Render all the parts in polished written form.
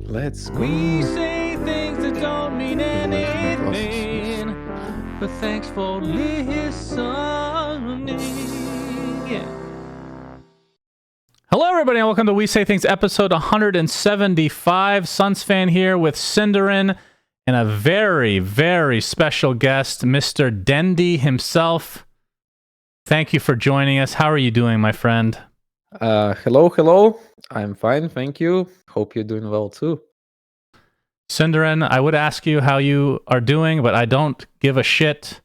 Let's go. We say things that don't mean anything, but thanks for listening. Yeah. Hello, everybody, and welcome to We Say Things episode 175. Suns fan here with Cinderin and a very, very special guest, Mr. Dendi himself. Thank you for joining us. How are you doing, my friend? Hello. I'm fine, thank you. Hope you're doing well too. Cinderin, I would ask you how you are doing, but I don't give a shit.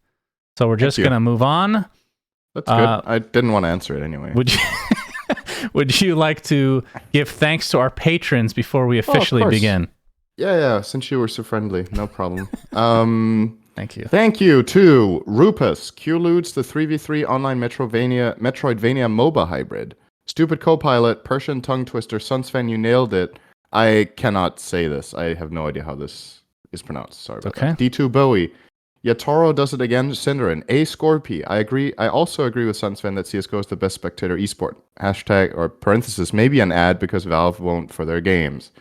So we're just going to move on. That's good. I didn't want to answer it anyway. Would you like to give thanks to our patrons before we officially begin? Yeah. Since you were so friendly, no problem. Thank you. Thank you to Rupus, Q-Ludes, the 3v3 online Metroidvania MOBA hybrid, Stupid Copilot, Persian Tongue Twister, Sunsfan, you nailed it. I cannot say this. I have no idea how this is pronounced. Sorry about that. D2 Bowie. Yatoro does it again. Cinderin. A Scorpy. I agree. I also agree with Sunsfan that CSGO is the best spectator esport. Hashtag or parenthesis, maybe an ad because Valve won't for their games.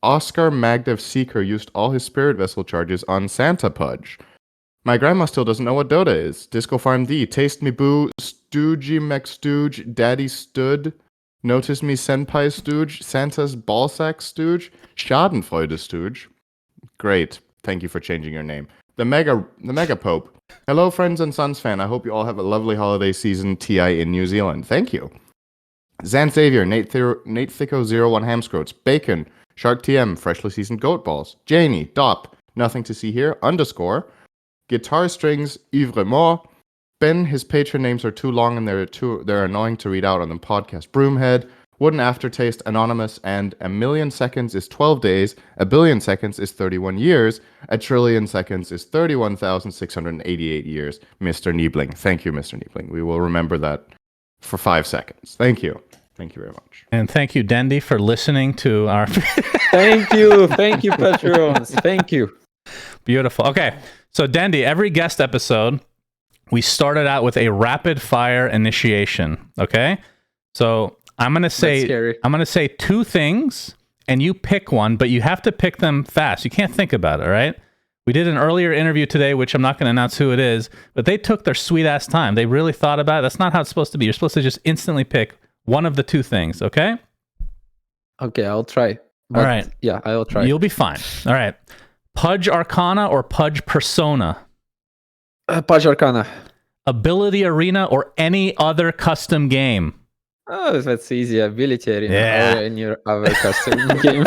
Oscar Magdev Seeker used all his spirit vessel charges on Santa Pudge. My grandma still doesn't know what Dota is. Disco Farm D. Taste Me Boo. Stoogie McStooge. Daddy Stood. Notice Me Senpai Stooge. Santa's Ballsack Stooge. Schadenfreude Stooge. Great. Thank you for changing your name. The Mega Pope. Hello, friends and Suns fan. I hope you all have a lovely holiday season TI in New Zealand. Thank you. Zan Xavier. Nate Thicko 01 Hamscroats. Bacon. Shark TM. Freshly seasoned Goat Balls. Janie. Dop. Nothing to see here. Underscore. Guitar Strings. Ivre Mort. Ben, his patron names are too long and they're annoying to read out on the podcast. Broomhead, Wooden Aftertaste, Anonymous, and a million seconds is 12 days, a billion seconds is 31 years, a trillion seconds is 31,688 years. Mr. Niebling. Thank you, Mr. Niebling. We will remember that for 5 seconds. Thank you. Thank you very much. And thank you, Dendi, for listening to our... Thank you, patrons. Thank you. Beautiful. Okay, so Dendi, every guest episode... we started out with a rapid fire initiation. Okay, so I'm gonna say two things, and you pick one, but you have to pick them fast. You can't think about it. All right. We did an earlier interview today, which I'm not going to announce who it is, but they took their sweet ass time. They really thought about it. That's not how it's supposed to be. You're supposed to just instantly pick one of the two things. Okay. Okay, I'll try. All right. Yeah, I'll try. You'll be fine. All right. Pudge Arcana or Pudge Persona? Pudge Arcana. Ability Arena or any other custom game? Oh, that's easy. Ability Arena or any other custom game.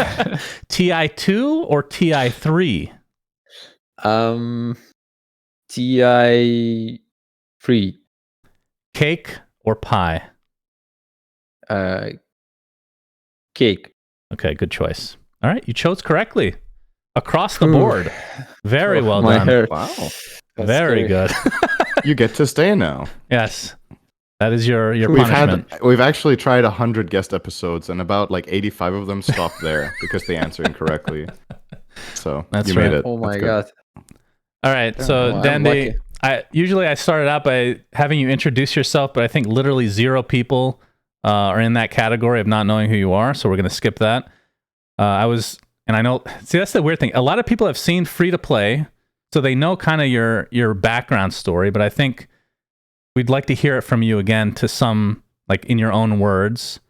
TI2 or TI3? TI3. Cake or pie? Cake. Okay, good choice. All right, you chose correctly. Across the board. Very well done. Hair. Wow. That's very scary. good. You get to stay now. Yes. That is your punishment. We've actually tried 100 guest episodes, and about like 85 of them stopped there because they answer incorrectly. So That's made right. it. Oh my That's god. All right, so Dendi, I started out by having you introduce yourself, but I think literally 0 people are in that category of not knowing who you are, so we're going to skip that. That's the weird thing. A lot of people have seen Free to Play, so they know kind of your background story, but I think we'd like to hear it from you again to some, like in your own words.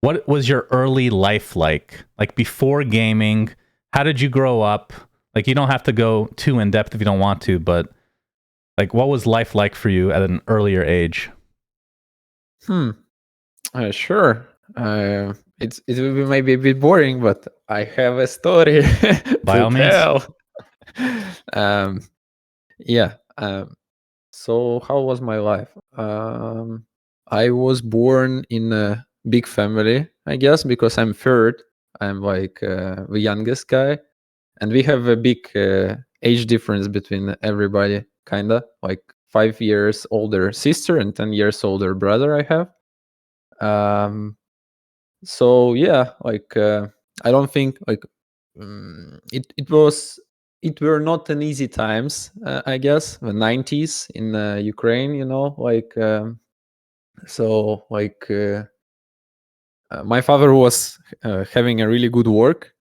What was your early life like? Like before gaming, how did you grow up? Like you don't have to go too in depth if you don't want to, but like what was life like for you at an earlier age? Sure. It will be maybe a bit boring, but I have a story. By all means. So how was my life? I was born in a big family, I guess, because I'm third. I'm like the youngest guy, and we have a big age difference between everybody. Kinda like 5 years older sister and 10 years older brother I have. So yeah, like I don't think like it were not an easy times, I guess, the 90s in Ukraine, my father was having a really good work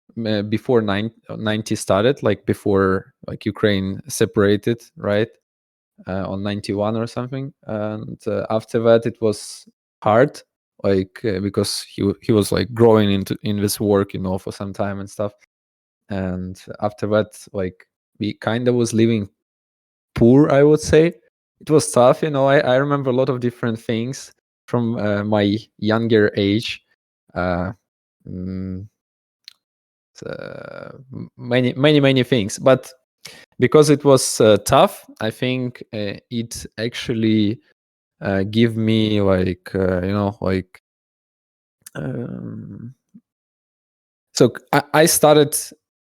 before 90 started, like before like Ukraine separated, right? On 91 or something. And after that, it was hard, like because he was like growing in this work, for some time and stuff. And after that, like we kind of was living poor, I would say. It was tough, I remember a lot of different things from my younger age. Mm, many things, but because it was tough, I think it actually give me like like so I started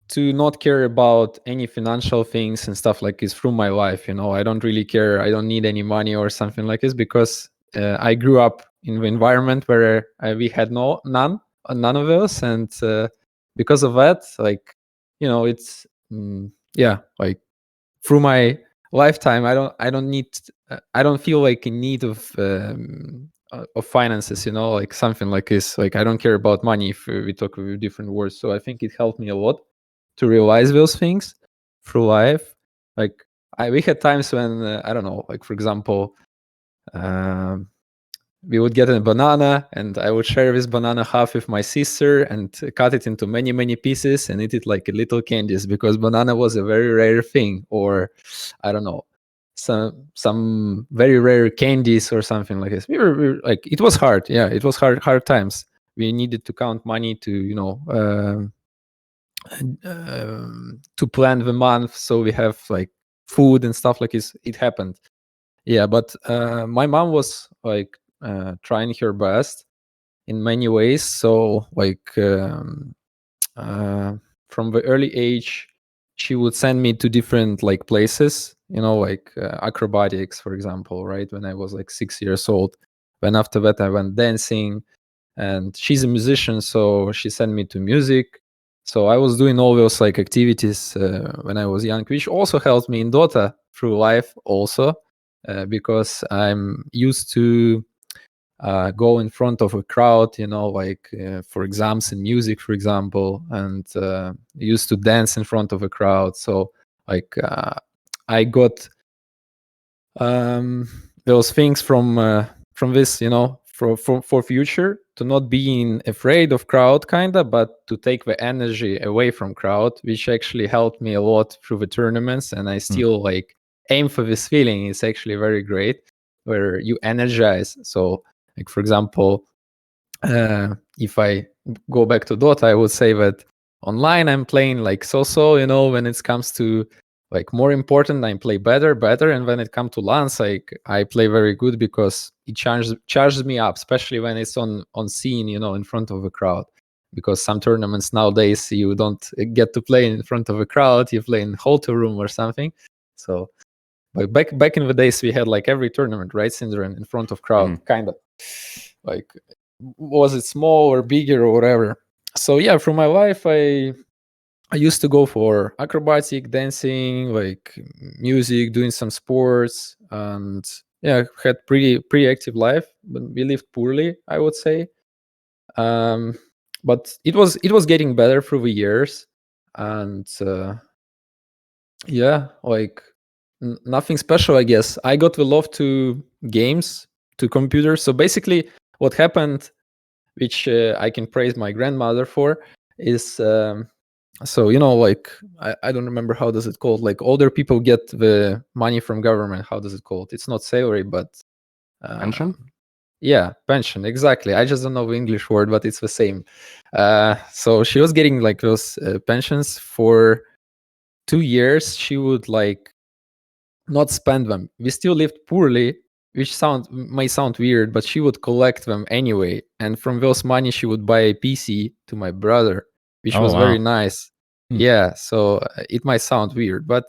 to not care about any financial things and stuff like this through my life. I don't really care. I don't need any money or something like this because I grew up in the environment where we had none of those, and because of that, like it's like through my lifetime, I don't need I don't feel like in need of finances, like something like this. Like I don't care about money if we talk with different words. So I think it helped me a lot to realize those things through life. Like we had times when I don't know, like for example, we would get a banana and I would share this banana half with my sister and cut it into many pieces and eat it like a little candies, because banana was a very rare thing. Or I don't know, some very rare candies or something like this. We were like, it was hard. Yeah, it was hard times. We needed to count money to to plan the month, so we have like food and stuff like this. It happened. Yeah, but my mom was like trying her best in many ways. So like from the early age, she would send me to different like places, like acrobatics, for example, right? When I was like 6 years old. Then after that, I went dancing, and she's a musician, so she sent me to music. So I was doing all those like activities when I was young, which also helped me in Dota through life also, because I'm used to go in front of a crowd, like for exams in music, for example, and used to dance in front of a crowd. So like I got those things from this, for future, to not being afraid of crowd, kinda, but to take the energy away from crowd, which actually helped me a lot through the tournaments. And I still like aim for this feeling. It's actually very great, where you energize. So like for example, if I go back to Dota, I would say that online I'm playing like so, when it comes to like more important, I play better, and when it comes to LANs, I play very good, because it charges me up, especially when it's on scene, in front of a crowd. Because some tournaments nowadays you don't get to play in front of a crowd, you play in hotel room or something. So but back in the days, we had like every tournament, right, Syndrome, in front of crowd, kind of like, was it small or bigger or whatever. So yeah, through my life, I used to go for acrobatic, dancing, like music, doing some sports, and yeah, had pretty active life. But we lived poorly, I would say. But it was getting better through the years, and yeah, like nothing special, I guess. I got the love to games, to computers. So basically, what happened, which I can praise my grandmother for, is so like I don't remember how does it called. Like older people get the money from government. How does it called? It's not salary, but pension. Yeah, pension, exactly. I just don't know the English word, but it's the same. So she was getting like those pensions for 2 years. She would like not spend them. We still lived poorly, which may sound weird, but she would collect them anyway. And from those money, she would buy a PC to my brother, which was very nice. Yeah, so it might sound weird, but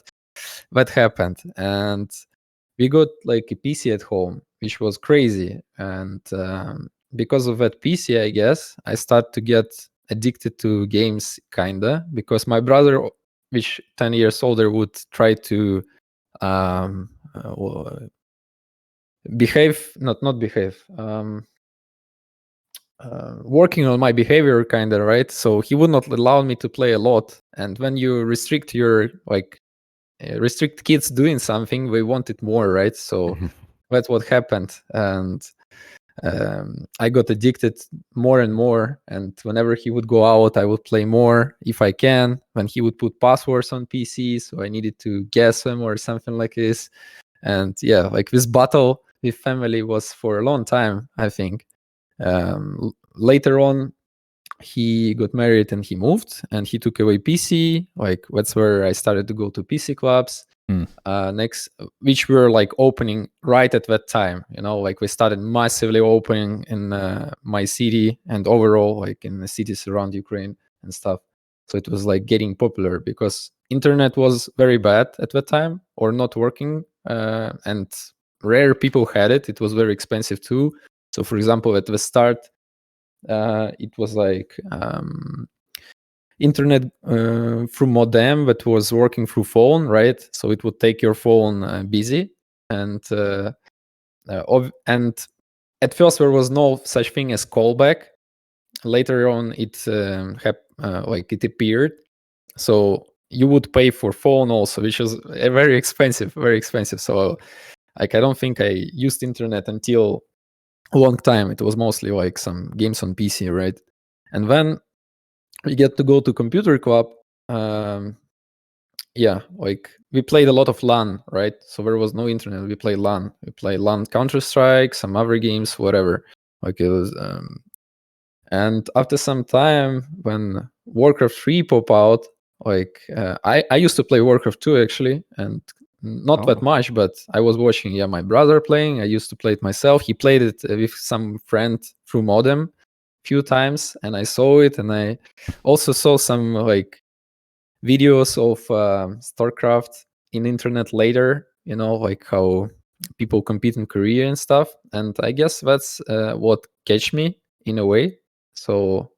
that happened. And we got like a PC at home, which was crazy. And because of that PC, I guess, I started to get addicted to games, kinda, because my brother, which 10 years older, would try to um behave, not behave, working on my behavior, kind of, right? So he would not allow me to play a lot. And when you restrict restrict kids doing something, we want it more, right? So that's what happened. And I got addicted more and more. And whenever he would go out, I would play more if I can. When he would put passwords on PC, so I needed to guess them or something like this. And yeah, like this battle with family was for a long time, I think. Later on, he got married and he moved and he took away PC. Like that's where I started to go to PC clubs. Next, which were like opening right at that time. Like we started massively opening in my city and overall like in the cities around Ukraine and stuff. So it was like getting popular because internet was very bad at that time or not working, and rare people had it. It was very expensive too. So for example, at the start, it was like internet through modem that was working through phone, right? So it would take your phone busy, and at first there was no such thing as callback. Later on, it it appeared. So you would pay for phone also, which was very expensive, very expensive. So like I don't think I used internet until a long time. It was mostly like some games on PC, right? And then we get to go to computer club. Like we played a lot of LAN, right? So there was no internet. We played LAN. We played LAN Counter-Strike, some other games, whatever. Like it was. And after some time, when Warcraft 3 pop out, like I used to play Warcraft 2 actually, and not that much, but I was watching my brother playing. I used to play it myself. He played it with some friend through modem few times, and I saw it, and I also saw some like videos of StarCraft in internet later, like how people compete in Korea and stuff. And I guess that's what catch me in a way. So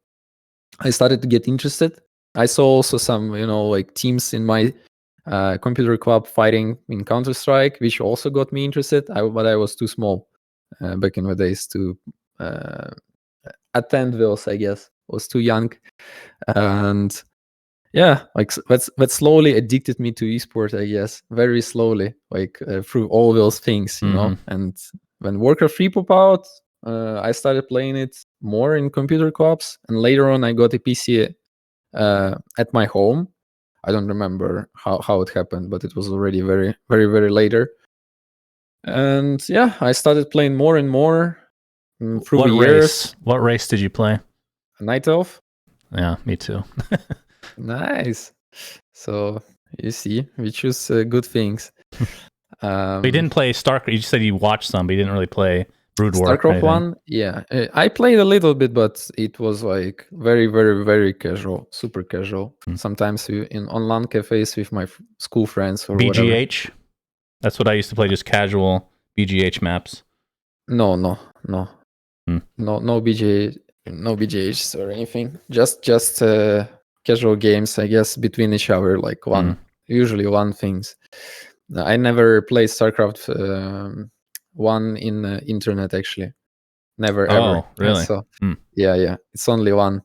I started to get interested. I saw also some, like teams in my computer club fighting in Counter-Strike, which also got me interested. But I was too small back in the days to attend those, I guess. I was too young. And yeah, like that slowly addicted me to esports, I guess, very slowly, like through all those things, know. And when Warcraft 3 pop out, I started playing it more in computer clubs, and later on I got a PC at my home. I don't remember how it happened, but it was already very, very, very later. And yeah, I started playing more and more through what the years. What race did you play? Night Elf. Yeah, me too. Nice. So you see, we choose good things. You didn't play StarCraft. You just said you watched some, but you didn't really play Brood War. StarCraft 1, yeah. I played a little bit, but it was like very, very, very casual, super casual. Sometimes on LAN cafes with my school friends or BGH? whatever. That's what I used to play, just casual BGH maps. No BGHs or anything. Just casual games, I guess, between each other, like usually one things. I never played StarCraft 1 in internet, actually. Never ever. Oh, really? So yeah, it's only one.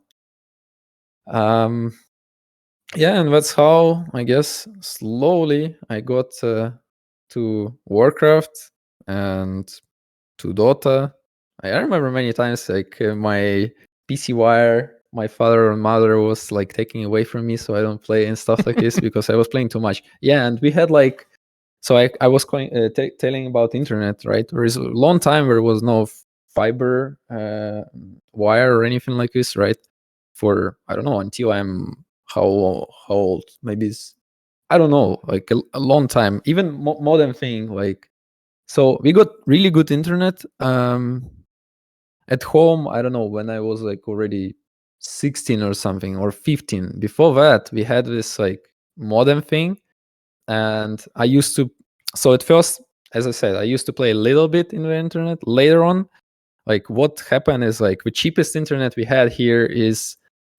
Yeah, and that's how, I guess, slowly I got to Warcraft and to Dota. I remember many times like my PC wire, my father and mother was like taking away from me so I don't play and stuff like this because I was playing too much. Yeah, and we had like, so I was telling about internet, right? There is a long time there was no fiber wire or anything like this, right? For, I don't know, until I'm how old? Maybe it's, I don't know, like a long time. Even modern thing, like, so we got really good internet at home. I don't know, when I was like already 16 or something, or 15. Before that, we had this like modem thing, and I used to. So at first, as I said, I used to play a little bit in the internet. Later on, like what happened is like the cheapest internet we had here is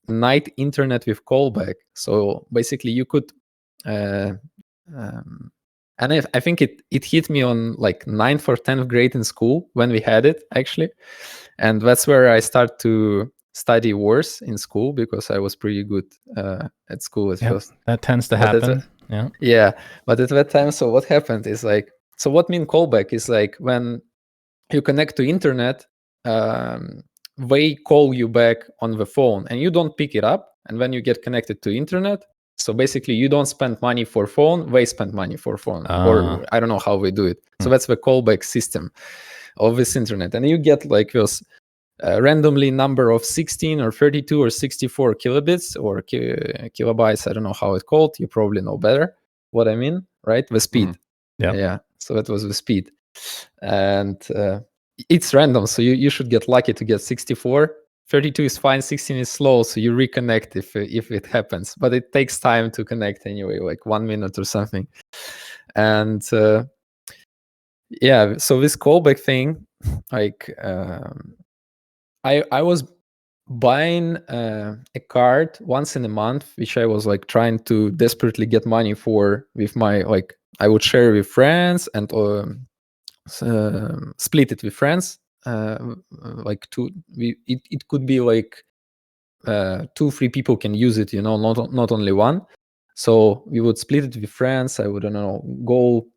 night internet with callback. So basically, you could. And I think it hit me on like 9th or 10th grade in school when we had it, actually. And that's where I start to study worse in school, because I was pretty good at school at first. That tends to happen. Yeah, but at that time, so what happened is like, so what mean callback is like when you connect to internet, they call you back on the phone and you don't pick it up. And when you get connected to internet, so basically you don't spend money for phone, they spend money for phone, or I don't know how they do it. So that's the callback system of this internet. And you get like this randomly number of 16 or 32 or 64 kilobits or kilobytes. I don't know how it's called. You probably know better what I mean, right? The speed. Yeah. So that was the speed. And it's random. So you should get lucky to get 64. 32 is fine, 16 is slow, so you reconnect if it happens. But it takes time to connect anyway, like 1 minute or something. And yeah, so this callback thing, like I was buying a card once in a month, which I was like trying to desperately get money for with my, like, I would share with friends and split it with friends. Like it could be like 2-3 people can use it, you know, not only one. So we would split it with friends. I would, I don't know, go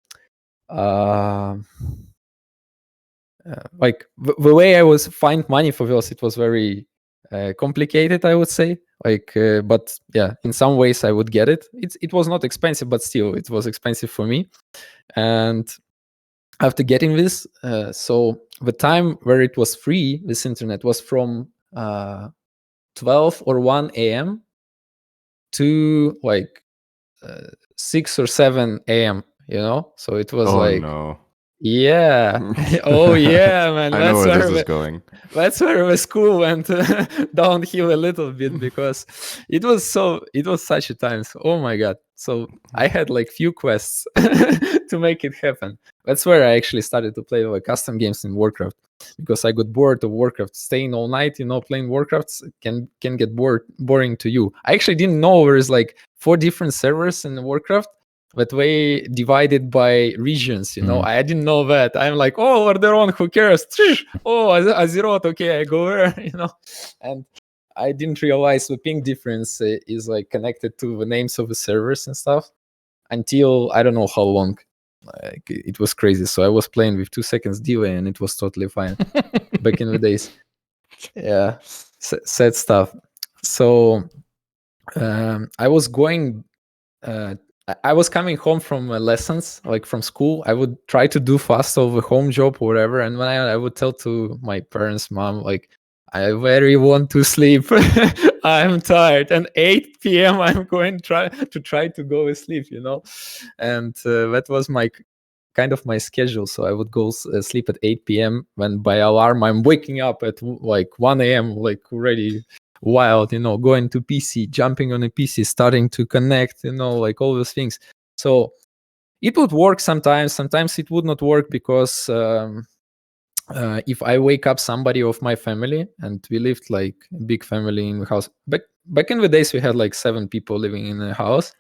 like the way I was find money for this, it was very complicated, I would say. Like, but yeah, in some ways I would get it. It was not expensive, but still it was expensive for me. And after getting this, so the time where it was free, this internet was from 12 or 1 a.m. to like 6 or 7 a.m., you know? So it was No. Yeah. Oh yeah, man. I know where this is going. That's where the school went downhill a little bit, because it was such a time. So, oh my god. So I had like few quests to make it happen. That's where I actually started to play like custom games in Warcraft, because I got bored of Warcraft. Staying all night, you know, playing Warcraft can get boring to you. I actually didn't know there's like 4 different servers in Warcraft, that way divided by regions, you know. I didn't know that. I'm like, oh, Lordaeron, who cares? Oh, Azeroth, okay, I go there, you know. And I didn't realize the ping difference is like connected to the names of the servers and stuff until I don't know how long. Like, it was crazy. So I was playing with 2 seconds delay and it was totally fine back in the days. Yeah, sad stuff. So I was going I was coming home from lessons, like from school. I would try to do fast over home job or whatever, and when I would tell to my parents, mom, like, I very want to sleep. I'm tired. And 8 p.m. I'm going to try to go to sleep, you know. And that was my kind of my schedule. So I would go sleep at 8 p.m. when by alarm I'm waking up at like 1 a.m. like already wild, you know, going to PC, jumping on a PC, starting to connect, you know, like all those things. So it would work sometimes it would not work, because if I wake up somebody of my family, and we lived like a big family in the house, back in the days we had like 7 people living in the house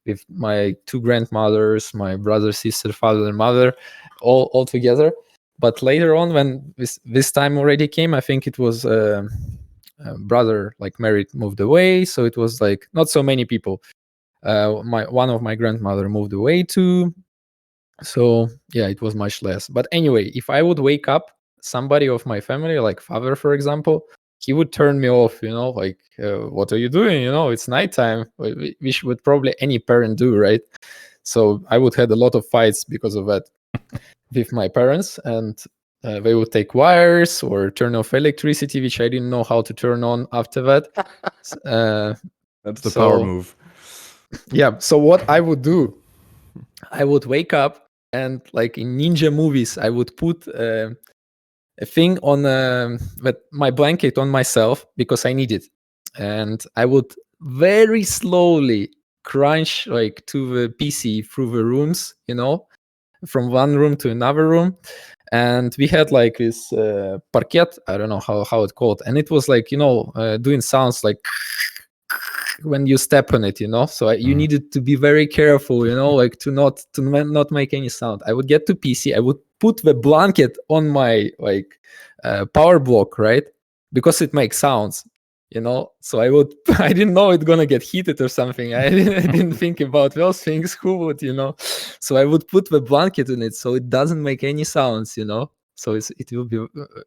with my 2 grandmothers, my brother, sister, father, and mother, all together. But later on, when this time already came, I think it was brother, like married, moved away, so it was like not so many people. One of my grandmother moved away too, so yeah, it was much less. But anyway, if I would wake up somebody of my family, like father, for example, he would turn me off, you know, like, what are you doing? You know, it's nighttime, which would probably any parent do, right? So I would have a lot of fights because of that with my parents, and they would take wires or turn off electricity, which I didn't know how to turn on after that. That's the power move. Yeah. So what I would do, I would wake up, and like in ninja movies, I would put a thing on my blanket on myself, because I need it, and I would very slowly crunch like to the PC through the rooms, you know, from one room to another room. And we had like this parquet, I don't know how it's called, and it was like, you know, doing sounds like when you step on it, so you needed to be very careful, like to not make any sound. I would get to PC, I would put the blanket on my power block, right, because it makes sounds, so I didn't know it's gonna get heated or something. I didn't think about those things. Who would, so I would put the blanket on it so it doesn't make any sounds, so it will be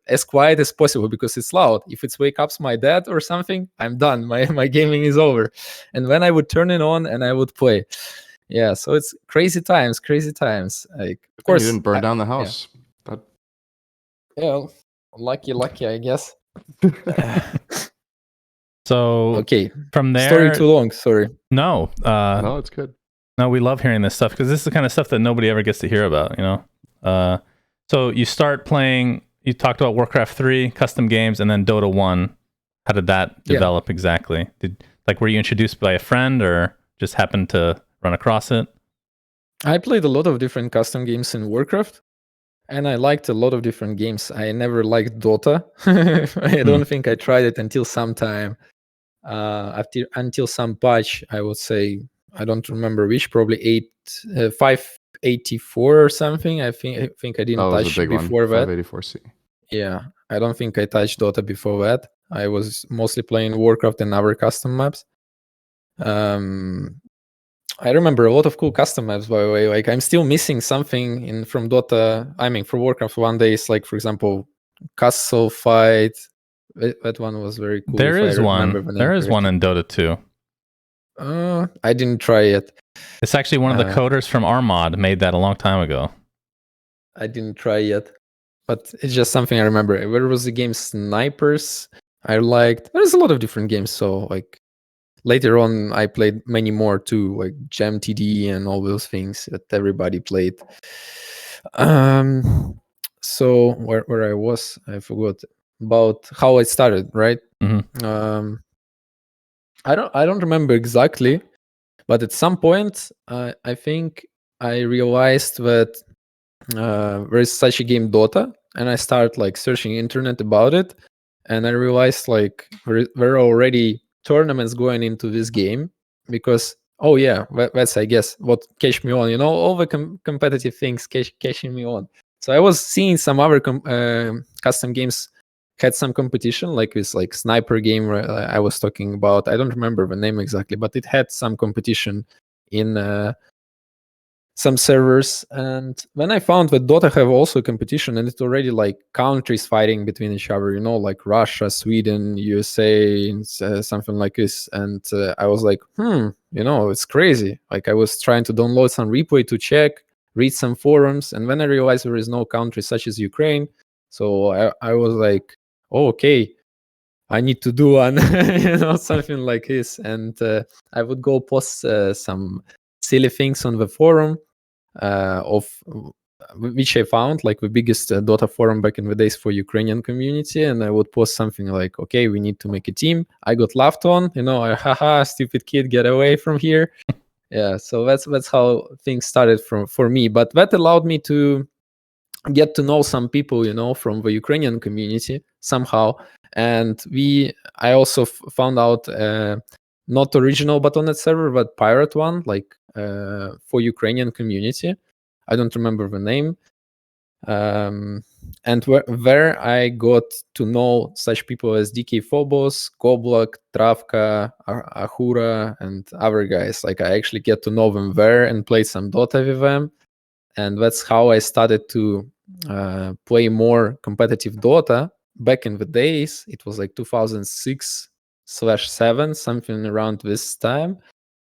as quiet as possible because it's loud. If it's wake up my dad or something, I'm done. My gaming is over. And then I would turn it on and I would play. Yeah, so it's crazy times. Like, of course, you didn't burn down the house. Yeah, lucky, I guess. So okay, from there, story too long. Sorry. No, no, it's good. No, we love hearing this stuff because this is the kind of stuff that nobody ever gets to hear about. So you start playing. You talked about Warcraft 3, custom games, and then Dota 1. How did that develop exactly? Were you introduced by a friend or just happened to run across it? I played a lot of different custom games in Warcraft, and I liked a lot of different games. I never liked Dota. I don't think I tried it until some time. Until some patch, I would say. I don't remember which. Probably 584 or something. I think I didn't touch it before that. 584C. Yeah, I don't think I touched Dota before that. I was mostly playing Warcraft and other custom maps. I remember a lot of cool custom maps, by the way. Like, I'm still missing something from Dota. I mean, for Warcraft, one day is like, for example, castle fight. That one was very cool. There is one. There is one in Dota 2. I didn't try it. It's actually one of the coders from our mod made that a long time ago. I didn't try yet, but it's just something I remember. There was the game Snipers I liked. There's a lot of different games, so like later on I played many more too, like Gem TD and all those things that everybody played. So where I was, I forgot about how I started, right? Mm-hmm. I don't remember exactly, but at some point I think I realized that there is such a game Dota, and I started like searching internet about it, and I realized like there are already tournaments going into this game because that's I guess what catch me on, all the competitive things catching me on. So I was seeing some other custom games had some competition, like this like sniper game I was talking about. I don't remember the name exactly, but it had some competition in some servers. And when I found that Dota have also competition, and it's already like countries fighting between each other, like Russia, Sweden, USA, and something like this. And I was like, it's crazy. Like, I was trying to download some replay to check, read some forums, and when I realized there is no country such as Ukraine, so I was like, oh, okay, I need to do one, something like this. And I would go post some silly things on the forum of which I found, like the biggest Dota forum back in the days for Ukrainian community, and I would post something like, okay, we need to make a team. I got laughed on, haha, stupid kid, get away from here. Yeah, so that's how things started for me. But that allowed me to get to know some people, from the Ukrainian community somehow. And I also found out not original .NET server, but pirate one, like for Ukrainian community. I don't remember the name. And where I got to know such people as DK Phobos, Koblak, Travka, Ahura, and other guys. Like, I actually get to know them there and play some Dota with them. And that's how I started to play more competitive Dota. Back in the days, it was like 2006/7, something around this time.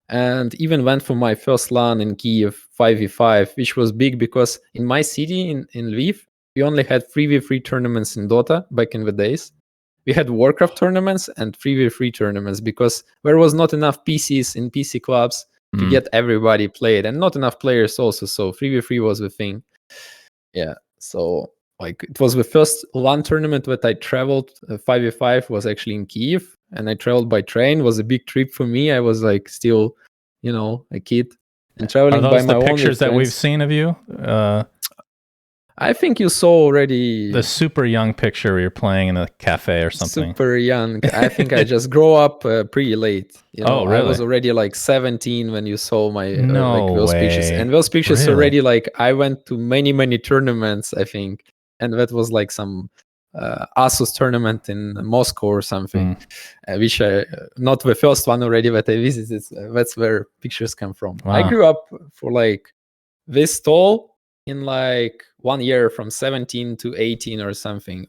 And even went for my first LAN in Kiev, 5v5, which was big because in my city, in Lviv, we only had 3v3 tournaments in Dota back in the days. We had Warcraft tournaments and 3v3 tournaments because there was not enough PCs in PC clubs to get everybody played, and not enough players also. So 3v3 was the thing. Yeah. So like, it was the first LAN tournament that I traveled. 5v5 was actually in Kiev, and I traveled by train. It was a big trip for me. I was like still, a kid, and traveling by my own. Are those the pictures that we've seen of you? I think you saw already the super young picture where you're playing in a cafe or something. Super young. I think I just grow up pretty late. You know, really? I was already like 17 when you saw my no those way. pictures. And those pictures really? already like I went to many tournaments, I think, and that was like some ASUS tournament in Moscow or something, which I not the first one already that I visited. That's where pictures come from. Wow. I grew up for like this tall in like 1 year from 17 to 18 or something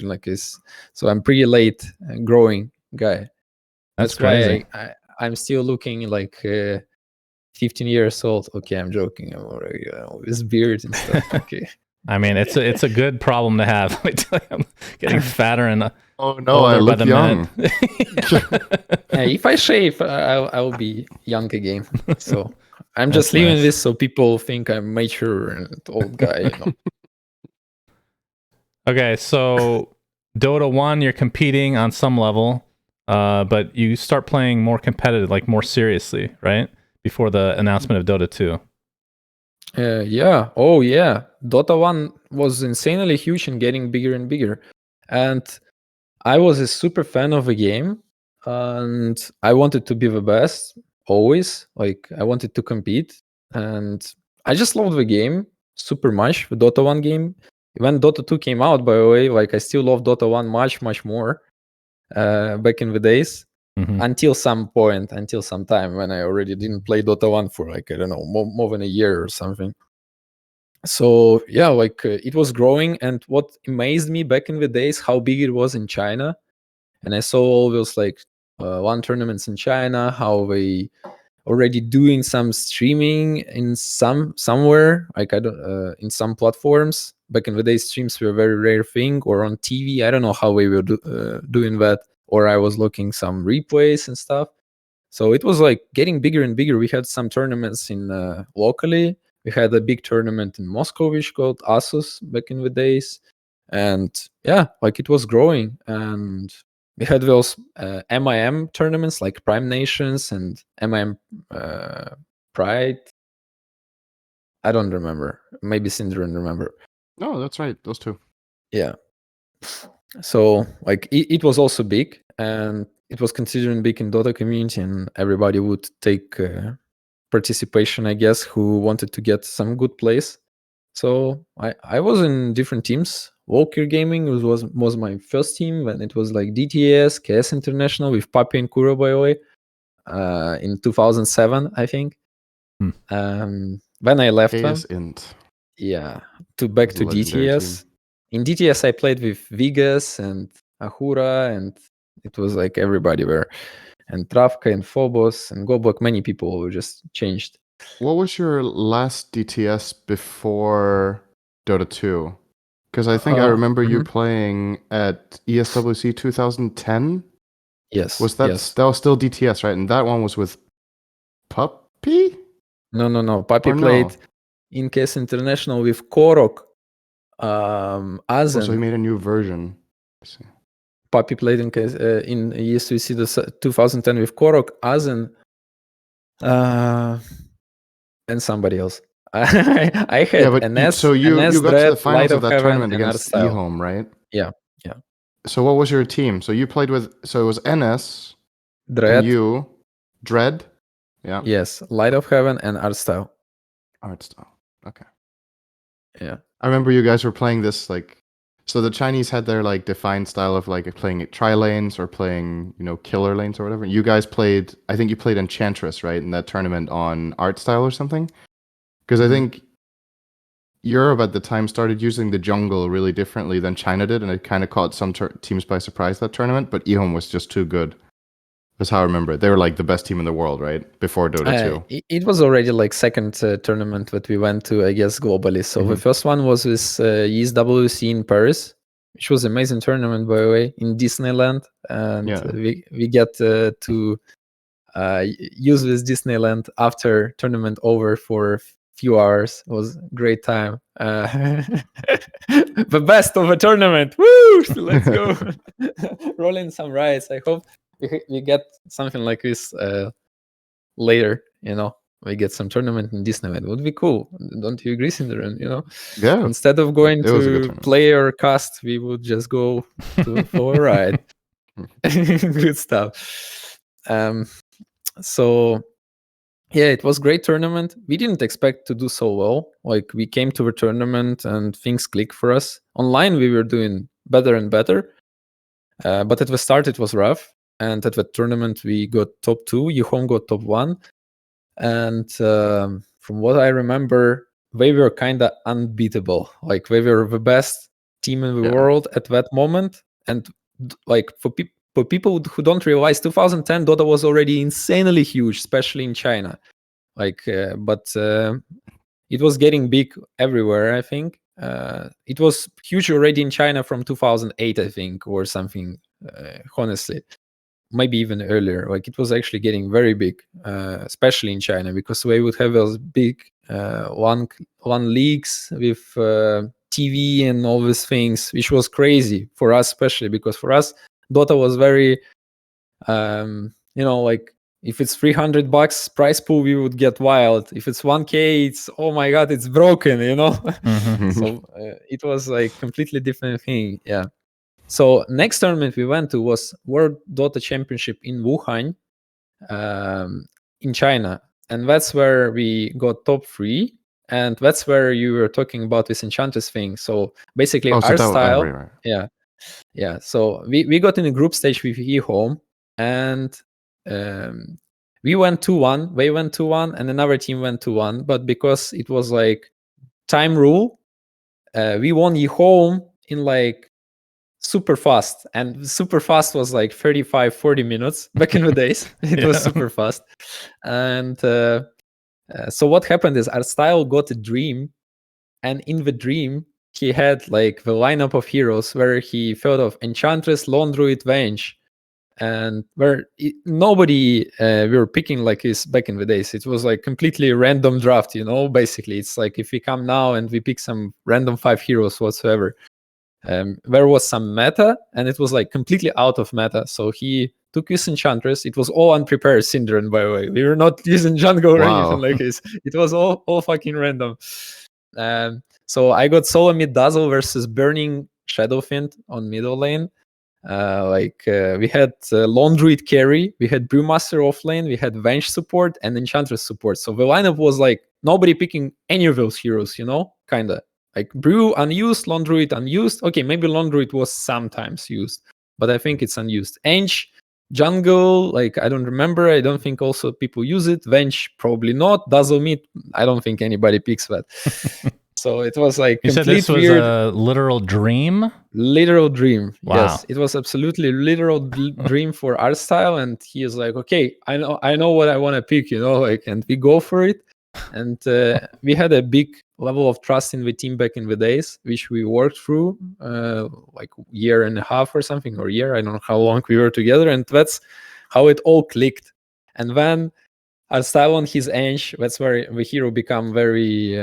like this. So I'm pretty late growing guy. That's crazy. Why I'm still looking like 15 years old. Okay, I'm joking. I'm already with beard and stuff. Okay. I mean, it's a good problem to have. I tell you, I'm getting fatter and oh no, I look young. If I shave, I will be young again. So I'm just leaving this so people think I'm mature and old guy. You know. Okay, so Dota 1, you're competing on some level, but you start playing more competitive, like more seriously, right? Before the announcement of Dota 2. Yeah. Oh, yeah. Dota 1 was insanely huge and getting bigger and bigger. And I was a super fan of the game. And I wanted to be the best, always. Like, I wanted to compete. And I just loved the game super much, the Dota 1 game. When Dota 2 came out, by the way, like, I still love Dota 1 much more back in the days. Until some time when I already didn't play Dota 1 for like, I don't know, more than a year or something. So yeah, like it was growing, and what amazed me back in the days, how big it was in China. And I saw all those like one tournaments in China, how they already doing some streaming in somewhere, like I don't in some platforms. Back in the day, streams were a very rare thing, or on TV. I don't know how we were doing that, or I was looking some replays and stuff. So it was like getting bigger and bigger. We had some tournaments in locally. We had a big tournament in Moscow, which called ASUS back in the days, and yeah, like it was growing. And we had those MIM tournaments like Prime Nations and MIM Pride. I don't remember. Maybe Syndrome remember. No, that's right. Those two. Yeah. So like it was also big, and it was considered big in Dota community, and everybody would take participation, I guess, who wanted to get some good plays. So I was in different teams. Walker Gaming was my first team when it was like DTS, KS International with Papi and Kuro, by the way, in 2007, I think. When I left them, yeah, back to DTS. Team. In DTS, I played with Vigas and Ahura, and it was like everybody were, and Travka and Phobos and Gobok. Many people were just changed. What was your last DTS before Dota 2? Because I think I remember you playing at ESWC 2010. Yes. Was that yes. that was still DTS, right? And that one was with Puppy? No. Puppy played in KS International with Korok. Azen. Oh, so he made a new version. Puppy played in ESWC 2010 with Korok, Azen, and somebody else. I had NS. So you got Dread, to the finals of that tournament Heaven, against eHome, right? Yeah. So what was your team? So you played with. So it was NS, Dread, and you, Dread. Yeah. Yes, Light of Heaven and Artstyle. Okay. Yeah. I remember you guys were playing this like. So the Chinese had their like defined style of like playing tri lanes or playing killer lanes or whatever. You guys played. I think you played Enchantress, right, in that tournament on Artstyle or something. Because I think Europe at the time started using the jungle really differently than China did, and it kind of caught some teams by surprise that tournament. But eHome was just too good. That's how I remember it. They were like the best team in the world, right? Before Dota 2. It was already like second tournament that we went to, I guess, globally. So the first one was with ESWC in Paris, which was an amazing tournament, by the way, in Disneyland. And we get to use this Disneyland after tournament over for a few hours. It was a great time. The best of a tournament. Woo! Let's go. Rolling some rides. I hope we get something like this later, we get some tournament in Disney. It would be cool. Don't you agree, Cinderin? Yeah. Instead of going to tournament. play or cast, we would just go for a ride. Good stuff. So yeah, it was great tournament. We didn't expect to do so well. Like, we came to the tournament and things clicked for us. Online, we were doing better and better. But at the start, it was rough. And at the tournament, we got top 2. Yihom got top 1. And from what I remember, they were kind of unbeatable. Like, they were the best team in the world at that moment. And like, for people who don't realize, 2010 Dota was already insanely huge, especially in China. Like, but it was getting big everywhere, I think. It was huge already in China from 2008, I think, or something, honestly. Maybe even earlier. Like, it was actually getting very big, especially in China, because they would have those big one leagues with TV and all these things, which was crazy for us, especially because for us, Dota was very, like, if it's $300 price pool, we would get wild. If it's 1K, it's, oh my god, it's broken, Mm-hmm. So it was like completely different thing. Yeah. So next tournament we went to was World Dota Championship in Wuhan, in China, and that's where we got top 3, and that's where you were talking about this Enchantress thing. So basically, our style, right. yeah. So we got in a group stage with eHome, and we went 2-1. They went 2-1, and another team went 2-1. But because it was like time rule, we won eHome in like super fast, and super fast was like 35-40 minutes back in the days. It was super fast. And so what happened is our style got a dream, and in the dream he had like the lineup of heroes where he thought of Enchantress, Lone Druid, Venge, and where nobody we were picking like this back in the days. It was like completely random draft, basically. It's like if we come now and we pick some random 5 heroes whatsoever. There was some meta, and it was like completely out of meta. So he took his Enchantress. It was all unprepared Syndrome, by the way. We were not using jungle or anything like this. It was all fucking random. So I got solo mid Dazzle versus Burning Shadowfiend on middle lane. We had Lone Druid carry, we had Brewmaster offlane, we had Venge support, and Enchantress support. So the lineup was like nobody picking any of those heroes, kinda. Like Brew unused, Lone Druid unused. Okay, maybe Lone Druid was sometimes used, but I think it's unused. Eng, jungle, like I don't remember. I don't think also people use it. Venge, probably not. Dazzle mid, I don't think anybody picks that. So it was like you said this was weird. A literal dream. Literal dream. Wow. Yes, it was absolutely literal dream for our style. And he is like, okay, I know what I want to pick, and we go for it. And we had a big level of trust in the team back in the days, which we worked through like year and a half or something, or year. I don't know how long we were together, and that's how it all clicked. And then our style on his Eng, that's where the hero become very,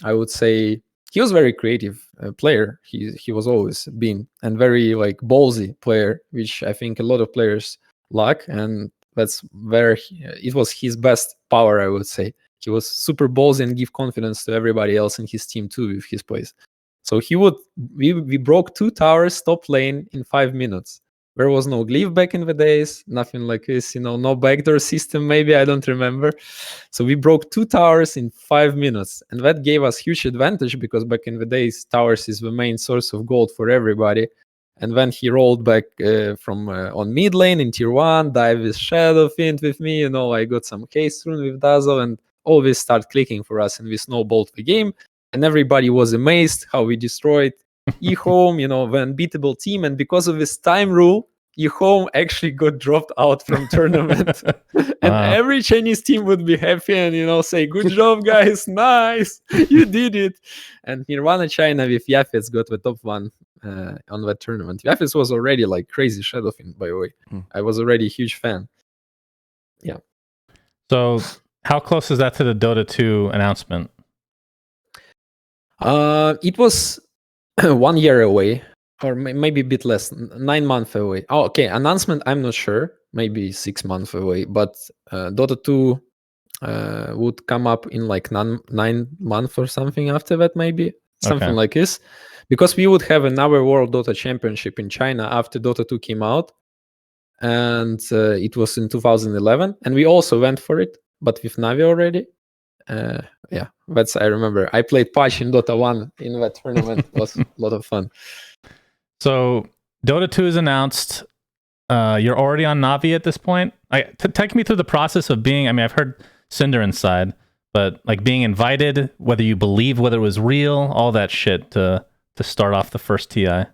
I would say, he was very creative player. He was always been, and very like ballsy player, which I think a lot of players lack, and that's where it was his best power, I would say. He was super ballsy and give confidence to everybody else in his team too with his plays. So we broke 2 towers top lane in 5 minutes. There was no glyph back in the days, nothing like this, no backdoor system, maybe, I don't remember. So we broke 2 towers in 5 minutes, and that gave us huge advantage because back in the days, towers is the main source of gold for everybody. And then he rolled back from on mid lane in tier 1, dive with Shadowfiend with me, I got some haste rune with Dazzle, and all this started clicking for us, and we snowballed the game. And everybody was amazed how we destroyed eHome, the unbeatable team. And because of this time rule, eHome actually got dropped out from tournament. And every Chinese team would be happy and, say, good job, guys. Nice. You did it. And Nirvana China with Yafets got the top 1 on that tournament. Yafets was already like crazy Shadowfiend, by the way. I was already a huge fan. Yeah. So how close is that to the Dota 2 announcement? It was 1 year away, or maybe a bit less, 9 months away. Oh, okay. Announcement, I'm not sure. Maybe 6 months away. But Dota 2 would come up in like 9 months or something after that, maybe something like this, because we would have another World Dota Championship in China after Dota 2 came out, and it was in 2011, and we also went for it, but with Navi already. Yeah, that's, I remember. I played Pudge in Dota 1 in that tournament. It was a lot of fun. So Dota 2 is announced. You're already on Navi at this point. Take me through the process of being. I mean, I've heard Cinder inside, but like being invited, whether you believe whether it was real, all that shit to start off the first TI.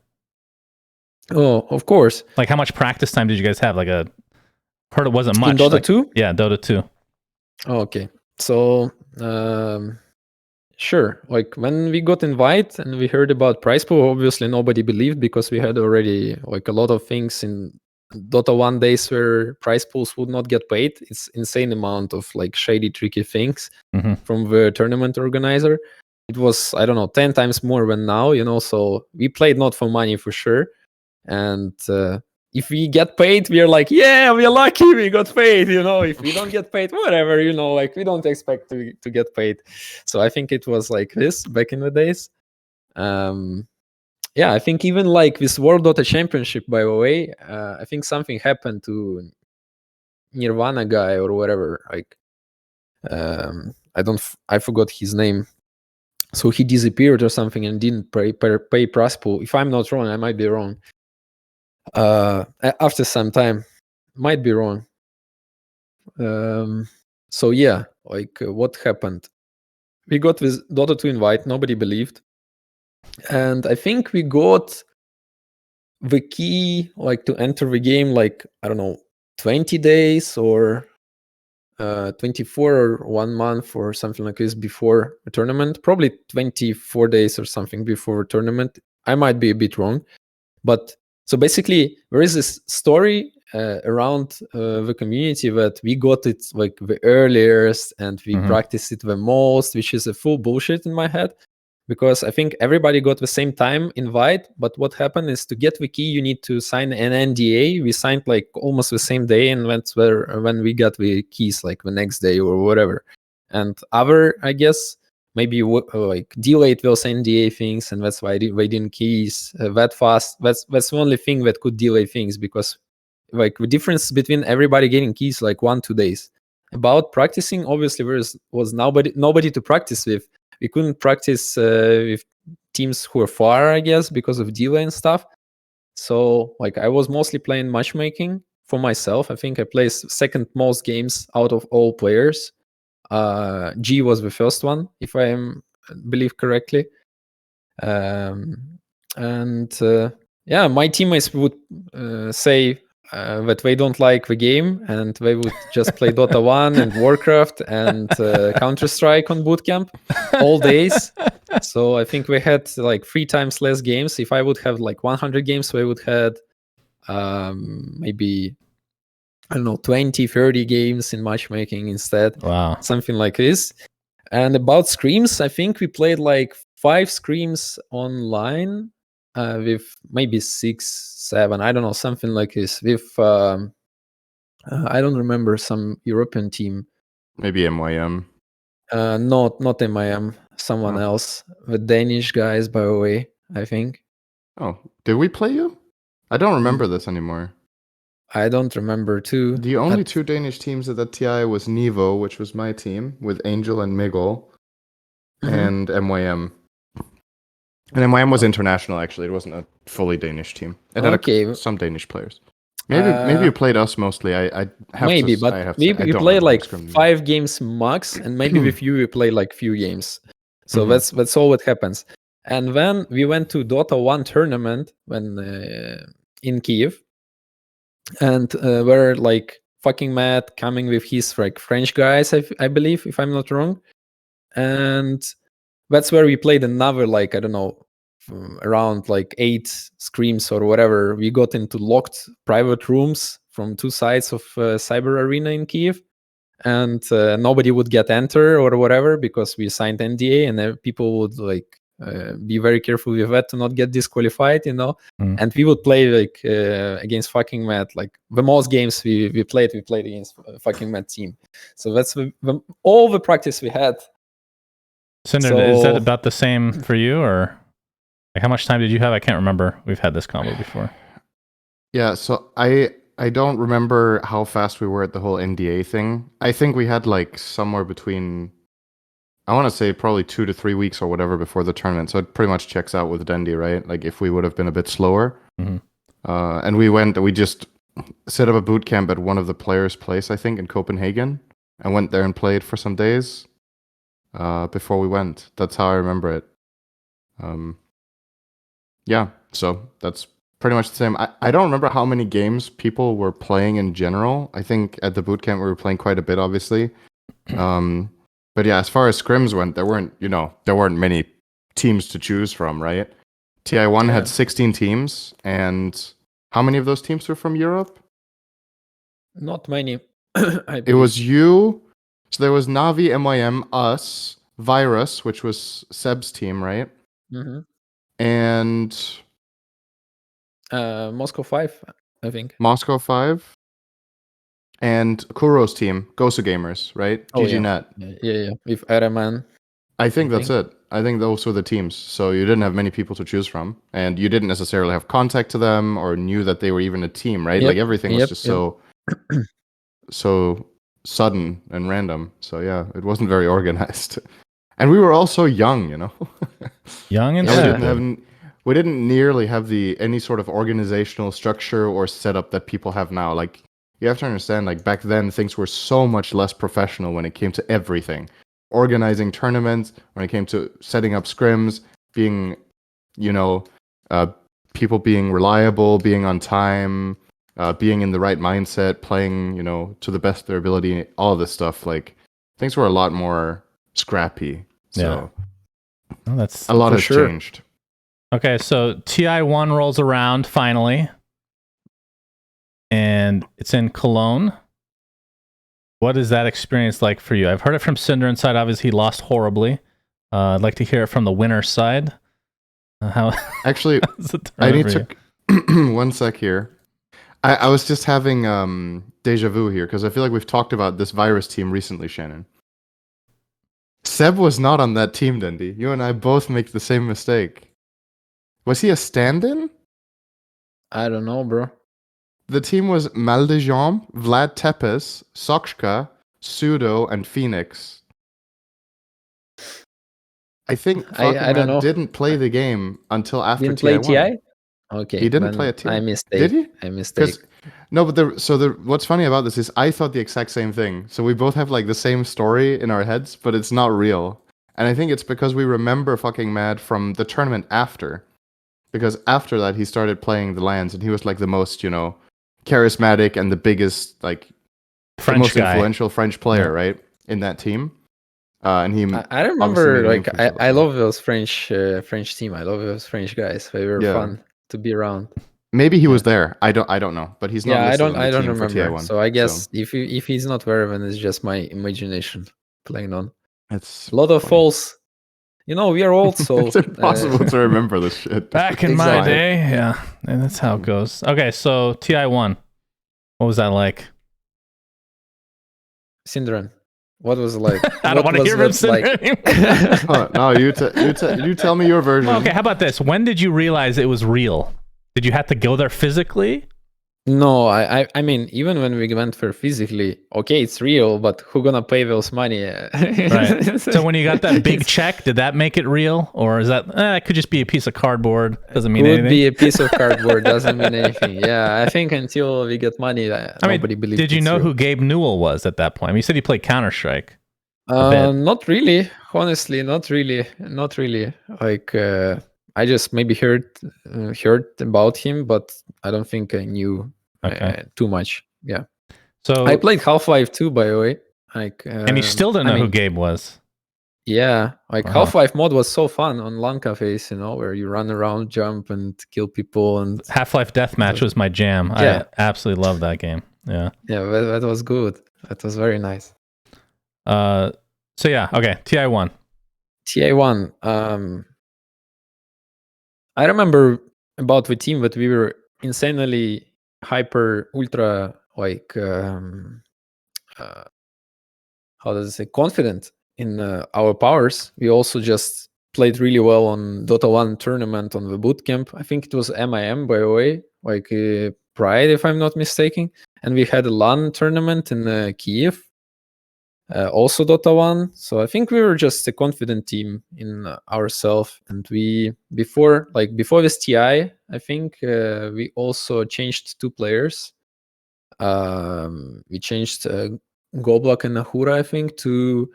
Oh, of course. Like, how much practice time did you guys have? Heard it wasn't much. In Dota 2? Yeah, Dota 2. Oh, okay. So, sure. Like, when we got invited and we heard about prize pool, obviously nobody believed, because we had already like a lot of things in Dota 1 days where prize pools would not get paid. It's insane amount of like shady, tricky things from the tournament organizer. It was, I don't know, 10 times more than now, so we played not for money for sure. And if we get paid, we are like, yeah, we're lucky we got paid. If we don't get paid, whatever, like we don't expect to get paid. So I think it was like this back in the days. Yeah, I think even like this World Dota Championship, by the way, I think something happened to Nirvana guy or whatever. Like, I forgot his name. So he disappeared or something and didn't pay prize pool. If I'm not wrong, I might be wrong. After some time, might be wrong. So yeah, like what happened? We got this Dota 2 invite, nobody believed, and I think we got the key like to enter the game, like I don't know, 20 days or 24 or 1 month or something like this before the tournament. Probably 24 days or something before the tournament. I might be a bit wrong, but so basically there is this story around the community that we got it like the earliest and we practiced it the most, which is a full bullshit in my head, because I think everybody got the same time invite, but what happened is to get the key you need to sign an NDA. We signed like almost the same day, and that's when we got the keys like the next day or whatever. And I guess maybe like delayed those NDA things, and that's why they didn't keys that fast. That's the only thing that could delay things, because like the difference between everybody getting keys like 1-2 days. About practicing, obviously there was nobody to practice with. We couldn't practice with teams who are far, I guess, because of delay and stuff. So like I was mostly playing matchmaking for myself. I think I played second most games out of all players. G was the first one, if I believe correctly. Yeah, my teammates would say that they don't like the game and they would just play Dota 1 and Warcraft and Counter-Strike on bootcamp all days. So I think we had like 3 times less games. If I would have like 100 games, we would have maybe, I don't know, 20, 30 games in matchmaking instead. Wow. Something like this. And about scrims, I think we played like 5 scrims online with maybe 6, 7, I don't know, something like this. With, I don't remember, some European team. Maybe MYM. Not MIM, someone else. The Danish guys, by the way, I think. Oh, did we play you? I don't remember this anymore. I don't remember too. The only 2 Danish teams at that TI was Nivo, which was my team, with Angel and Miguel, and MYM. And MYM was international, actually. It wasn't a fully Danish team. It had some Danish players. Maybe you played us mostly. I have maybe, to, but I have we to, played like 5 games max, and maybe with you we play like few games. So that's all what happens. And then we went to Dota 1 tournament when in Kiev, and we're like fucking mad, coming with his like French guys, I believe, if I'm not wrong. And that's where we played another, like, I don't know, around like 8 scrims or whatever. We got into locked private rooms from 2 sides of Cyber Arena in Kiev, and nobody would get enter or whatever because we signed NDA, and people would like be very careful with that to not get disqualified, And we would play like against fucking mad. Like the most games we played against fucking mad team. So that's all the practice we had. Cinder, is that about the same for you, or like how much time did you have? I can't remember. We've had this combo before. Yeah, so I don't remember how fast we were at the whole NDA thing. I think we had like somewhere between, I want to say probably 2 to 3 weeks or whatever before the tournament. So it pretty much checks out with Dendi, right? Like if we would have been a bit slower. Mm-hmm. And we just set up a boot camp at one of the players' place, I think, in Copenhagen. I went there and played for some days before we went. That's how I remember it. Yeah, so that's pretty much the same. I don't remember how many games people were playing in general. I think at the bootcamp we were playing quite a bit, obviously. But yeah, as far as scrims went, there weren't many teams to choose from, right? TI1 had 16 teams, and how many of those teams were from Europe? Not many. It was you. So there was Navi, MYM, us, Virus, which was Seb's team, right? Mm-hmm. And Moscow 5, I think. Moscow 5. And Kuro's team, Gosu Gamers, right? GGNet. Yeah. With Araman. I think that's it. I think those were the teams. So you didn't have many people to choose from. And you didn't necessarily have contact to them or knew that they were even a team, right? Yep. Like everything was just so sudden and random. So yeah, it wasn't very organized. And we were all so young, Young and we didn't nearly have any sort of organizational structure or setup that people have now. Like, you have to understand, like, back then things were so much less professional when it came to everything. Organizing tournaments, when it came to setting up scrims, being, people being reliable, being on time, being in the right mindset, playing, to the best of their ability, all of this stuff. Like, things were a lot more scrappy. So that's a lot has changed. Okay, so TI1 rolls around finally, and it's in Cologne. What is that experience like for you? I've heard it from Cinder inside. Obviously, he lost horribly. I'd like to hear it from the winner's side. Actually, I need to one sec here. I was just having deja vu here because I feel like we've talked about this Virus team recently, Shannon. Seb was not on that team, Dendi. You and I both make the same mistake. Was he a stand-in? I don't know, bro. The team was Maldejambe, Vlad Tepes, Sokshka, Pseudo, and Phoenix. I think I don't know. Didn't play the game until after didn't play TI1. TI? Okay. He didn't play a TI. I mistake. Did he? I mistake. No, but what's funny about this is I thought the exact same thing. So we both have like the same story in our heads, but it's not real. And I think it's because we remember fucking Mad from the tournament after. Because after that, he started playing the lands, and he was like the most, charismatic and the biggest, like, French the most guy. influential French player, right, in that team. And he, I remember, like, I love those French team. I love those French guys. They were fun to be around. Maybe he was there. I don't know, but he's not. Yeah, listed I don't for remember. TI1, so I guess if he's not there, then it's just my imagination playing on. It's a lot of false. We are old, so it's impossible to remember this shit. Back in my day, yeah, and that's how it goes. Okay, so TI1, what was that like? Syndrome. What was it like? I don't want to hear from Syndrome anymore. No, you tell me your version. Well, okay, how about this? When did you realize it was real? Did you have to go there physically? No, I mean, even when we went for physically, okay, it's real, but who gonna pay those money? Right. So when you got that big check, did that make it real, or is that it could just be a piece of cardboard? Doesn't mean anything. Could be a piece of cardboard. Doesn't mean anything. Yeah, I think until we get money, nobody believes. Did you know who Gabe Newell was at that point? I mean, you said he played Counter-Strike. Not really. Honestly, not really. Like. I just maybe heard about him, but I don't think I knew too much. Yeah. So I played Half-Life 2, by the way. Like, and you still didn't know who Gabe was. Yeah, like Half-Life mod was so fun on LAN cafes, where you run around, jump, and kill people. And Half-Life Deathmatch was my jam. Yeah. I absolutely love that game. Yeah. Yeah, that was good. That was very nice. So yeah, okay, TI1. TI1. I remember about the team that we were insanely hyper ultra like how does it say, confident in our powers. We also just played really well on Dota 1 tournament on the bootcamp. I think it was MIM, by the way, like Pride, if I'm not mistaken. And we had a LAN tournament in Kiev, also Dota 1. So I think we were just a confident team in ourselves. And we, before this TI, I think we also changed 2 players. We changed Goblok and Ahura, I think, to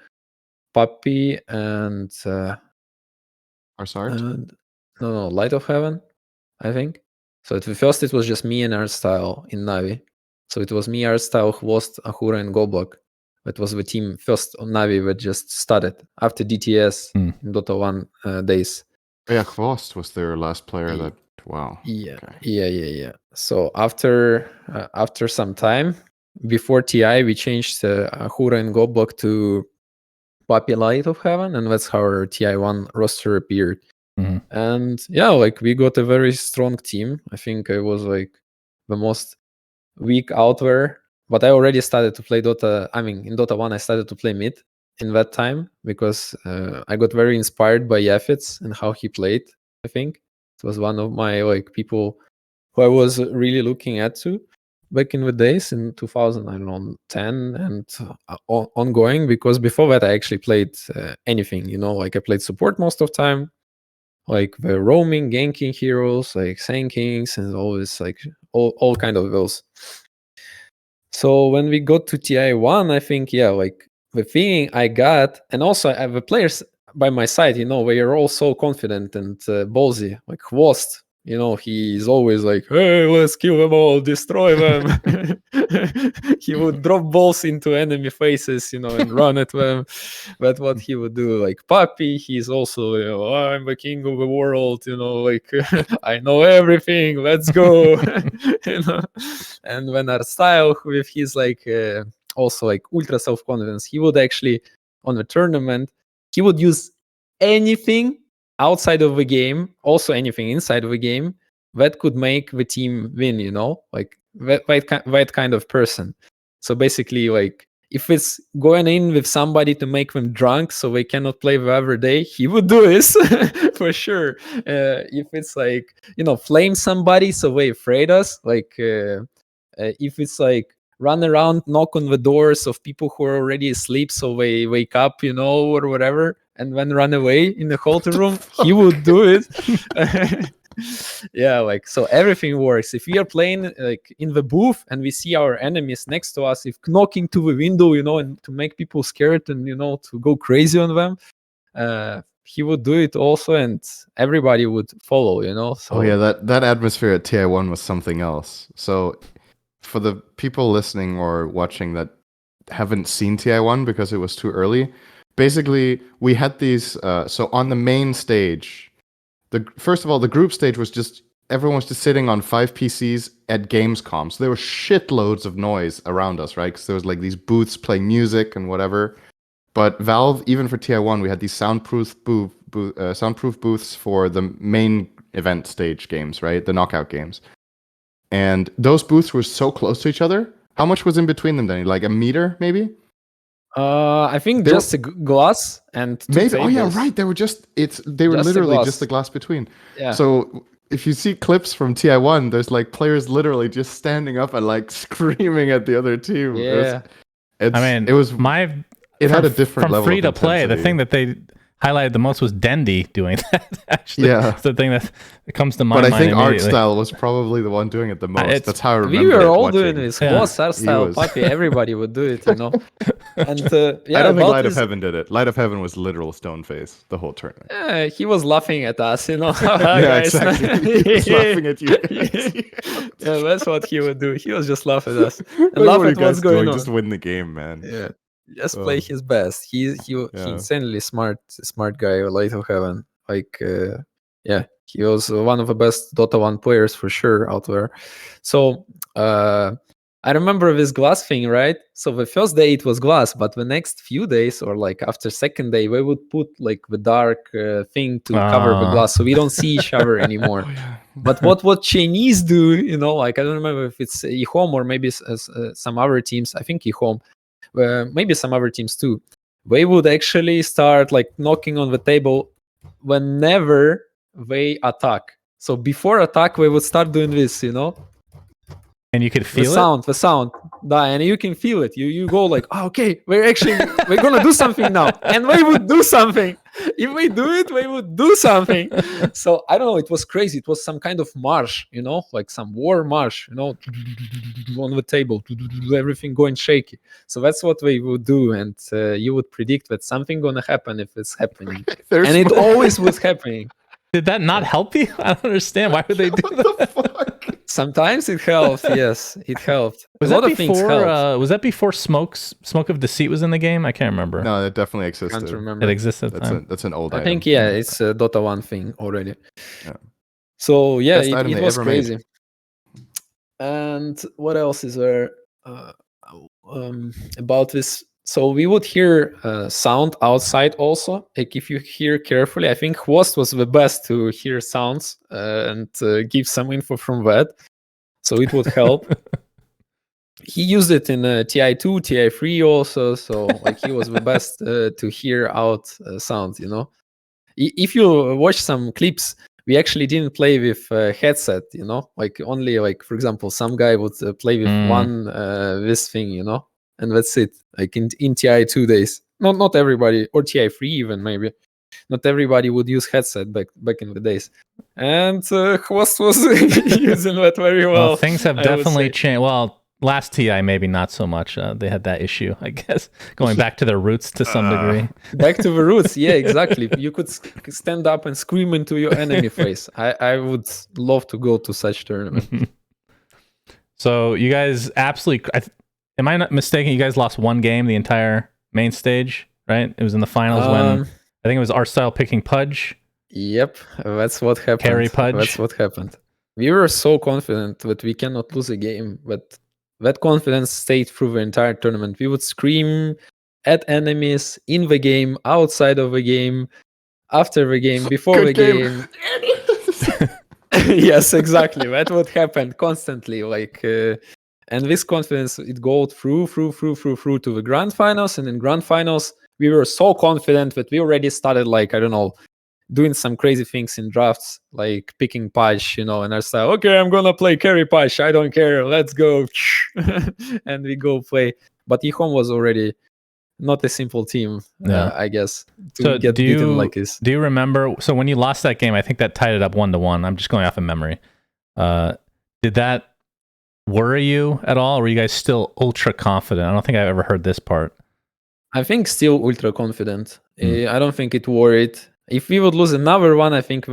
Puppy and no, Light of Heaven, I think. So at the first it was just me and Artstyle in Navi. So it was me, Artstyle, Hvost, Ahura, and Goblok. That was the team first on Navi that just started after DTS in Dota 1 days. Yeah, Hvost was their last player that, wow. Yeah, okay. Yeah. So after some time, before TI, we changed Ahura and Goblok to Puppy Light of Heaven, and that's how our TI1 roster appeared. Mm-hmm. And yeah, like we got a very strong team. I think I was like the most weak out there, but I already started to play Dota. I mean, in Dota 1, I started to play mid in that time because I got very inspired by Yafits and how he played. I think it was one of my like people who I was really looking at to back in the days in 2010 and ongoing, because before that I actually played anything, like I played support most of the time, like the roaming, ganking heroes, like Sankings and always like all kind of those. So when we got to TI1, I think, like the feeling I got, and also I have the players by my side, they are all so confident and ballsy, like Hvost. He's always like, hey, let's kill them all, destroy them. He would drop balls into enemy faces, and run at them. That's what he would do. Like Puppy, he's also, I'm the king of the world, like, I know everything, let's go. And when Artstyle, with his like, also like ultra self-confidence, he would actually, on the tournament, he would use anything outside of the game, also anything inside of the game that could make the team win, like that kind of person. So basically, like if it's going in with somebody to make them drunk so they cannot play the other day, he would do this for sure. If it's like, flame somebody so they afraid us, like if it's like run around, knock on the doors of people who are already asleep so they wake up, or whatever, and then run away in the hotel room, he would do it. Yeah, like, so everything works. If we are playing like in the booth and we see our enemies next to us, if knocking to the window, and to make people scared and, to go crazy on them, he would do it also, and everybody would follow, So oh yeah, that atmosphere at TI1 was something else. So for the people listening or watching that haven't seen TI1 because it was too early, basically we had these. So on the main stage, first of all, the group stage was just everyone was just sitting on 5 PCs at Gamescom. So there was shitloads of noise around us, right? Because there was like these booths playing music and whatever. But Valve, even for TI1, we had these soundproof booths for the main event stage games, right? The knockout games. And those booths were so close to each other. How much was in between them, Danny? Like a meter, maybe? I think just a glass and two maybe. tables. Oh yeah, right. They were literally just the glass between. Yeah. So if you see clips from TI1, there's like players literally just standing up and like screaming at the other team. Yeah. It had a different level free to of play. intensity. The thing that they highlighted the most was Dendi doing that. Actually, it's the thing that comes to my mind. But I think Artstyle Artstyle was probably the one doing it the most. That's how I remember. We were all watching. doing this. Artstyle, Puppy, everybody would do it, And I don't think Light of Heaven did it. Light of Heaven was literal stone face the whole tournament. Yeah, he was laughing at us, Yeah, guys. exactly. He was laughing at you guys. Yeah, that's what he would do. He was just laughing at us and Like, laugh what are at you what's guys going doing? on. Just win the game, man. Yeah, just play his best. He's insanely smart guy. Light of Heaven, like he was one of the best Dota 1 players for sure out there. So I remember this glass thing, right? So the first day it was glass, but the next few days, or like after second day, we would put like the dark thing to cover the glass, so we don't see each other anymore. Oh, yeah. But what Chinese do, like I don't remember if it's eHome or maybe some other teams. I think eHome, maybe some other teams too. They would actually start like knocking on the table whenever they attack. So before attack, they would start doing this, And you could feel the sound, and you can feel it. You go like, oh, okay, we're gonna do something now, and they would do something. If we do it, we would do something. So I don't know. It was crazy. It was some kind of march, like some war march, on the table, everything going shaky. So that's what we would do, and you would predict that something gonna happen if it's happening, and it always was happening. Did that not help you? I don't understand. Why would they do that? Sometimes it helped. Yes, it helped. Was that before Smoke of Deceit was in the game? I can't remember. No, it definitely existed. Can't remember. It existed. That's an old item. I think it's a Dota 1 thing already. Yeah. So yeah, Best item it they was ever crazy. made. And what else is there about this? So we would hear sound outside also. Like if you hear carefully, I think Host was the best to hear sounds and give some info from that. So it would help. He used it in TI2, TI3 also. So like he was the best to hear out sounds, If you watch some clips, we actually didn't play with headset, like only like, for example, some guy would play with one this thing, and that's it. Like in TI2 days, not everybody, or TI3 even maybe, not everybody would use headset back in the days, and Host was using that very well. Things have definitely changed. Well, last TI maybe not so much. They had that issue, I guess, going back to their roots to some degree. Back to the roots, yeah, exactly. You could stand up and scream into your enemy face. I would love to go to such tournament. So you guys absolutely. Am I not mistaken? You guys lost one game the entire main stage, right? It was in the finals when I think it was our style picking Pudge. Yep, that's what happened. Carry Pudge. That's what happened. We were so confident that we cannot lose a game, but that confidence stayed through the entire tournament. We would scream at enemies in the game, outside of the game, after the game, before the game. Yes, exactly. That would happen constantly. Like, and this confidence, it goes through to the grand finals. And in grand finals, we were so confident that we already started, like, I don't know, doing some crazy things in drafts, like picking Pudge, and I said, okay, I'm gonna play carry Pudge. I don't care. Let's go. And we go play. But eHome was already not a simple team, I guess, to get beaten like this. Do you remember? So when you lost that game, I think that tied it up 1-1. I'm just going off of memory. Did that worry you at all? Or were you guys still ultra confident? I don't think I've ever heard this part. I think still ultra confident. I don't think it worried. If we would lose another one, I think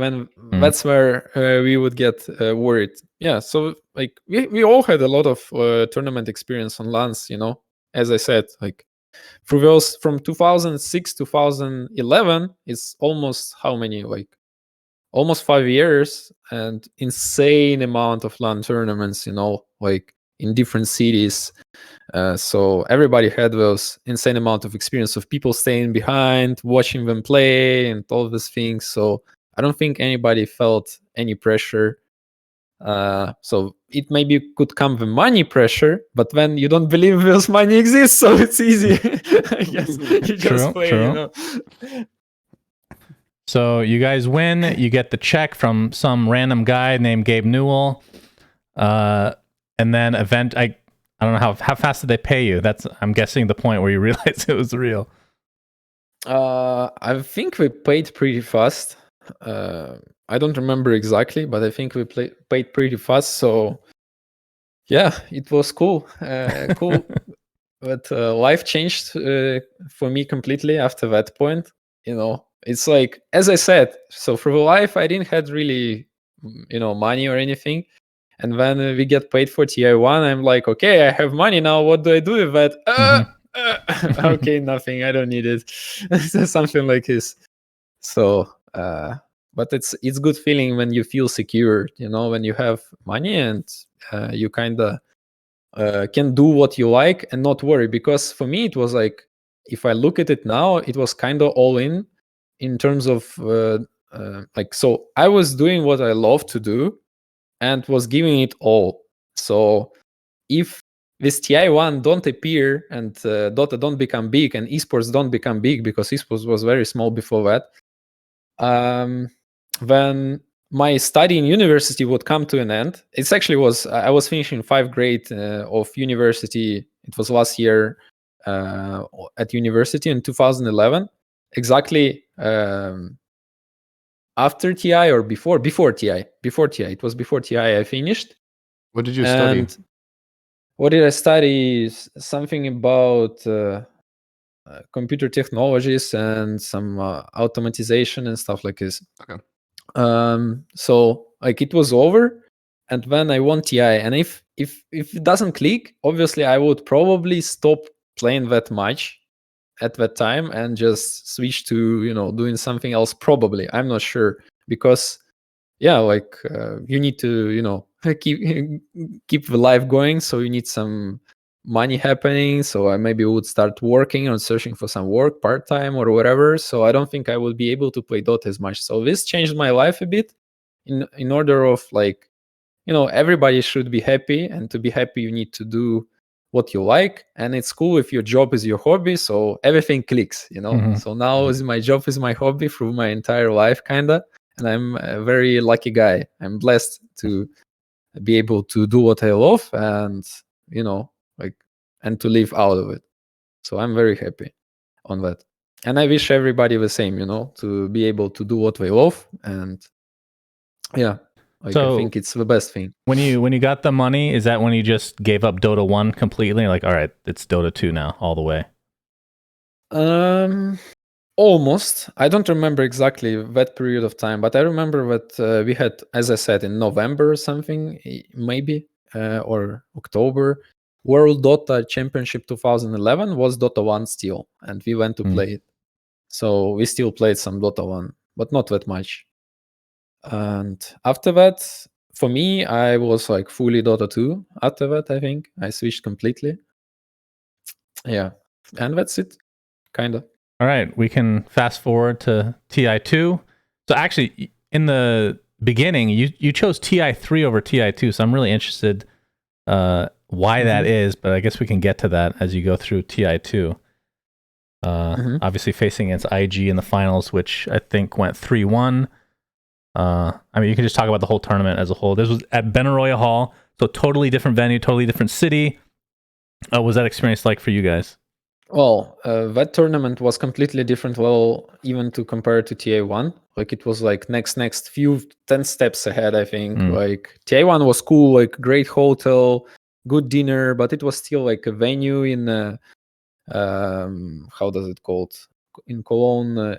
that's where we would get worried. Yeah, so like we all had a lot of tournament experience on LANs, as I said, like through those from 2006 2011, it's almost how many, like almost 5 years, and insane amount of LAN tournaments, like in different cities. So everybody had those insane amount of experience of people staying behind, watching them play, and all these things. So I don't think anybody felt any pressure. So it maybe could come the money pressure, but then you don't believe this money exists, so it's easy. I guess you just play. So you guys win. You get the check from some random guy named Gabe Newell, and then I don't know how fast did they pay you? That's, I'm guessing, the point where you realized it was real. I think we paid pretty fast. I don't remember exactly, but I think we paid pretty fast. So yeah, it was cool. Cool. But life changed for me completely after that point. It's like, as I said, so for the life, I didn't have really, money or anything. And when we get paid for TI1, I'm like, okay, I have money now. What do I do with that? Okay, nothing. I don't need it. Something like this. So, but it's good feeling when you feel secure, when you have money and you kind of can do what you like and not worry. Because for me, it was like, if I look at it now, it was kind of all in terms of so I was doing what I love to do and was giving it all. So if this TI1 don't appear and Dota don't become big and esports don't become big, because esports was very small before that, then my study in university would come to an end. It actually was, I was finishing 5th grade of university. It was last year at university in 2011, exactly after TI or before TI. It was before TI I finished. What did you study? What did I study? Something about computer technologies and some automatization and stuff like this. Okay. So like it was over, and when I won TI, and if it doesn't click, obviously I would probably stop playing that much at that time and just switch to doing something else. Probably, I'm not sure, because like you need to keep the life going, so you need some money happening. So I maybe would start working on searching for some work part-time or whatever. So I don't think I will be able to play Dota as much. So this changed my life a bit in order of like, everybody should be happy, and to be happy you need to do what you like, and it's cool if your job is your hobby, so everything clicks. So now my job is my hobby through my entire life, kinda, and I'm a very lucky guy. I'm blessed to be able to do what I love, and and to live out of it. So I'm very happy on that, and I wish everybody the same, to be able to do what they love. And I think it's the best thing. When you got the money, is that when you just gave up Dota 1 completely? Like, all right, it's Dota 2 now, all the way? Almost. I don't remember exactly that period of time, but I remember that we had, as I said, in November or something, maybe, or October, World Dota Championship 2011 was Dota 1 still, and we went to play it. So we still played some Dota 1, but not that much. And after that, for me, I was like fully Dota 2. After that, I think I switched completely. Yeah, and that's it, kind of. All right, we can fast forward to TI2. So actually, in the beginning, you chose TI3 over TI2. So I'm really interested why that is, but I guess we can get to that as you go through TI2. Obviously facing against IG in the finals, which I think went 3-1. I mean, you can just talk about the whole tournament as a whole. This was at Benaroya Hall, so totally different venue, totally different city. What was that experience like for you guys? Well, that tournament was completely different. Well, even to compare to TA1, like it was like next few 10 steps ahead, I think. Like TA1 was cool, like great hotel, good dinner, but it was still like a venue in how does it called, in Cologne,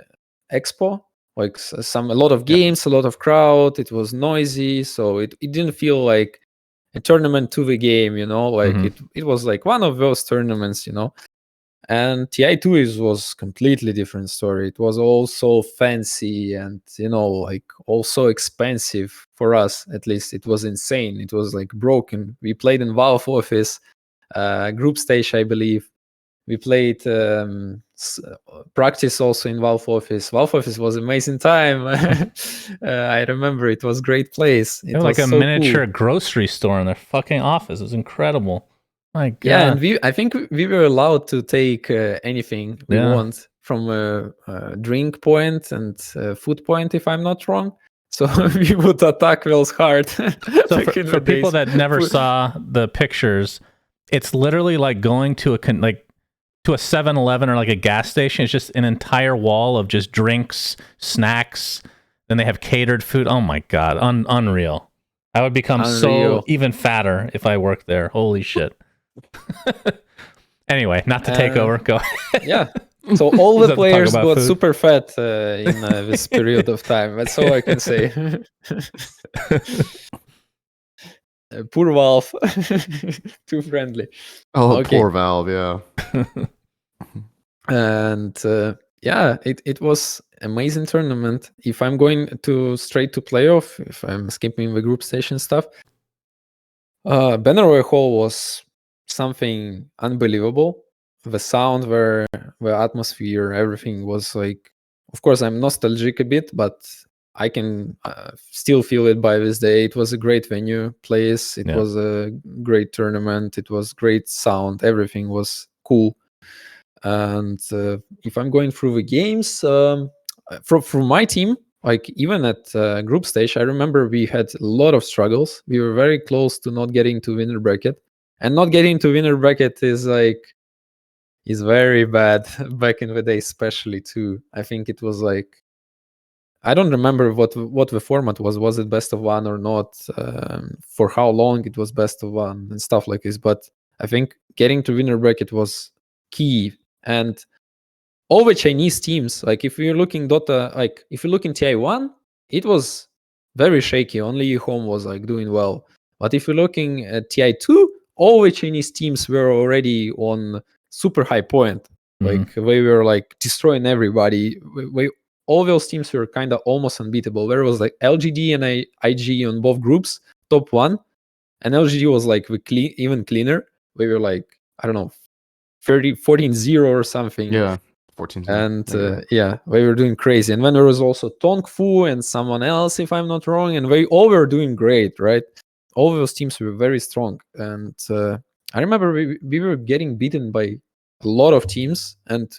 Expo. Like a lot of games, a lot of crowd. It was noisy, so it didn't feel like a tournament to the game, like it was like one of those tournaments, And TI2 was completely different story. It was all so fancy and like also expensive for us. At least it was insane. It was like broken. We played in Valve office, group stage, I believe. We played practice also in Valve office. Valve office was amazing time. I remember it was great place. It was like a so miniature cool. Grocery store in their fucking office. It was incredible. My God. Yeah, and I think we were allowed to take anything we want, from a drink point and food point, if I'm not wrong. So we would attack those hard. So for people that never saw the pictures, it's literally like going to a 7-Eleven or like a gas station. It's just an entire wall of just drinks, snacks. Then they have catered food. Oh my God, unreal. I would become so even fatter if I worked there. Holy shit. Anyway, not to take over. Go ahead. Yeah. So all the players got super fat in this period of time. That's all I can say. Poor Valve. Too friendly. Oh, okay. Poor Valve, yeah. And it was amazing tournament. If I'm going straight to playoff, if I'm skipping the group station stuff, Benaroya Hall was something unbelievable. The sound, the atmosphere, everything was like. Of course, I'm nostalgic a bit, but I can still feel it by this day. It was a great venue, place. It was a great tournament. It was great sound. Everything was cool. And if I'm going through the games, from my team, like even at group stage, I remember we had a lot of struggles. We were very close to not getting to winner bracket, and not getting to winner bracket is very bad back in the day, especially too. I think it was like, I don't remember what the format was. Was it best of one or not? For how long it was best of one and stuff like this. But I think getting to winner bracket was key. And all the Chinese teams, like if you're looking Dota, like if you look in TI1, it was very shaky. Only Home was like doing well. But if you're looking at TI2, all the Chinese teams were already on super high point. Like they were like destroying everybody. All those teams were kind of almost unbeatable. There was like LGD and IG on both groups, top one. And LGD was like even cleaner. We were like, I don't know, 14-0 or something. Yeah, 14-0. And yeah, they were doing crazy. And then there was also Tongfu and someone else, if I'm not wrong. And they all were doing great, right? All those teams were very strong. And I remember we were getting beaten by a lot of teams. And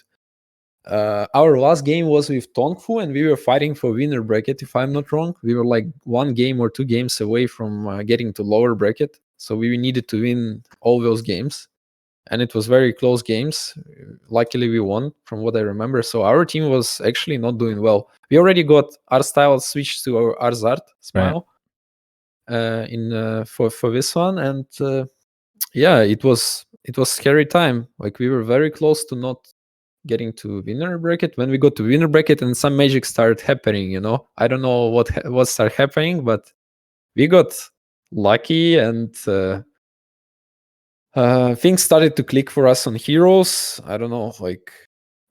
our last game was with Tongfu, and we were fighting for winner bracket, if I'm not wrong. We were like 1 game or 2 games away from getting to lower bracket. So we needed to win all those games. And it was very close games. Luckily, we won, from what I remember. So our team was actually not doing well. We already got our style switched to our Arzart Smile for this one. And yeah, it was scary time. Like we were very close to not getting to winner bracket. When we got to winner bracket and some magic started happening, I don't know what started happening, but we got lucky and things started to click for us on heroes. I don't know, like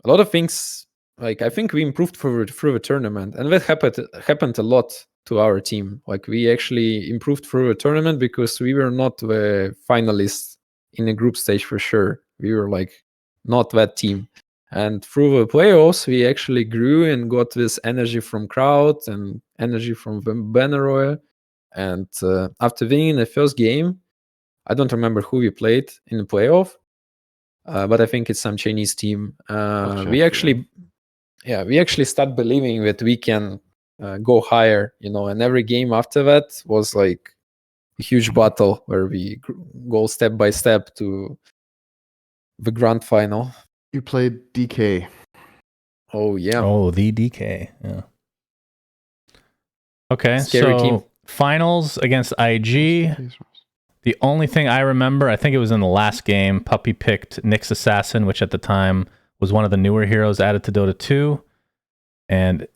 a lot of things. Like I think we improved through the tournament, and that happened a lot to our team. Like we actually improved through the tournament because we were not the finalists in the group stage for sure. We were like not that team. And through the playoffs, we actually grew and got this energy from crowd and energy from banner oil. And after winning the first game, I don't remember who we played in the playoff, but I think it's some Chinese team. We actually start believing that we can go higher, and every game after that was like a huge battle where we go step by step to the grand final. You played DK. Oh, yeah. Oh, the DK. Yeah. Okay, Scary so team. finals against IG. The only thing I remember, I think it was in the last game, Puppy picked Nyx Assassin, which at the time was one of the newer heroes added to Dota 2. And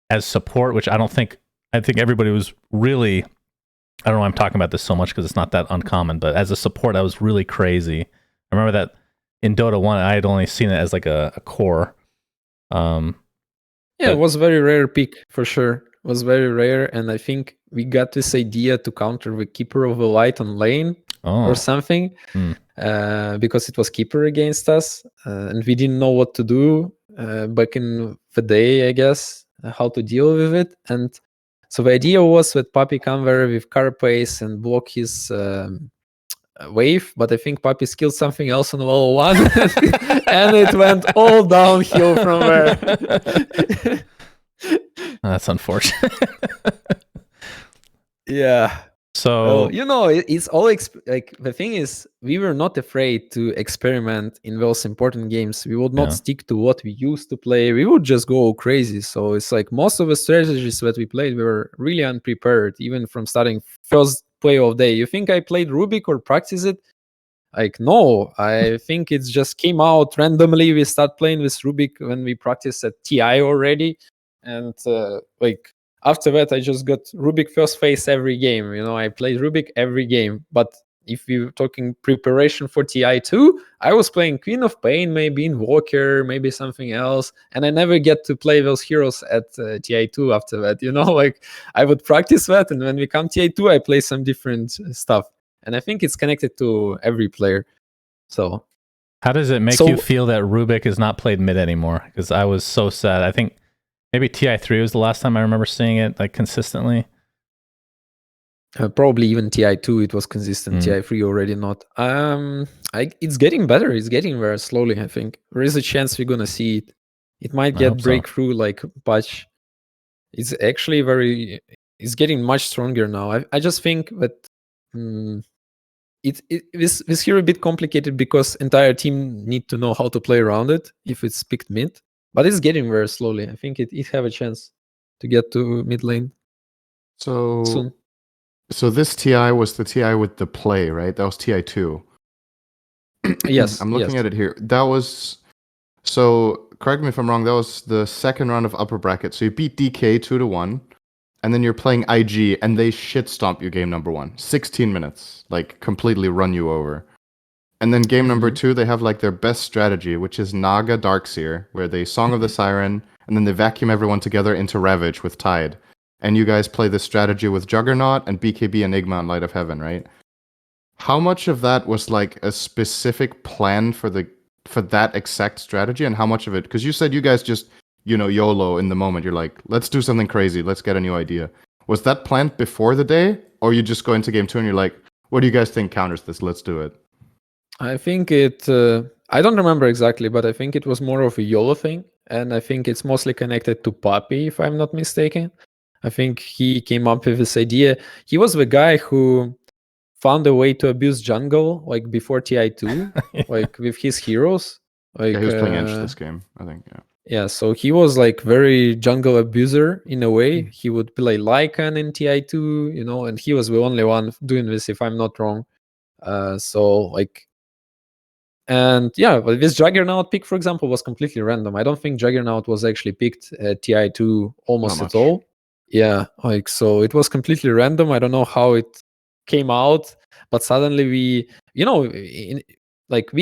as support, which I think everybody was really, I don't know why I'm talking about this so much because it's not that uncommon, but as a support, I was really crazy. I remember that in Dota 1, I had only seen it as like a core. It was a very rare pick for sure. It was very rare, and I think we got this idea to counter the Keeper of the Light on lane or something, because it was Keeper against us, and we didn't know what to do back in the day, I guess, how to deal with it. And so the idea was that Puppy come there with Carapace and block his wave, but I think Puppy skilled something else on level 1, and it went all downhill from there. That's unfortunate. Yeah. So it's all like the thing is, we were not afraid to experiment in those important games. We would not stick to what we used to play. We would just go crazy. So it's like most of the strategies that we played, we were really unprepared, even from starting first play of day. You think I played Rubik or practice it? Like, no, I think it just came out randomly. We start playing with Rubik when we practiced at TI already. And like after that, I just got Rubik first phase every game. I played Rubik every game. But if you're talking preparation for TI2, I was playing Queen of Pain, maybe Invoker, maybe something else. And I never get to play those heroes at TI2 after that. Like I would practice that. And when we come TI2, I play some different stuff. And I think it's connected to every player. So how does it make you feel that Rubik is not played mid anymore? Because I was so sad. I think maybe TI3 was the last time I remember seeing it like consistently. Probably even TI2 it was consistent. TI3 already not. It's getting better. It's getting very slowly. I think there is a chance we're gonna see it. It might get breakthrough like Pudge. It's actually it's getting much stronger now. I just think that this here a bit complicated because entire team need to know how to play around it if it's picked mid. But it's getting very slowly. I think it have a chance to get to mid lane. Soon. So this TI was the TI with the play, right? That was TI2. Yes. I'm looking at it here. That was, so correct me if I'm wrong, that was the second round of upper bracket. So you beat DK 2-1, and then you're playing IG, and they shit stomp you game number 1. 16 minutes, like completely run you over. And then game number 2, they have like their best strategy, which is Naga Darkseer, where they Song of the Siren, and then they vacuum everyone together into Ravage with Tide. And you guys play this strategy with Juggernaut and BKB Enigma and Light of Heaven, right? How much of that was like a specific plan for that exact strategy, and how much of it? Because you said you guys just, YOLO in the moment. You're like, let's do something crazy. Let's get a new idea. Was that planned before the day, or you just go into game 2 and you're like, what do you guys think counters this? Let's do it. I think it. I don't remember exactly, but I think it was more of a YOLO thing, and I think it's mostly connected to Papi, if I'm not mistaken. I think he came up with this idea. He was the guy who found a way to abuse jungle, like before TI2, like with his heroes. Like he was playing Edge this game, I think. Yeah, so he was like very jungle abuser in a way. He would play Lycan in TI2, and he was the only one doing this, if I'm not wrong. And yeah, but this Juggernaut pick, for example, was completely random. I don't think Juggernaut was actually picked at TI2 almost at all. Yeah, so it was completely random. I don't know how it came out, but suddenly we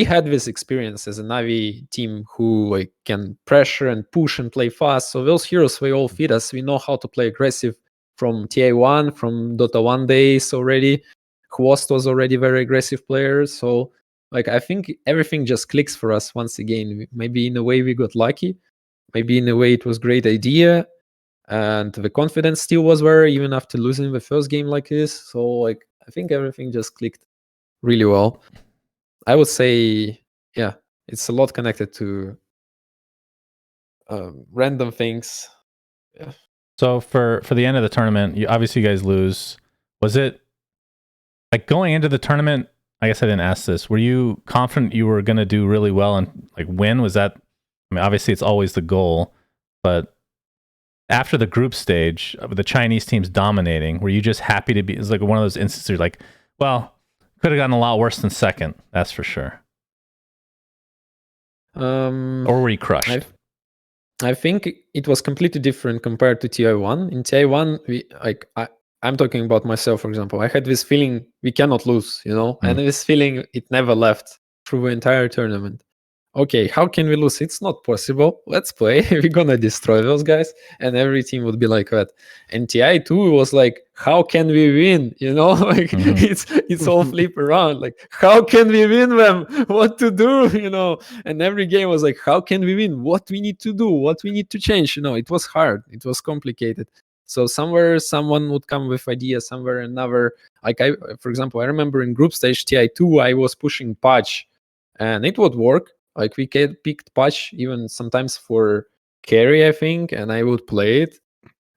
had this experience as a Navi team who can pressure and push and play fast. So those heroes, they all fit us. We know how to play aggressive from TI1, from Dota 1 days already. Hwost was already very aggressive player. So I think everything just clicks for us once again. Maybe in a way we got lucky. Maybe in a way it was great idea. And the confidence still was there even after losing the first game like this. So I think everything just clicked really well. I would say, yeah, it's a lot connected to random things. Yeah. So for the end of the tournament, you guys lose. Was it like going into the tournament? I guess I didn't ask this. Were you confident you were going to do really well and win? Was that? I mean, obviously it's always the goal, but after the group stage, the Chinese team's dominating, were you just happy to be? It's like one of those instances where you're like, well, could have gotten a lot worse than second. That's for sure. Or were you crushed? I think it was completely different compared to TI1. In TI1, I'm talking about myself, for example. I had this feeling we cannot lose, and this feeling, it never left through the entire tournament. Okay, how can we lose? It's not possible. Let's play. We're gonna destroy those guys. And every team would be like that. And TI2 was like, how can we win? It's all flip around. Like, how can we win them? What to do? And every game was like, how can we win? What we need to do? What we need to change? It was hard. It was complicated. So somewhere someone would come with ideas, somewhere another. For example, I remember in group stage TI2, I was pushing Pudge, and it would work. We picked Pudge even sometimes for carry, I think, and I would play it.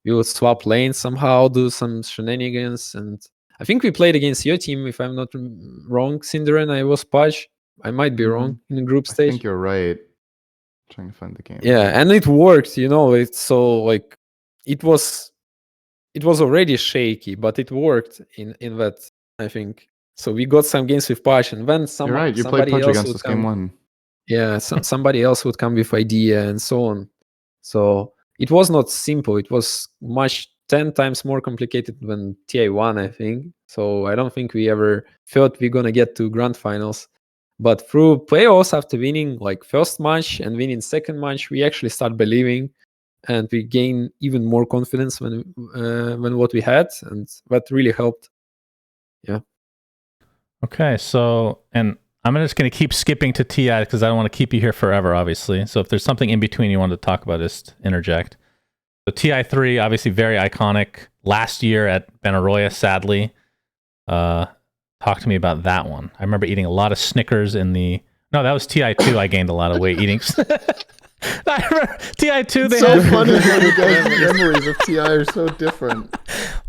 We would swap lanes somehow, do some shenanigans, and I think we played against your team, if I'm not wrong, Cinder, and I was Pudge. I might be wrong in the group stage. I think you're right. I'm trying to find the game. Yeah, and it worked, It's so it was already shaky, but it worked in that, I think. So we got some games with Pudge, and then you're right. You played Pudge against us game 1. Yeah, somebody else would come with idea and so on. So it was not simple. It was 10 times more complicated than TI1, I think. So I don't think we ever thought we're gonna get to grand finals. But through playoffs, after winning first match and winning second match, we actually start believing, and we gain even more confidence when what we had, and that really helped. Yeah. Okay, so and I'm just going to keep skipping to TI because I don't want to keep you here forever, obviously. So if there's something in between you want to talk about, just interject. So TI3, obviously very iconic. Last year at Benaroya, sadly. Talk to me about that one. I remember eating a lot of Snickers in the... No, that was TI2. I gained a lot of weight eating... I remember TI2. It's so funny how you guys' memories of TI are so different.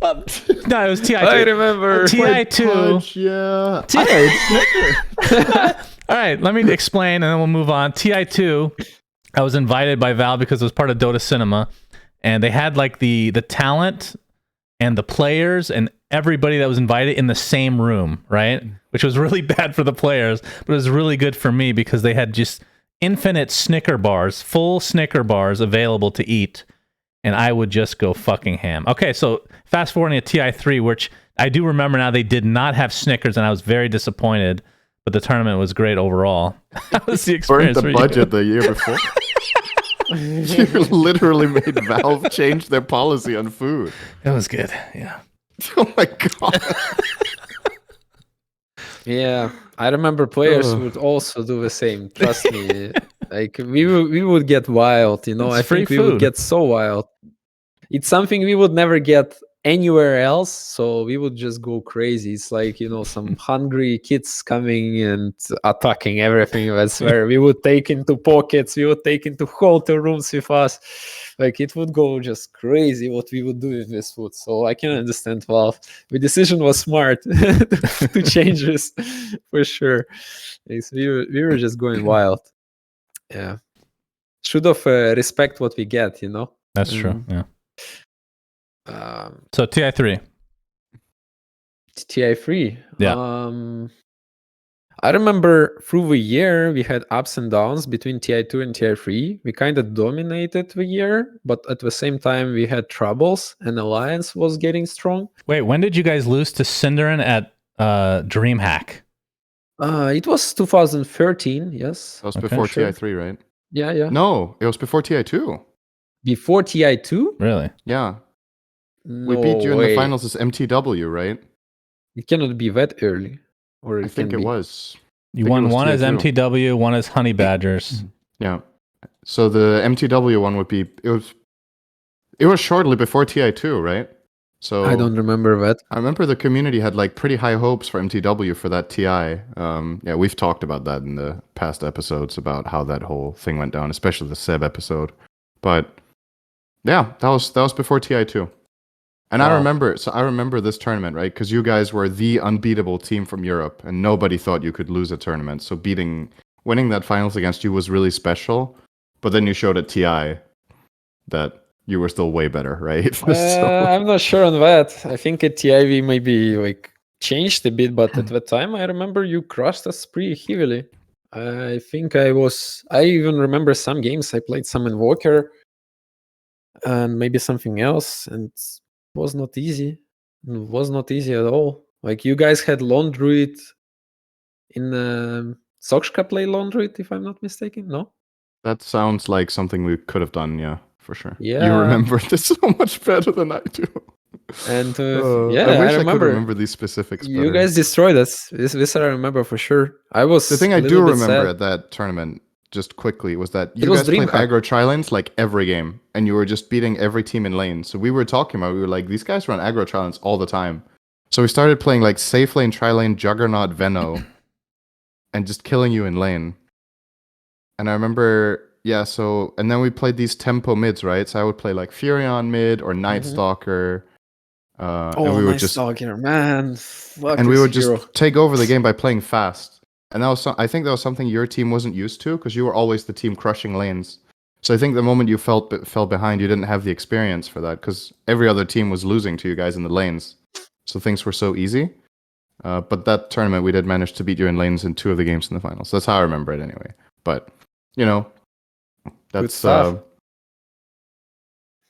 Well, no, it was TI2. I remember TI2. Pudge, yeah. I ate Snickers. All right, let me explain, and then we'll move on. TI2. I was invited by Valve because it was part of Dota Cinema, and they had like the talent and the players and everybody that was invited in the same room, right? Which was really bad for the players, but it was really good for me because they had just infinite Snicker bars, full Snicker bars available to eat, and I would just go fucking ham. Okay, so fast forwarding to TI3, which I do remember now, they did not have Snickers, and I was very disappointed, but the tournament was great overall. That was the experience. Burned the budget the year before. You literally made Valve change their policy on food. It was good, yeah. Oh my god. Yeah, I remember players would also do the same. Trust me. Like we would get wild, you know. It's I free think we food. would get so wild. It's something we would never get anywhere else, so we would just go crazy. It's like, you know, some hungry kids coming and attacking everything. That's where we would take into pockets, we would take into hotel rooms with us. Like it would go just crazy what we would do with this food. So I can understand Valve. The decision was smart to change this for sure. Yes, we were just going wild. Yeah, should have respect what we get, you know. That's true. Yeah. So TI3. TI3. Yeah. I remember through the year we had ups and downs between TI2 and TI3. We kind of dominated the year, but at the same time we had troubles and Alliance was getting strong. Wait, when did you guys lose to Cinderin at DreamHack? It was 2013, yes. That was before TI3, right? Yeah. No, it was before TI2. Before TI2? Really? Yeah. No We beat you in way. the finals as MTW, right? It cannot be that early. Or I think it was. You won one as MTW, one as Honey Badgers. Yeah. So the MTW one would be it was shortly before TI2, right? So I don't remember that. I remember the community had like pretty high hopes for MTW for that TI. Yeah, we've talked about that in the past episodes about how that whole thing went down, especially the Seb episode. But yeah, that was before TI2. And wow. I remember this tournament, right? Because you guys were the unbeatable team from Europe, and nobody thought you could lose a tournament. So winning that finals against you was really special. But then you showed at TI that you were still way better, right? I'm not sure on that. I think at TI we maybe like changed a bit, but at that time I remember you crushed us pretty heavily. I think I even remember some games I played some Invoker and maybe something else, and it was not easy. It was not easy at all. Like you guys had Lone Druid in Sochka play Lone Druid, if I'm not mistaken. No? That sounds like something we could have done, yeah, for sure. Yeah. You remember this so much better than I do. And yeah, I wish I could remember these specifics better. You guys destroyed us. This I remember for sure. The thing I do remember at that tournament, just quickly, was that you guys played aggro tri-lanes like every game, and you were just beating every team in lane. So we were like, these guys run aggro tri-lanes all the time. So we started playing like safe lane, tri-lane, Juggernaut, Veno, and just killing you in lane. And I remember, and then we played these tempo mids, right? So I would play like Furion mid or Night Stalker. And we would just Stalker, man. And we would just take over the game by playing fast. And that was I think that was something your team wasn't used to, because you were always the team crushing lanes. So I think the moment you fell behind, you didn't have the experience for that, because every other team was losing to you guys in the lanes. So things were so easy. But that tournament, we did manage to beat you in lanes in 2 of the games in the finals. That's how I remember it anyway. But, that's good stuff.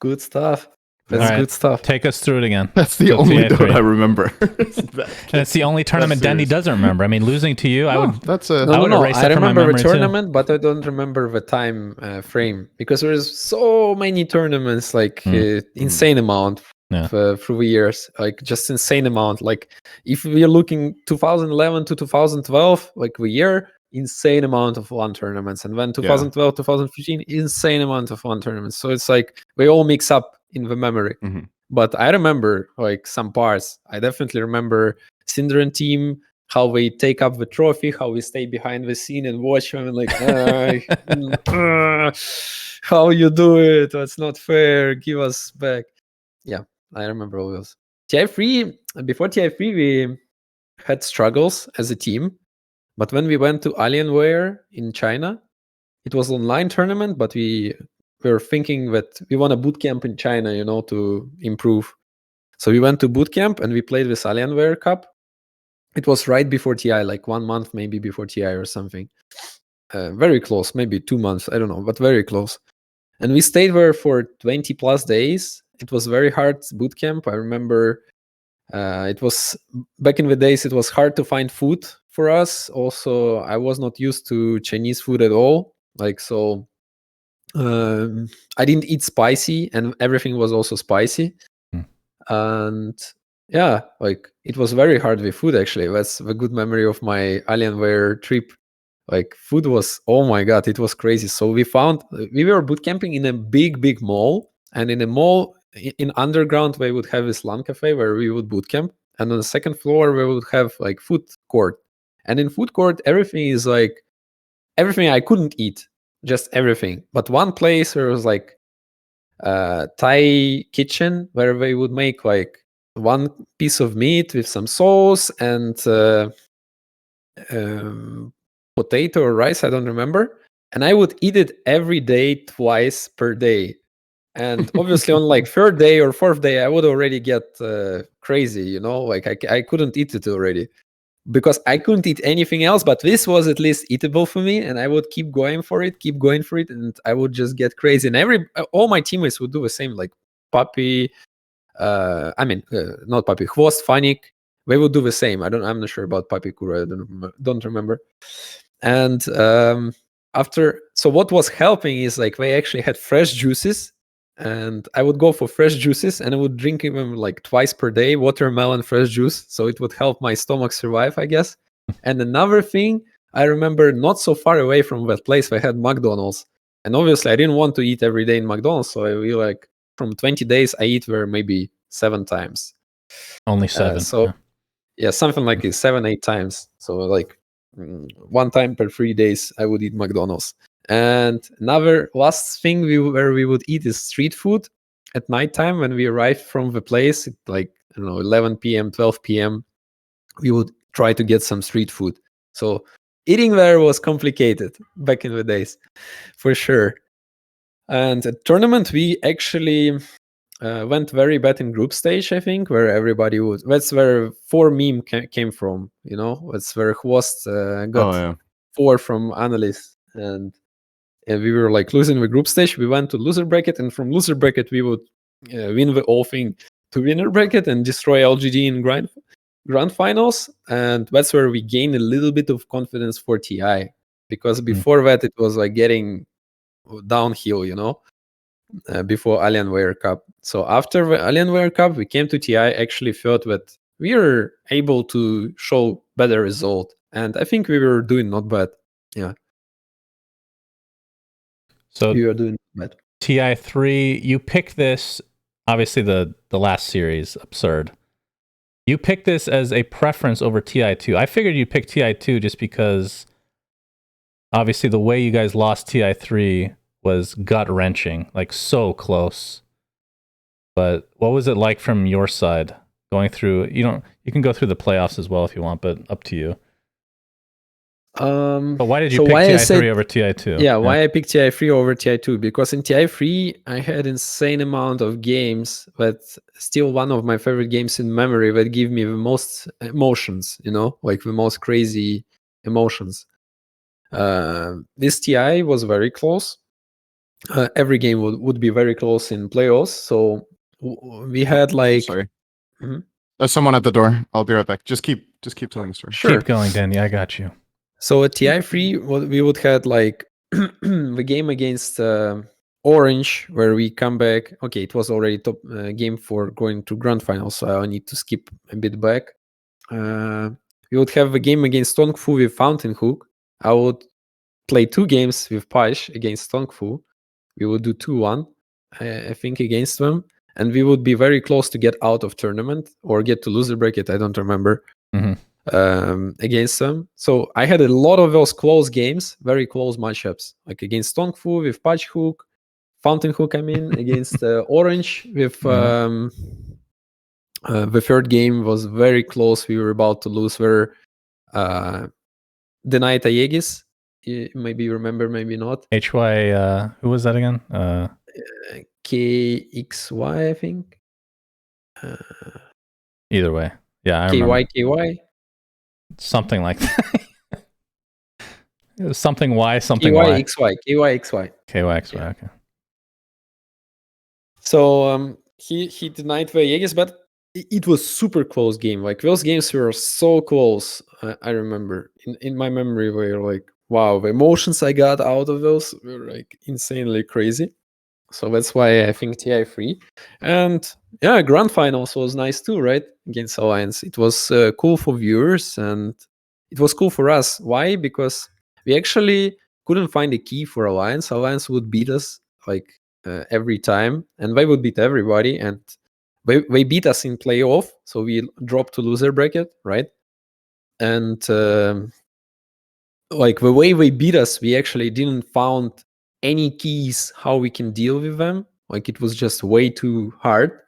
Good stuff. That's good stuff. Take us through it again. That's the only Dota I remember. It's the only tournament Dendi doesn't remember. I mean, losing to you, I would. That's a. I remember the tournament, but I don't remember the time frame, because there's so many tournaments, like insane amount. through the years, like just insane amount. Like if we're looking 2011 to 2012, like the year, insane amount of LAN tournaments, and then 2012 2015, insane amount of LAN tournaments. So it's like we all mix up in the memory. But I remember like some parts. I definitely remember Syndrome team, how we take up the trophy, how we stay behind the scene and watch them, and like, how you do it? That's not fair. Give us back. Yeah, I remember all those. TI3, before TI3, we had struggles as a team. But when we went to Alienware in China, it was online tournament, but we were thinking that we want a boot camp in China, to improve. So we went to boot camp and we played this Alienware Cup. It was right before TI, like 1 month maybe before TI or something. Very close, maybe 2 months, I don't know, but very close. And we stayed there for 20 plus days. It was very hard boot camp. I remember it was back in the days, it was hard to find food for us. Also, I was not used to Chinese food at all. Like, so I didn't eat spicy, and everything was also spicy. And yeah, like it was very hard with food, actually. That's the good memory of my Alienware trip. Like food was, oh my God, it was crazy. So we were boot camping in a big mall, and in a mall in underground, we would have this LAN cafe where we would boot camp. And on the second floor, we would have like food court. And in food court, everything is like, everything I couldn't eat, just everything. But one place where it was like Thai kitchen where they would make like one piece of meat with some sauce and potato or rice, I don't remember. And I would eat it every day, twice per day. And obviously on like third day or fourth day, I would already get crazy, like I couldn't eat it already because I couldn't eat anything else, but this was at least eatable for me. And I would keep going for it. And I would just get crazy. And all my teammates would do the same, like Puppy, not Puppy, Hvost, Fanik, they would do the same. I'm not sure about Puppy Kura, I don't remember. And so what was helping is like they actually had fresh juices, and I would go for fresh juices and I would drink them like twice per day, watermelon fresh juice. So it would help my stomach survive, I guess. And another thing, I remember not so far away from that place, they had McDonald's. And obviously I didn't want to eat every day in McDonald's. So from 20 days, I eat there maybe 7 times. Only 7. Yeah, something like 7, 8 times. So like 1 time per 3 days, I would eat McDonald's. And another last thing where we would eat is street food at nighttime when we arrived from the place, like, 11 p.m., 12 p.m. We would try to get some street food. So eating there was complicated back in the days, for sure. And at tournament, we actually went very bad in group stage, I think, where everybody would. That's where 4 meme came from, That's where Hvost got 4 from analysts. And we were like losing the group stage. We went to loser bracket, and from loser bracket, we would win the whole thing to winner bracket and destroy LGD in grand finals. And that's where we gained a little bit of confidence for TI, because before that, it was like getting downhill, before Alienware Cup. So after the Alienware Cup, we came to TI, actually thought that we were able to show better result. And I think we were doing not bad. Yeah. So you are doing bad. TI3, you picked this, obviously the last series, absurd. You picked this as a preference over TI2. I figured you'd pick TI2 just because obviously the way you guys lost TI3 was gut-wrenching, like so close. But what was it like from your side going through? You can go through the playoffs as well if you want, but up to you. But why did you pick TI3 over TI2? Yeah, why I picked TI3 over TI2? Because in TI3, I had insane amount of games, but still one of my favorite games in memory that give me the most emotions, like the most crazy emotions. This TI was very close. Every game would be very close in playoffs. So we had like... Sorry. There's someone at the door. I'll be right back. Just keep telling the story. Sure. Keep going, Dendi. I got you. So at TI3, we would have like the game against Orange, where we come back. Okay, it was already top game for going to grand finals, so I need to skip a bit back. We would have a game against Tongfu with Fountain Hook. I would play 2 games with Pudge against Tongfu. We would do 2-1, I think, against them. And we would be very close to get out of tournament or get to loser bracket. I don't remember. Against them. So I had a lot of those close games, very close matchups, like against Tongfu with Pudge Hook, Fountain Hook, against Orange with the third game was very close. We were about to lose where denied Aegis. Maybe you remember, maybe not. HY, who was that again? KXY, I think. Either way. Yeah, I remember. KY. Something like that. It was something Y, something KYXY. KYXY. KYXY, Yeah. Okay. So he denied the Aegis, but it was super close game. Like those games were so close. I remember in my memory were like, wow, the emotions I got out of those were like insanely crazy. So that's why I think TI3. And yeah, grand finals was nice too, right? Against Alliance. It was cool for viewers and it was cool for us. Why? Because we actually couldn't find a key for Alliance. Alliance would beat us like every time, and they would beat everybody. And they beat us in playoff, so we dropped to loser bracket, right? And like the way they beat us, we actually didn't found any keys how we can deal with them. Like it was just way too hard.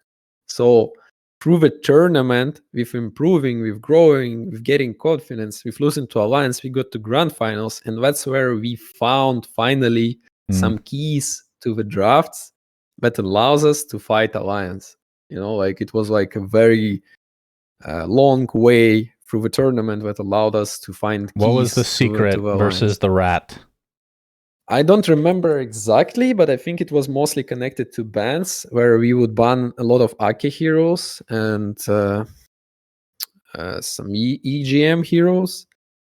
So through the tournament, with improving, with growing, with getting confidence, with losing to Alliance, we got to grand finals, and that's where we found finally some keys to the drafts that allows us to fight Alliance. You know, like it was like a very long way through the tournament that allowed us to find keys. What was the secret to versus the rat? I don't remember exactly, but I think it was mostly connected to bans, where we would ban a lot of Ake heroes and some EGM heroes.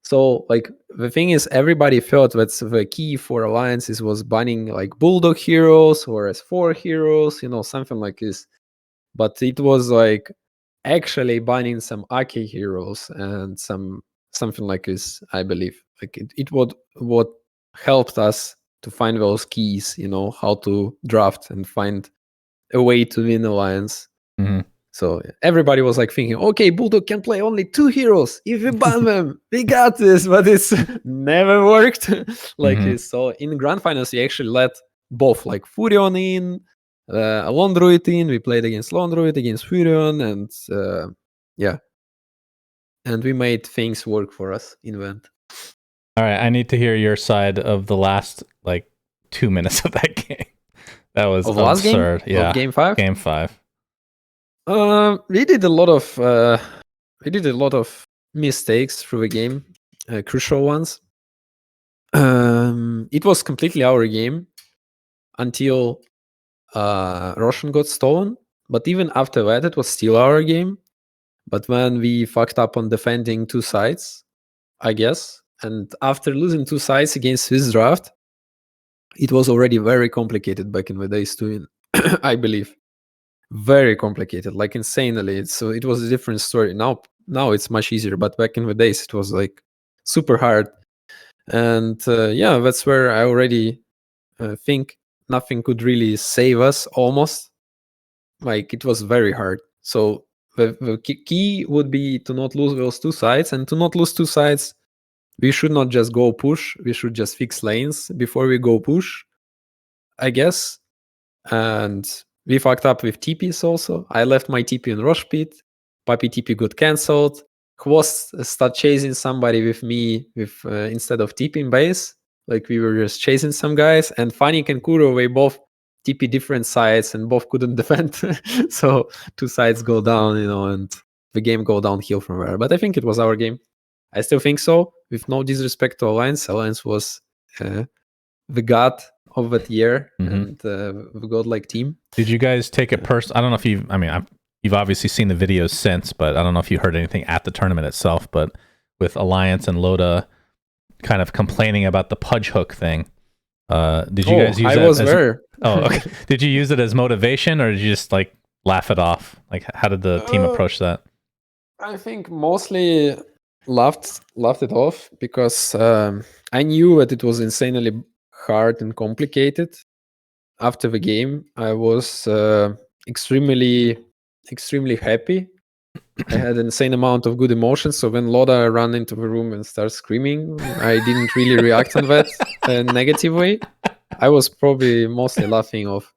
So, like, the thing is, everybody felt that the key for alliances was banning like Bulldog heroes or S4 heroes, you know, something like this. But it was like actually banning some Ake heroes and something like this, I believe. Like it what helped us to find those keys, you know, how to draft and find a way to win alliance. So everybody was like thinking, okay, Bulldog can play only 2 heroes. If we ban them, we got this. But it's never worked like this. So in grand finals, we actually let both like Furion in, a Lone Druid in. We played against Lone Druid, against Furion, and yeah. And we made things work for us in the end. All right, I need to hear your side of the last like 2 minutes of that game. That was absurd. Game? Yeah, of game 5. Game 5. We did a lot of mistakes through the game, crucial ones. It was completely our game until Roshan got stolen. But even after that, it was still our game. But when we fucked up on defending 2 sides, I guess, and after losing 2 sides against Swiss Draft, it was already very complicated back in the days too, I believe. Very complicated, like insanely. So it was a different story. Now it's much easier, but back in the days it was like super hard. And yeah, that's where I already think nothing could really save us almost. Like it was very hard. So the key would be to not lose those 2 sides, and to not lose 2 sides, we should not just go push. We should just fix lanes before we go push, I guess. And we fucked up with TPs also. I left my TP in Rosh Pit. Papi TP got cancelled. Hwost started chasing somebody with me with instead of TPing base. Like we were just chasing some guys. And Fanik and Kuro, we both TP different sides and both couldn't defend. So 2 sides go down, you know, and the game go downhill from there. But I think it was our game. I still think so. With no disrespect to Alliance. Alliance was the god of that year and the godlike team. Did you guys take it I don't know if you've obviously seen the videos since, but I don't know if you heard anything at the tournament itself, but with Alliance and Loda kind of complaining about the Pudge hook thing, did you guys use that? I was there. Oh, okay. Did you use it as motivation, or did you just like laugh it off? Like, how did the team approach that? I think mostly laughed it off because I knew that it was insanely hard and complicated. After the game, I was extremely happy. I had an insane amount of good emotions. So when Loda ran into the room and started screaming, I didn't really react on that negative way. I was probably mostly laughing off.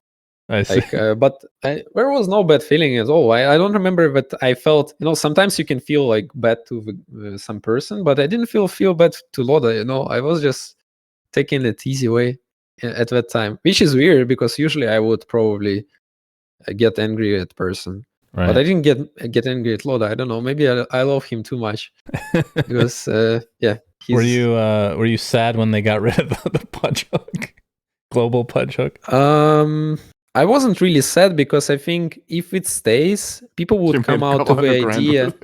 I see. But there was no bad feeling at all. I don't remember that I felt, sometimes you can feel like bad to some person, but I didn't feel bad to Loda, I was just taking it easy way at that time, which is weird because usually I would probably get angry at person. Right. But I didn't get angry at Loda. I don't know. Maybe I love him too much because Were you sad when they got rid of the Pudge hook, global Pudge hook? I wasn't really sad because I think if it stays, people would come out to the idea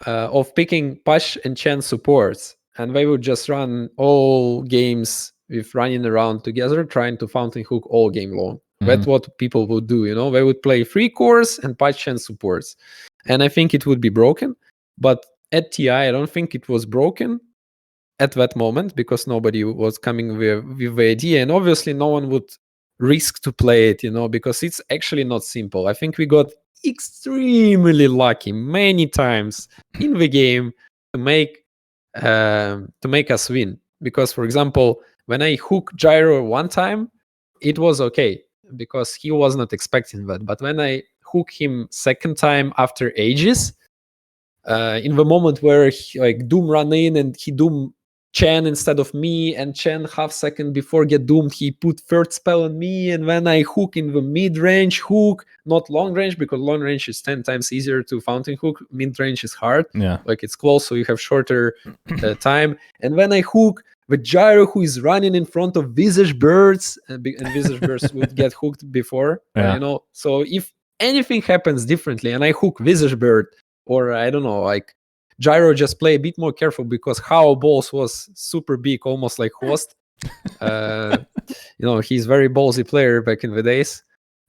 of picking Pudge and Chen supports, and they would just run all games with running around together, trying to fountain hook all game long. Mm-hmm. That's what people would do, They would play 3 cores and Pudge and supports. And I think it would be broken. But at TI, I don't think it was broken at that moment because nobody was coming with the idea. And obviously no one would risk to play it, because it's actually not simple. I think we got extremely lucky many times in the game to make us win. Because, for example, when I hook Gyro one time, it was okay because he was not expecting that. But when I hook him second time after ages, in the moment where Doom ran in and he Doom Chen instead of me, and Chen half second before get doomed, he put third spell on me, and when I hook in the mid-range hook, not long range, because long range is 10 times easier to fountain hook, mid-range is hard, it's close, so you have shorter time, and when I hook the Gyro who is running in front of Visage Birds, and Visage Birds would get hooked before, so if anything happens differently, and I hook Visage Bird, or I don't know, Gyro just play a bit more careful because How Balls was super big, almost like Host. He's very ballsy player back in the days.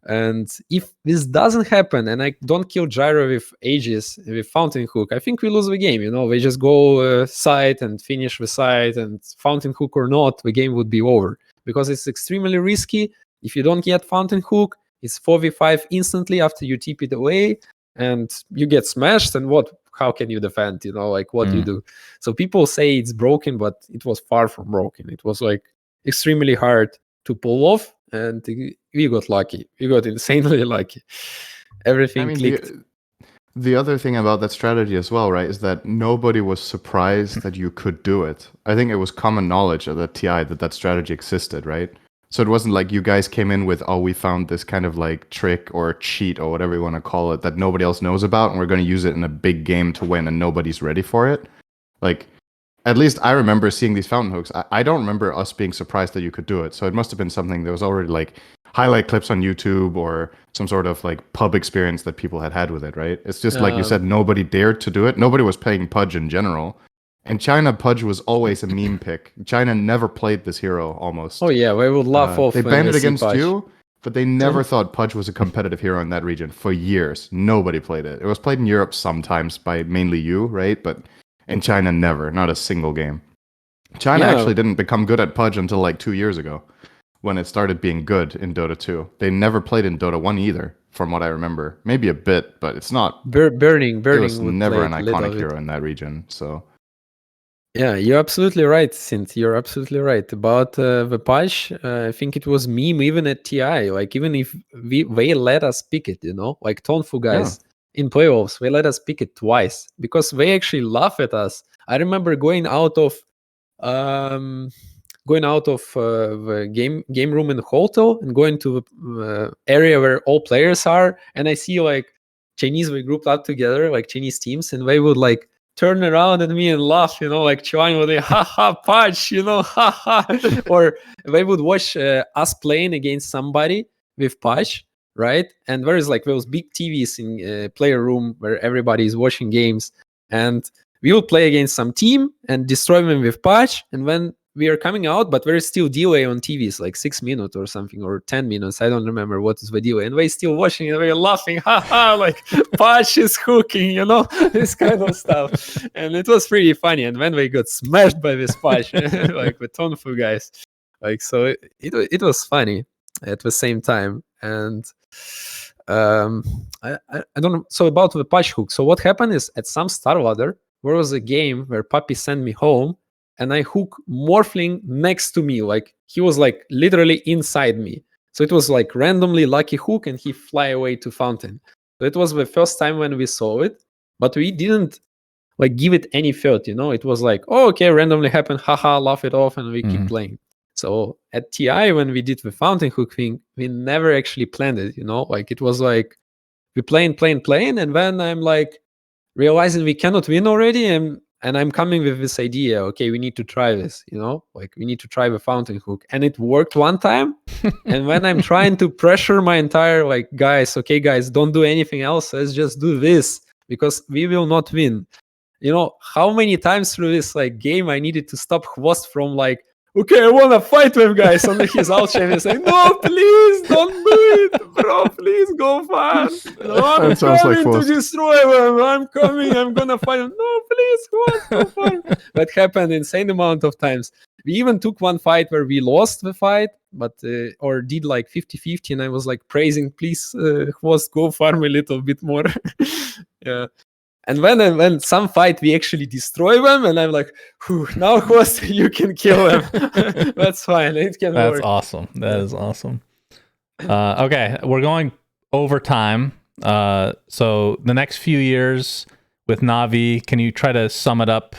And if this doesn't happen and I don't kill Gyro with Aegis, with Fountain Hook, I think we lose the game. We just go side and finish the side, and Fountain Hook or not, the game would be over. Because it's extremely risky. If you don't get Fountain Hook, it's 4v5 instantly after you TP it away, and you get smashed, and how can you defend, what do you do? So people say it's broken, but it was far from broken. It was extremely hard to pull off, and we got lucky. We got insanely lucky. Everything clicked. The other thing about that strategy as well, right, is that nobody was surprised that you could do it. I think it was common knowledge at the TI that strategy existed, right? So it wasn't like you guys came in with, we found this kind of trick or cheat or whatever you want to call it that nobody else knows about, and we're going to use it in a big game to win, and nobody's ready for it. At least I remember seeing these fountain hooks. I don't remember us being surprised that you could do it. So it must have been something that was already highlight clips on YouTube or some sort of pub experience that people had with it, right? It's just like you said, nobody dared to do it. Nobody was playing Pudge in general. In China, Pudge was always a meme pick. China never played this hero almost. Oh yeah, we would laugh off. They banned it against you, but they never thought Pudge was a competitive hero in that region for years. Nobody played it. It was played in Europe sometimes by mainly you, right? But in China, never. Not a single game. China actually didn't become good at Pudge until 2 years ago, when it started being good in Dota 2. They never played in Dota 1 either, from what I remember. Maybe a bit, but it's not. Burning. It was never an iconic hero in that region, so... Yeah, you're absolutely right, Sint. You're absolutely right about the Pudge. I think it was meme even at TI. Even if they let us pick it, Tonfu guys in playoffs, they let us pick it twice because they actually laugh at us. I remember going out of the game room in the hotel and going to the area where all players are, and I see Chinese we grouped up together, Chinese teams, and they would turn around at me and laugh, Chuan would ha Pudge, ha ha. Or they would watch us playing against somebody with Pudge, right? And there is those big TVs in player room where everybody is watching games, and we would play against some team and destroy them with Pudge, and when we are coming out, but there is still delay on TVs, like 6 minutes or something, or 10 minutes. I don't remember what is the delay. And they still watching and they're laughing, haha, like Pudge is hooking, this kind of stuff. And it was pretty funny. And when they got smashed by this Pudge, like the Tonfu guys, like, so it was funny at the same time. And I don't know. So about the Pudge hook. So what happened is at some Star Ladder, there was a game where Puppy sent me home and I hook Morphling next to me. Like he was like literally inside me. So it was like randomly lucky hook and he fly away to Fountain. So it was the first time when we saw it, but we didn't like give it any thought, It was like, oh, okay, randomly happened, haha, laugh it off, and we keep playing. So at TI, when we did the Fountain hook thing, we never actually planned it, Like it was like we playing, and then I'm like realizing we cannot win already, and I'm coming with this idea, okay, we need to try this, Like we need to try the Fountain hook. And it worked one time. And when I'm trying to pressure my entire, like, guys, don't do anything else, let's just do this, because we will not win. How many times through this like game I needed to stop Hvost from like, okay, I want to fight with guys on his out chain. He's like, no, please don't do it, bro. Please go fast. I'm coming to destroy them. I'm coming. I'm going to fight them. No, please, go far. That happened insane amount of times. We even took one fight where we lost the fight, but or did like 50-50. And I was like praising, please, Hvost, go farm a little bit more. Yeah. And when some fight we actually destroy them, and I'm like, now Hvost, you can kill them. That's fine. It can work. That's awesome. That is awesome. Okay, we're going over time. So the next few years with Navi, can you try to sum it up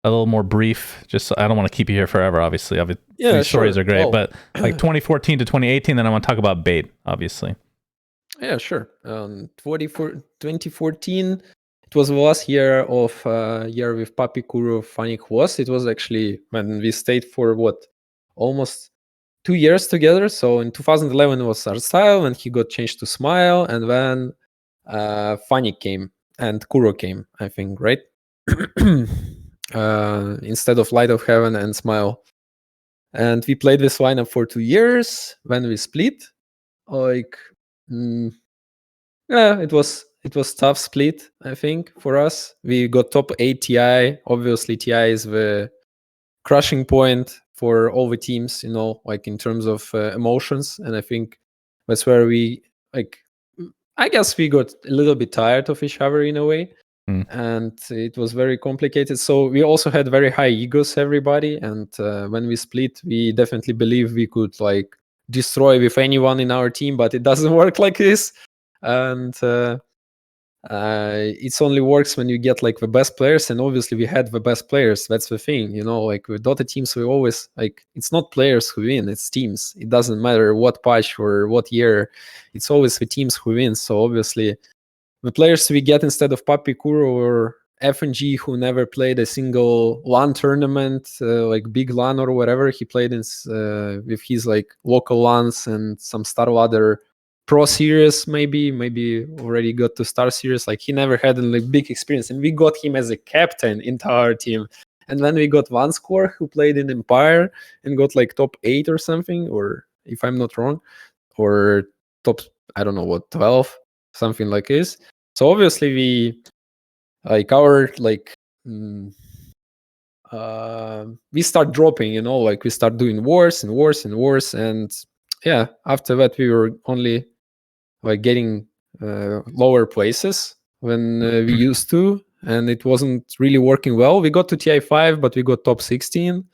a little more brief? Just so, I don't want to keep you here forever, obviously. These stories are great, but like 2014 to 2018, then I want to talk about Bait, obviously. Yeah, sure. 2014... It was the last year of year with Papi, Kuro, Funny Hvost. It was actually when we stayed for almost 2 years together. So in 2011 it was Art Style, and he got changed to Smile, and then Funny came and Kuro came, I think, right? Instead of Light of Heaven and Smile. And we played this lineup for 2 years. When we split, it was tough split, I think, for us. We got top 8 TI. Obviously, TI is the crushing point for all the teams, like in terms of emotions. And I think that's where we, I guess we got a little bit tired of each other in a way. And it was very complicated. So we also had very high egos, everybody. And when we split, we definitely believe we could like destroy with anyone in our team, but it doesn't work like this. And it only works when you get like the best players, and obviously we had the best players. That's the thing, like with Dota teams, we always like, it's not players who win, it's teams. It doesn't matter what patch or what year, it's always the teams who win. So obviously the players we get instead of Papi, Kuro, or FNG, who never played a single LAN tournament, like big LAN or whatever, he played in with his like local LANs and some Star Ladder Pro Series, maybe already got to Star Series. Like he never had a like, big experience, and we got him as a captain into our team. And then we got one score who played in Empire and got like top 8 or something, or if I'm not wrong, or top, I don't know what, 12, something like this. So obviously we like our like we start dropping, like we start doing worse and worse and worse. And yeah, after that we were only like getting lower places when we used to, and it wasn't really working well. We got to TI5, but we got top 16.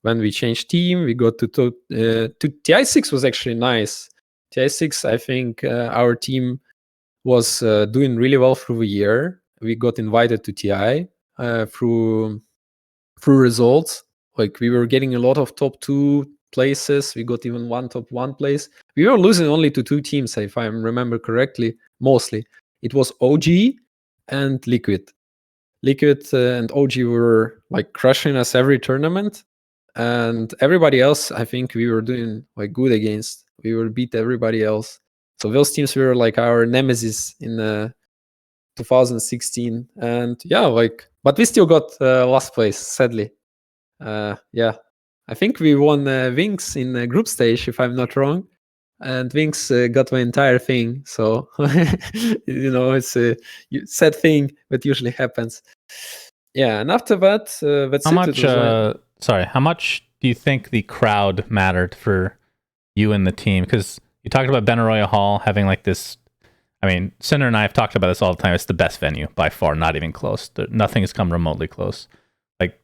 When we changed team, we got to TI6 was actually nice. TI6, I think our team was doing really well through the year. We got invited to TI through results. Like we were getting a lot of top 2 places. We got even one top 1 place. We were losing only to 2 teams, if I remember correctly. Mostly it was OG and Liquid. And OG were like crushing us every tournament, and everybody else, I think we were doing like good against. We will beat everybody else. So those teams were like our nemesis in 2016. And yeah, like, but we still got last place, sadly. Yeah, I think we won Wings in the group stage, if I'm not wrong. And Wings got the entire thing. So, it's a sad thing that usually happens. Yeah, and after that, that's how much do you think the crowd mattered for you and the team? Because you talked about Benaroya Hall having like this. I mean, Cinder and I have talked about this all the time. It's the best venue by far, not even close. Nothing has come remotely close. Like,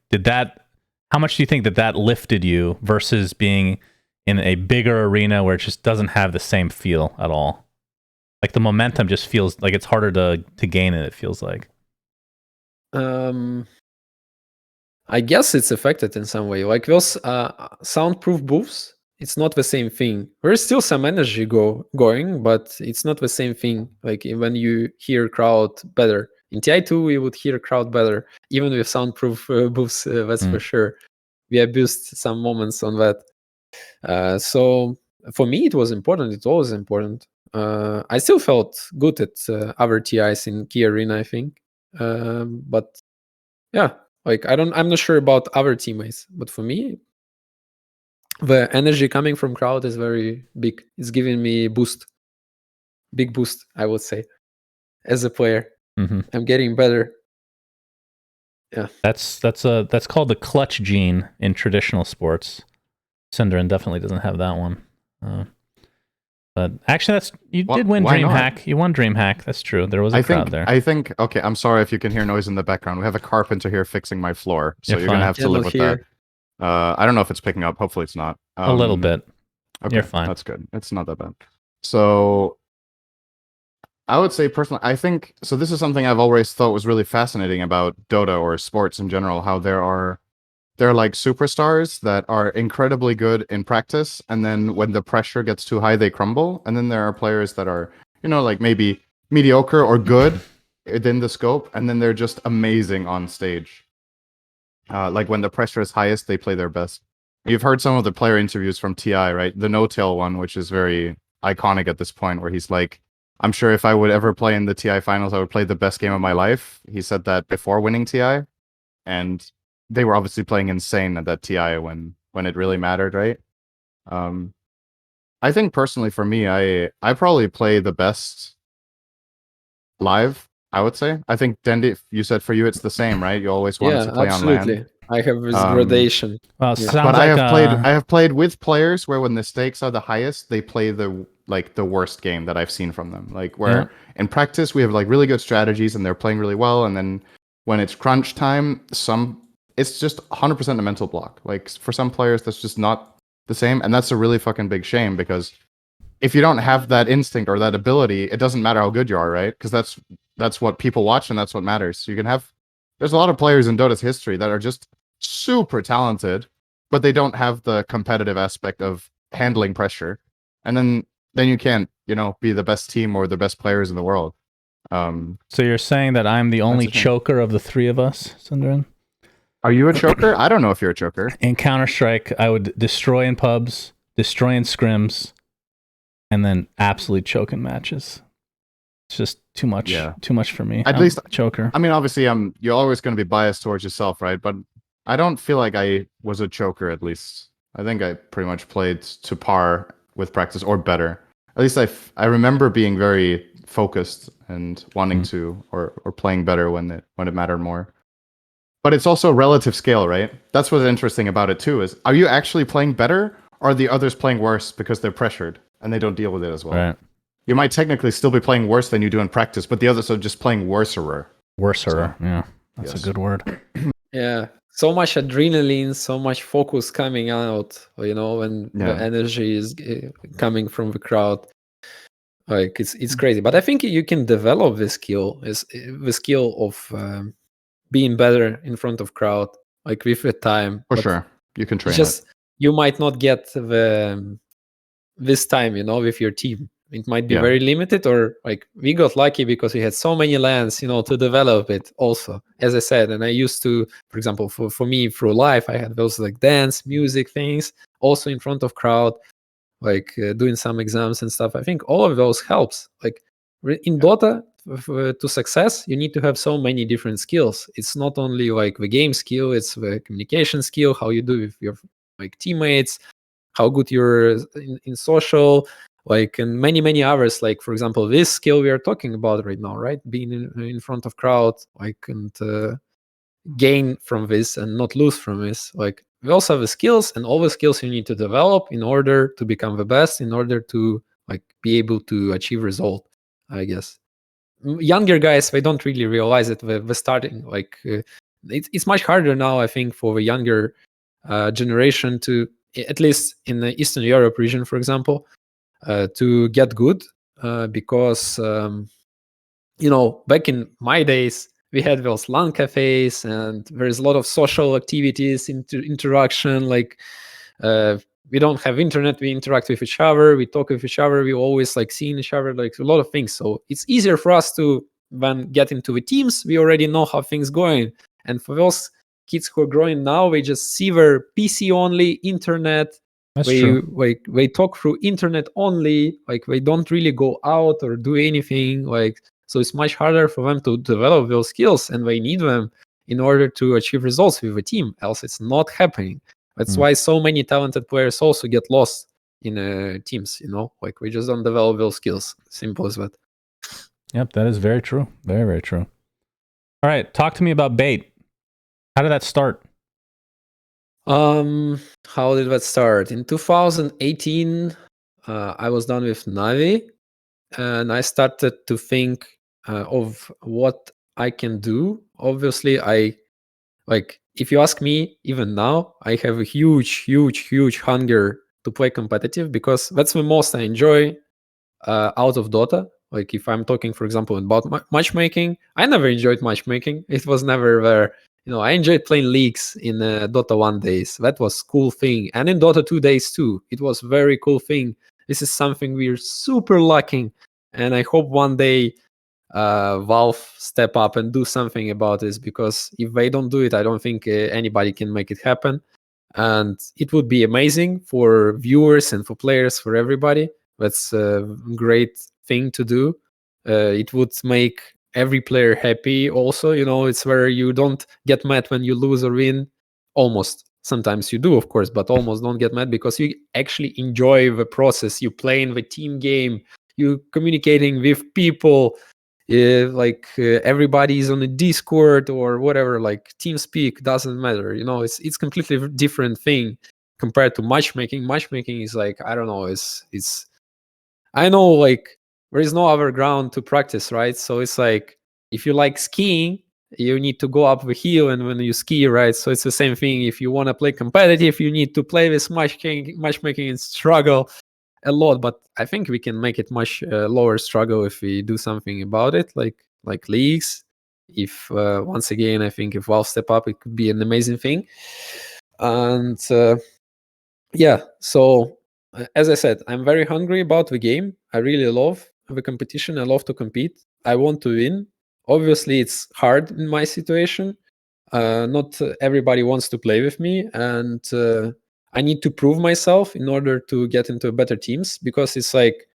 how much do you think that lifted you versus being in a bigger arena where it just doesn't have the same feel at all? Like the momentum just feels like it's harder to gain it feels like. I guess it's affected in some way. Like those soundproof booths, it's not the same thing. There's still some energy going, but it's not the same thing. Like when you hear crowd better. In TI2, we would hear crowd better, even with soundproof booths, that's for sure. We abused some moments on that. So for me, it was important. It's always important. I still felt good at other TIs in Key Arena, I think. But yeah, like I'm not sure about other teammates, but for me, the energy coming from crowd is very big. It's giving me big boost, I would say, as a player. I'm getting better. Yeah, that's called the clutch gene in traditional sports. Cinderin definitely doesn't have that one. But actually, did win DreamHack. You won DreamHack. That's true. There was a crowd there. I think. Okay, I'm sorry if you can hear noise in the background. We have a carpenter here fixing my floor, so you're gonna have to live with that. I don't know if it's picking up. Hopefully, it's not. A little bit. Okay, you're fine. That's good. It's not that bad. So, I would say personally, I think so. This is something I've always thought was really fascinating about Dota or sports in general. How there are like superstars that are incredibly good in practice, and then when the pressure gets too high, they crumble. And then there are players that are, like maybe mediocre or good within the scope, and then they're just amazing on stage. Like when the pressure is highest, they play their best. You've heard some of the player interviews from TI, right? The No-Tail one, which is very iconic at this point, where he's like, I'm sure if I would ever play in the TI finals, I would play the best game of my life. He said that before winning TI. And they were obviously playing insane at that TI when it really mattered, right? I think personally for me, I probably play the best live, I would say. I think Dendi, you said for you it's the same, right? You always wanted to play on LAN. I have this gradation. Well, but I have played with players where when the stakes are the highest, they play the worst game that I've seen from them. Like where in practice we have like really good strategies and they're playing really well, and then when it's crunch time, it's just 100% a mental block. Like for some players, that's just not the same, and that's a really fucking big shame, because if you don't have that instinct or that ability, it doesn't matter how good you are, right? Because that's what people watch, and that's what matters. So there's a lot of players in Dota's history that are just super talented, but they don't have the competitive aspect of handling pressure, and then you can't, be the best team or the best players in the world. So you're saying that I'm the only choker of the three of us, Cinderin? Are you a choker? I don't know if you're a choker. In Counter-Strike, I would destroy in pubs, destroy in scrims, and then absolutely choke in matches. It's just too much. Yeah. Too much for me. At least a choker. I mean, obviously, you're always going to be biased towards yourself, right? But I don't feel like I was a choker. At least I think I pretty much played to par with practice or better. At least I remember being very focused and wanting to or playing better when it mattered more. But it's also relative scale, right? That's what's interesting about it too, is are you actually playing better, or are the others playing worse because they're pressured and they don't deal with it as well? Right. You might technically still be playing worse than you do in practice, but the others are just playing worserer. Worserer, yeah. That's a good word. Yeah. So much adrenaline, so much focus coming out, when the energy is coming from the crowd. Like it's crazy. But I think you can develop this skill, the skill of being better in front of crowd, like with the time. For sure, you can train. You might not get this time, with your team. It might be very limited, or like we got lucky because we had so many LANs, to develop it. Also, as I said, and I used to, for example, for me through life, I had those like dance, music things, also in front of crowd, like doing some exams and stuff. I think all of those helps. Like in Dota, to success, you need to have so many different skills. It's not only like the game skill; it's the communication skill, how you do with your like teammates, how good you're in social, like, and many others. Like, for example, this skill we are talking about right now, right? Being in front of crowd, like, and gain from this and not lose from this. Like, we also have the skills, and all the skills you need to develop in order to become the best, in order to like be able to achieve result, I guess. Younger guys, they don't really realize it. We're starting, like, it's much harder now, I think, for the younger generation to, at least in the Eastern Europe region, for example, to get good, because back in my days, we had those LAN cafes, and there's a lot of social activities, interaction. Like, we don't have internet, we interact with each other, we talk with each other, we always like seeing each other, like a lot of things. So it's easier for us to, when get into the teams, we already know how things going. And for those kids who are growing now, they just see their PC only, internet. That's true. They talk through internet only, like they don't really go out or do anything. Like, so it's much harder for them to develop those skills, and they need them in order to achieve results with the team. Else it's not happening. That's why so many talented players also get lost in teams, like we just don't develop those skills. Simple as that. Yep, that is very true. Very, very true. All right, talk to me about bait. How did that start? How did that start? In 2018, I was done with Navi, and I started to think of what I can do. Obviously, if you ask me, even now, I have a huge hunger to play competitive, because that's the most I enjoy out of Dota. Like, if I'm talking, for example, about matchmaking, I never enjoyed matchmaking. It was never there. I enjoyed playing leagues in Dota 1 days. That was cool thing. And in Dota 2 days too. It was very cool thing. This is something we're super lacking. And I hope one day Valve step up and do something about this, because if they don't do it, I don't think anybody can make it happen. And it would be amazing for viewers and for players, for everybody. That's a great thing to do. It would make every player happy also. It's where you don't get mad when you lose or win. Almost. Sometimes you do, of course, but almost don't get mad, because you actually enjoy the process. You playing the team game, you communicating with people. Everybody is on a Discord or whatever, like TeamSpeak, doesn't matter. It's completely different thing compared to matchmaking. Matchmaking is like, I don't know, it's I know, like, there is no other ground to practice, right? So it's like, if you like skiing, you need to go up the hill, and when you ski, right? So it's the same thing. If you want to play competitive, you need to play this matchmaking and struggle a lot. But I think we can make it much lower struggle if we do something about it, like leagues. If once again, I think if Valve step up, it could be an amazing thing. And yeah, so as I said, I'm very hungry about the game. I really love the competition. I love to compete. I want to win. Obviously, it's hard in my situation. Not everybody wants to play with me, and I need to prove myself in order to get into better teams, because it's like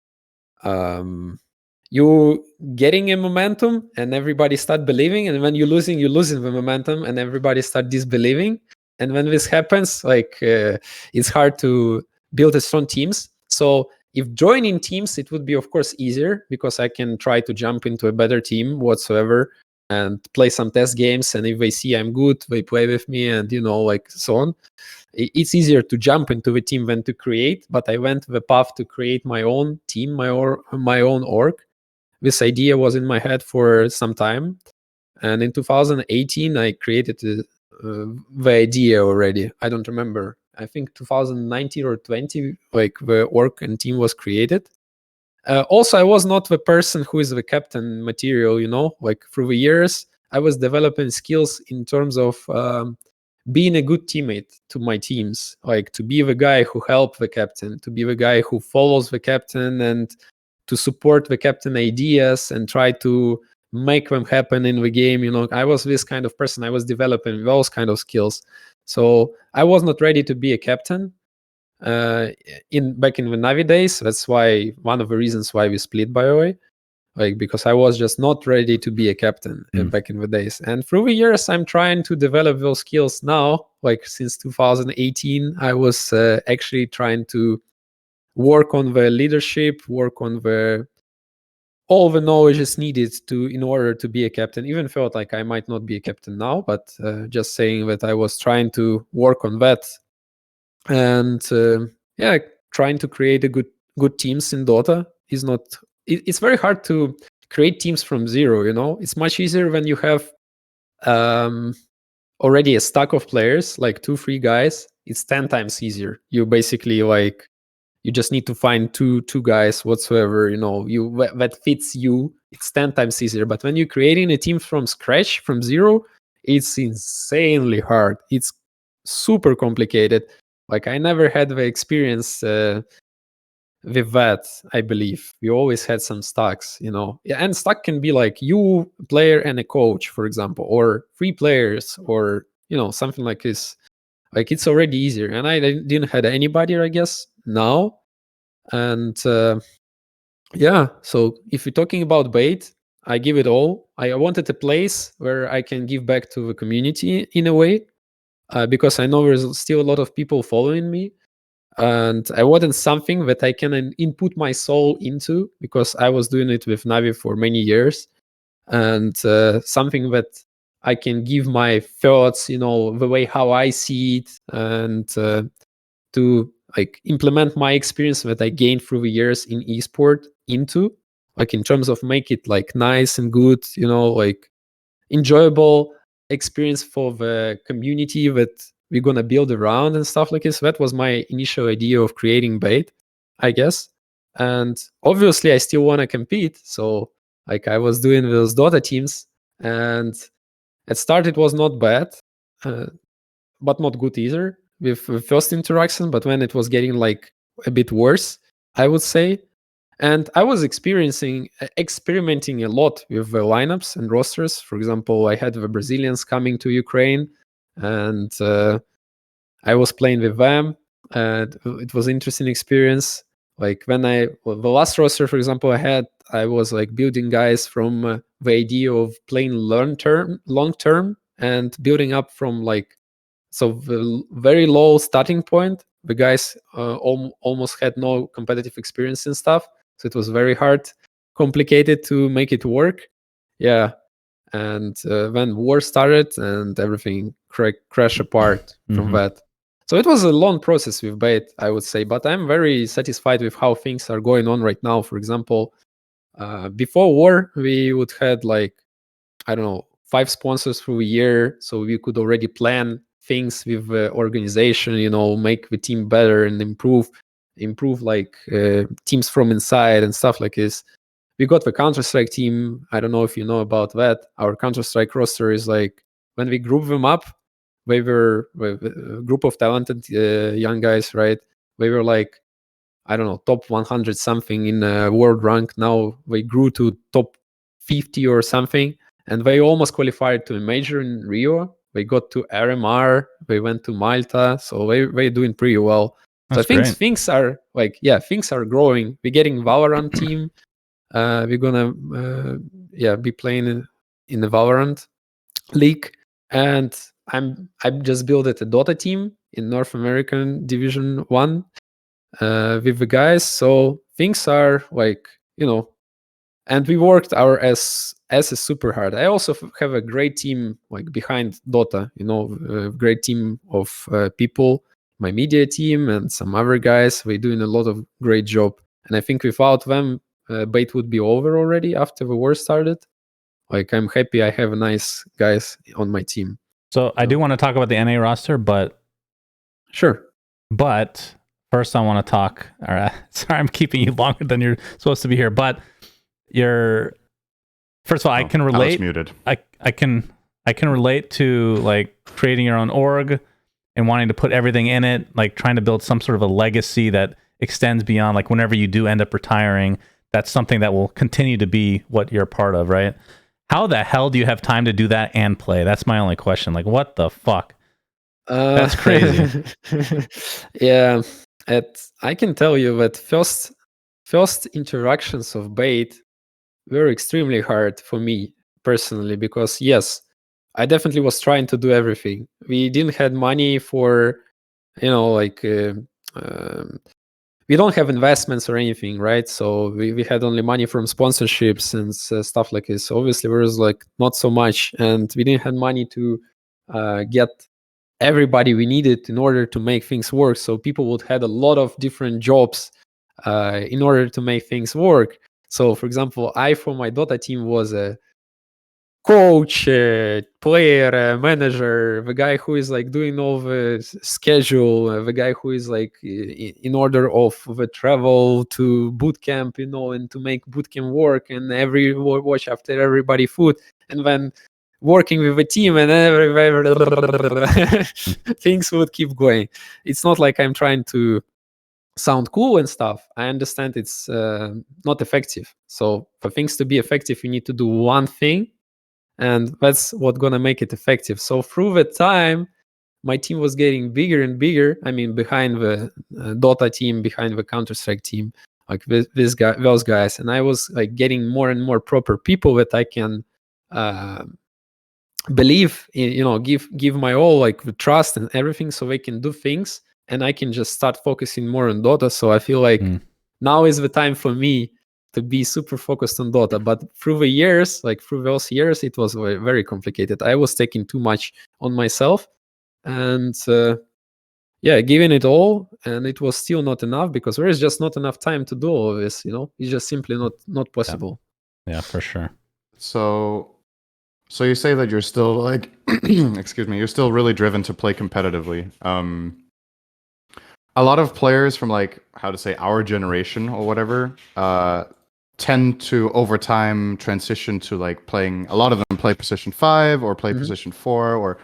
you getting a momentum and everybody start believing, and when you're losing the momentum and everybody start disbelieving. And when this happens, it's hard to build a strong teams. So if joining teams, it would be, of course, easier, because I can try to jump into a better team whatsoever and play some test games. And if they see I'm good, they play with me, and so on. It's easier to jump into the team than to create. But I went the path to create my own team, my own org. This idea was in my head for some time, and in 2018 I created the idea already. I don't remember. I think 2019 or 20, like, the org and team was created. Also, I was not the person who is the captain material. Like, through the years, I was developing skills in terms of being a good teammate to my teams, like to be the guy who helps the captain, to be the guy who follows the captain, and to support the captain ideas and try to make them happen in the game. I was this kind of person. I was developing those kind of skills. So I was not ready to be a captain back in the Navi days. That's why one of the reasons why we split, by the way. like because I was just not ready to be a captain back in the days. And through the years, I'm trying to develop those skills now. Like since 2018, I was actually trying to work on the leadership, work on all the knowledge is needed in order to be a captain. Even felt like I might not be a captain now, but just saying that I was trying to work on that, and trying to create a good teams in Dota is not. It's very hard to create teams from zero. It's much easier when you have already a stack of players, like 2-3 guys. It's 10 times easier. You basically you just need to find two guys whatsoever, that fits you. It's 10 times easier. But when you're creating a team from scratch, from zero, it's insanely hard. It's super complicated. Like I never had the experience with that, I believe. We always had some stacks, Yeah, and stack can be like you, player, and a coach, for example, or 3 players, or something like this. Like it's already easier. And I didn't have anybody, I guess, now. And so if you're talking about bait, I give it all. I wanted a place where I can give back to the community in a way, because I know there's still a lot of people following me. And I wanted something that I can input my soul into, because I was doing it with Navi for many years. And something that I can give my thoughts, the way how I see it, and to like implement my experience that I gained through the years in esport into, like in terms of make it like nice and good, like enjoyable experience for the community that we're gonna build around and stuff like this. That was my initial idea of creating bait, I guess. And obviously I still want to compete, so like I was doing those Dota teams, and at start it was not bad, but not good either with first interaction. But when it was getting like a bit worse, I would say, and I was experimenting a lot with the lineups and rosters. For example, I had the Brazilians coming to Ukraine, and I was playing with them, and it was an interesting experience. Like when the last roster, for example, I was like building guys from the idea of playing long term, and building up from like, so the very low starting point. The guys almost had no competitive experience and stuff, so it was very hard, complicated to make it work. Yeah, and when war started and everything crashed apart from that. So it was a long process with bait, I would say, but I'm very satisfied with how things are going on right now. For example, before war, we would had like, I don't know, 5 sponsors through a year, so we could already plan things with the organization, make the team better and improve like teams from inside and stuff like this. We got the Counter-Strike team. I don't know if you know about that. Our Counter-Strike roster is like, when we group them up, we were a group of talented young guys, right? We were like, I don't know, top 100 something in world rank. Now we grew to top 50 or something, and they almost qualified to a major in Rio. They got to RMR. They went to Malta, so they're doing pretty well. That's so I think things are like, things are growing. We're getting Valorant team. We're gonna be playing in the Valorant league, and I just built a Dota team in North American Division 1 with the guys. So things are like, and we worked our ass is super hard. I also have a great team like behind Dota, a great team of people, my media team and some other guys. We're doing a lot of great job, and I think without them, bait would be over already after the war started. Like I'm happy I have nice guys on my team. So I do want to talk about the NA roster, but sure. But first, I want to talk. All right, sorry, I'm keeping you longer than you're supposed to be here. But first of all, I can relate. I was muted. I can relate to like creating your own org and wanting to put everything in it, like trying to build some sort of a legacy that extends beyond like whenever you do end up retiring. That's something that will continue to be what you're a part of, right? How the hell do you have time to do that and play? That's my only question. Like, what the fuck? That's crazy. Yeah, I can tell you that first interactions of bait were extremely hard for me personally, because yes, I definitely was trying to do everything. We didn't have money for, like we don't have investments or anything, right? So we had only money from sponsorships and stuff like this. So obviously there was like not so much, and we didn't have money to get everybody we needed in order to make things work. So people would had a lot of different jobs in order to make things work. So for example, I for my Dota team was a coach, player, manager, the guy who is like doing all the schedule, the guy who is like in order of the travel to boot camp, and to make boot camp work, and every watch after everybody food, and then working with a team, and things would keep going. It's not like I'm trying to sound cool and stuff. I understand it's not effective. So for things to be effective, you need to do one thing, and that's what's gonna make it effective. So through the time, my team was getting bigger and bigger. I mean, behind the Dota team, behind the Counter-Strike team, like those guys, and I was like getting more and more proper people that I can believe in, give my all, like the trust and everything, so they can do things, and I can just start focusing more on Dota. So I feel like now is the time for me to be super focused on Dota. But through the years, like through those years, it was very, very complicated. I was taking too much on myself, and giving it all, and it was still not enough, because there is just not enough time to do all of this. It's just simply not possible. Yeah, for sure. So you say that you're still like, excuse me, you're still really driven to play competitively. A lot of players from like, how to say, our generation or whatever, tend to over time transition to like playing. A lot of them play position 5 or play position 4, or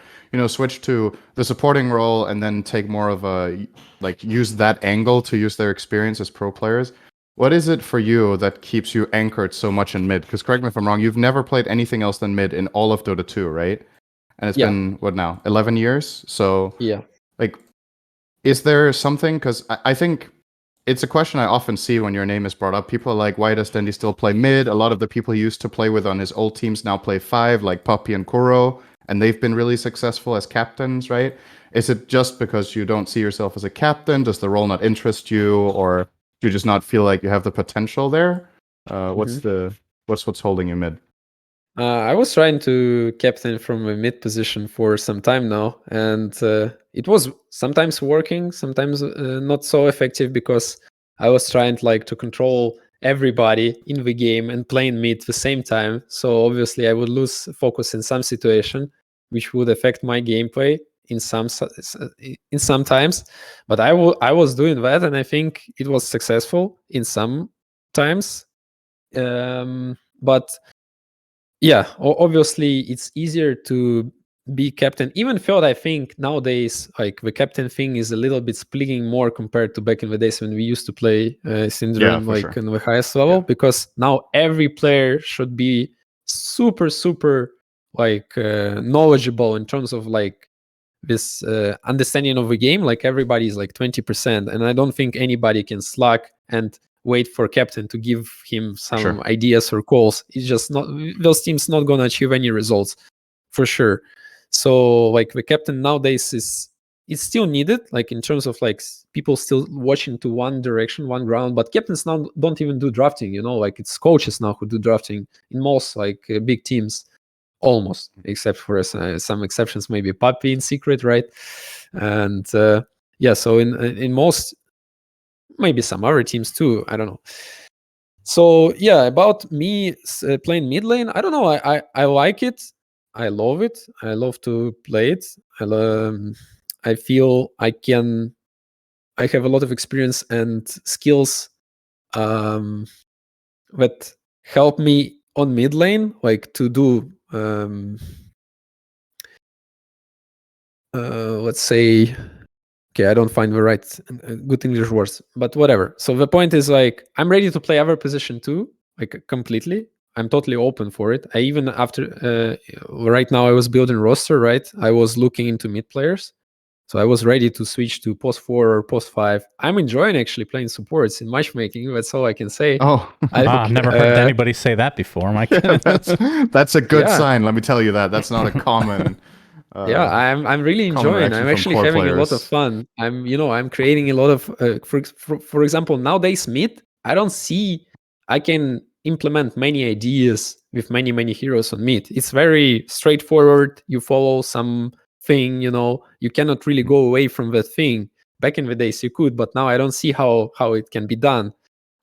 switch to the supporting role, and then take more of a like use that angle to use their experience as pro players. What is it for you that keeps you anchored so much in mid? Because correct me if I'm wrong, you've never played anything else than mid in all of Dota 2, right? And it's been, what now, 11 years? So, like, is there something? Because I think it's a question I often see when your name is brought up. People are like, why does Dendi still play mid? A lot of the people he used to play with on his old teams now play 5, like Puppy and Kuro, and they've been really successful as captains, right? Is it just because you don't see yourself as a captain? Does the role not interest you? Or do you just not feel like you have the potential there? What's holding you mid? I was trying to captain from a mid position for some time now, and it was sometimes working, sometimes not so effective, because I was trying to control everybody in the game and playing mid at the same time. So obviously I would lose focus in some situation, which would affect my gameplay in some times. But I was doing that, and I think it was successful in some times. But yeah, obviously it's easier to be captain. Even though I think nowadays, like, the captain thing is a little bit splitting more compared to back in the days when we used to play Syndrome, in the highest level, because now every player should be super knowledgeable in terms of like this understanding of the game. Like, everybody is like 20%, and I don't think anybody can slack and wait for captain to give him some ideas or calls. It's just not, those teams not gonna achieve any results for sure. So like the captain nowadays it's still needed, like in terms of like people still watching to one direction, one ground, but captains now don't even do drafting, like it's coaches now who do drafting in most like big teams, almost, except for some exceptions, maybe Puppy in secret, right? And so in most, maybe some other teams too, I don't know. So yeah, about me playing mid lane, I don't know, I like it, I love it, I love to play it. I feel I have a lot of experience and skills that help me on mid lane, like to do let's say, okay, I don't find the right good English words, but whatever. So the point is, like, I'm ready to play other position too, like completely. I'm totally open for it. I even after right now I was building roster, right? I was looking into mid players. So I was ready to switch to post 4 or post 5. I'm enjoying actually playing supports in matchmaking. That's all I can say. Oh, I've never heard anybody say that before. My goodness. that's a good sign. Let me tell you that. That's not a common. I'm really enjoying. I'm actually having a lot of fun. I'm creating a lot of. For example, nowadays mid, I don't see I can implement many ideas with many heroes on mid. It's very straightforward. You follow some thing, you cannot really go away from that thing. Back in the days you could, but now I don't see how it can be done.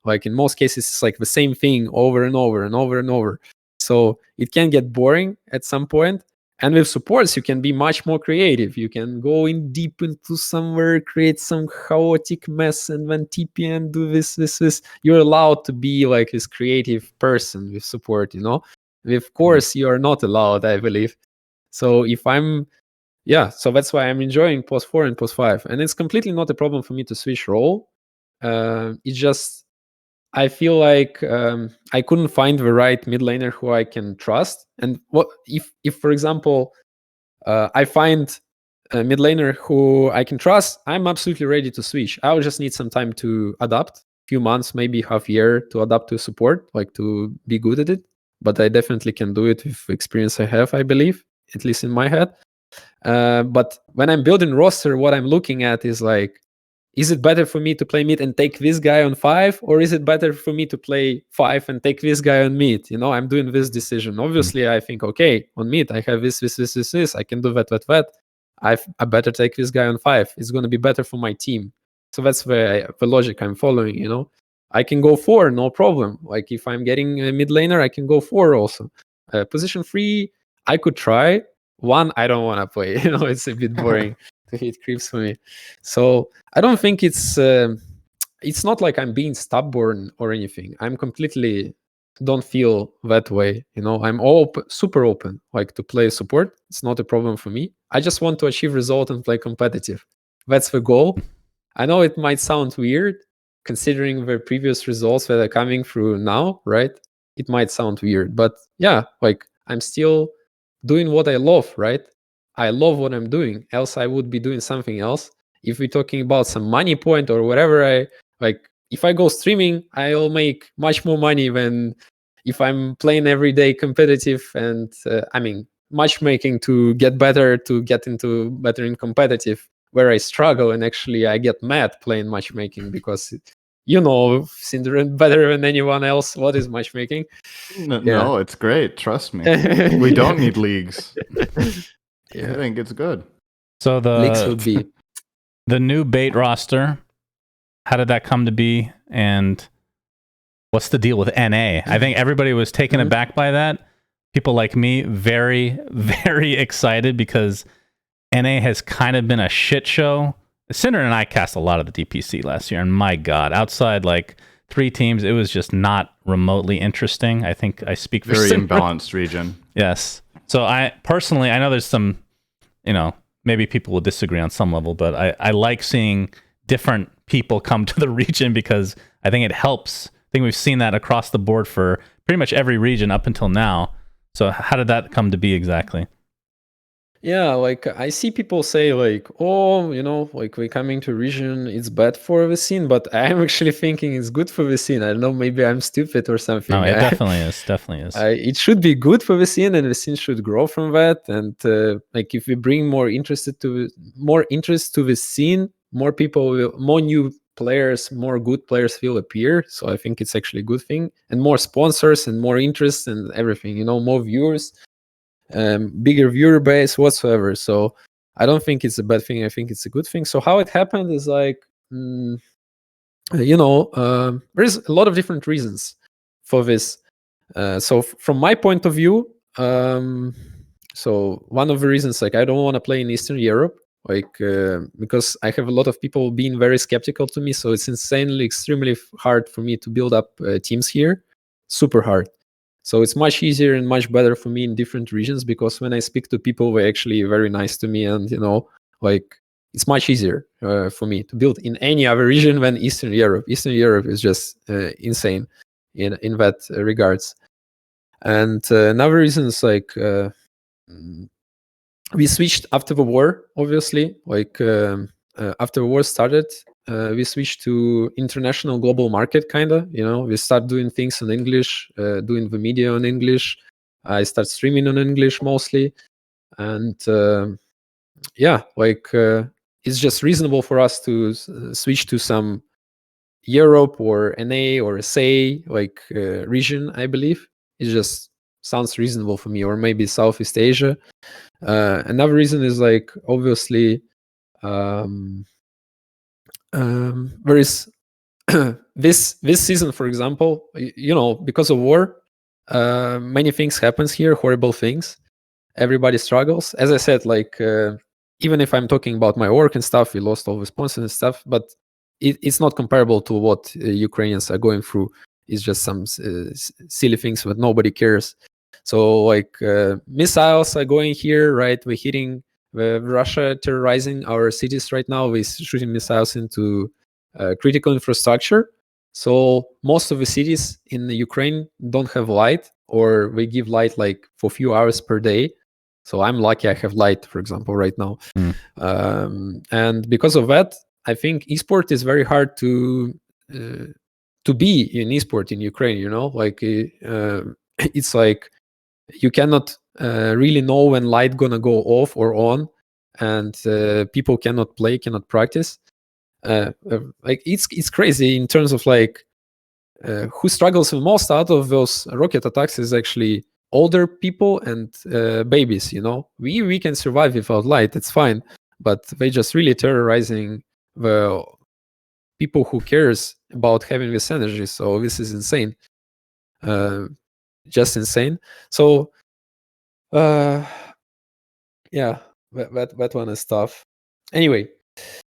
Like in most cases it's like the same thing over and over and over and over, so it can get boring at some point. And with supports you can be much more creative. You can go in deep into somewhere, create some chaotic mess, and then TP and do this. You're allowed to be like this creative person with support, With course you are not allowed, I believe. So so that's why I'm enjoying post 4 and post 5. And it's completely not a problem for me to switch role. It's just, I feel like I couldn't find the right mid laner who I can trust. And what if for example, I find a mid laner who I can trust, I'm absolutely ready to switch. I will just need some time to adapt, few months, maybe half year to adapt to support, like to be good at it. But I definitely can do it with experience I have, I believe, at least in my head. But when I'm building roster, what I'm looking at is like, is it better for me to play mid and take this guy on 5, or is it better for me to play 5 and take this guy on mid? I'm doing this decision. Obviously, I think, okay, on mid, I have this. I can do that. I better take this guy on 5. It's going to be better for my team. So that's the logic I'm following, I can go 4, no problem. Like if I'm getting a mid laner, I can go 4 also. Position 3, I could try. 1, I don't want to play. It's a bit boring to hit creeps for me. So I don't think it's not like I'm being stubborn or anything. I'm completely don't feel that way. I'm super open, like to play support. It's not a problem for me. I just want to achieve result and play competitive. That's the goal. I know it might sound weird considering the previous results that are coming through now, right? It might sound weird, but yeah, like I'm still doing what I love, right? I love what I'm doing, else I would be doing something else. If we're talking about some money point or whatever, if I go streaming, I'll make much more money than if I'm playing every day competitive and matchmaking to get better, to get into better in competitive, where I struggle and actually I get mad playing matchmaking because Syndrome better than anyone else what is matchmaking. No, it's great, trust me. We don't need leagues. I think it's good. So leagues would be the new bait roster, how did that come to be, and what's the deal with NA? I think everybody was taken aback by that. People like me, very, very excited because NA has kind of been a shit show. Cinder and I cast a lot of the DPC last year, and my God, outside like 3 teams, it was just not remotely interesting. I think I speak for very Cinder. Imbalanced region. Yes. So I personally, I know there's some, maybe people will disagree on some level, but I like seeing different people come to the region because I think it helps. I think we've seen that across the board for pretty much every region up until now. So how did that come to be exactly? Yeah, like I see people say like, oh, like we're coming to region, it's bad for the scene, but I'm actually thinking it's good for the scene. I don't know, maybe I'm stupid or something. No, it definitely is. Definitely is. It should be good for the scene, and the scene should grow from that. And like if we bring more interest to the scene, more new players, more good players will appear. So I think it's actually a good thing, and more sponsors and more interest and everything. more viewers. Bigger viewer base whatsoever. So I don't think it's a bad thing. I think it's a good thing. So how it happened is like, there's a lot of different reasons for this. So from my point of view, so one of the reasons, like I don't want to play in Eastern Europe, like because I have a lot of people being very skeptical to me. So it's extremely hard for me to build up teams here. Super hard. So it's much easier and much better for me in different regions because when I speak to people, they're actually very nice to me, and like it's much easier for me to build in any other region than Eastern Europe. Eastern Europe is just insane in that regards. And another reason is like we switched after the war, obviously. Like after the war started, we switched to international global market, kind of. We start doing things in English, doing the media in English. I start streaming in English mostly, and it's just reasonable for us to switch to some Europe or NA or SA region. I believe it just sounds reasonable for me, or maybe Southeast Asia. Another reason is obviously there is this season, for example, because of war, many things happens here, horrible things. Everybody struggles. As I said, even if I'm talking about my work and stuff, we lost all the sponsors and stuff, but it's not comparable to what Ukrainians are going through. It's just some silly things that nobody cares. So missiles are going here, right? We're hitting Russia, terrorizing our cities right now. We're shooting missiles into critical infrastructure. So most of the cities in the Ukraine don't have light, or we give light for a few hours per day. So I'm lucky I have light, for example, right now. And because of that, I think esport is very hard to be in esport in Ukraine. It's you cannot really know when light gonna go off or on, and people cannot play, cannot practice. It's crazy in terms of who struggles the most out of those rocket attacks is actually older people and babies. We can survive without light, it's fine, but they just really terrorizing the people who cares about having this energy. So this is insane, just insane. So yeah, that one is tough. Anyway,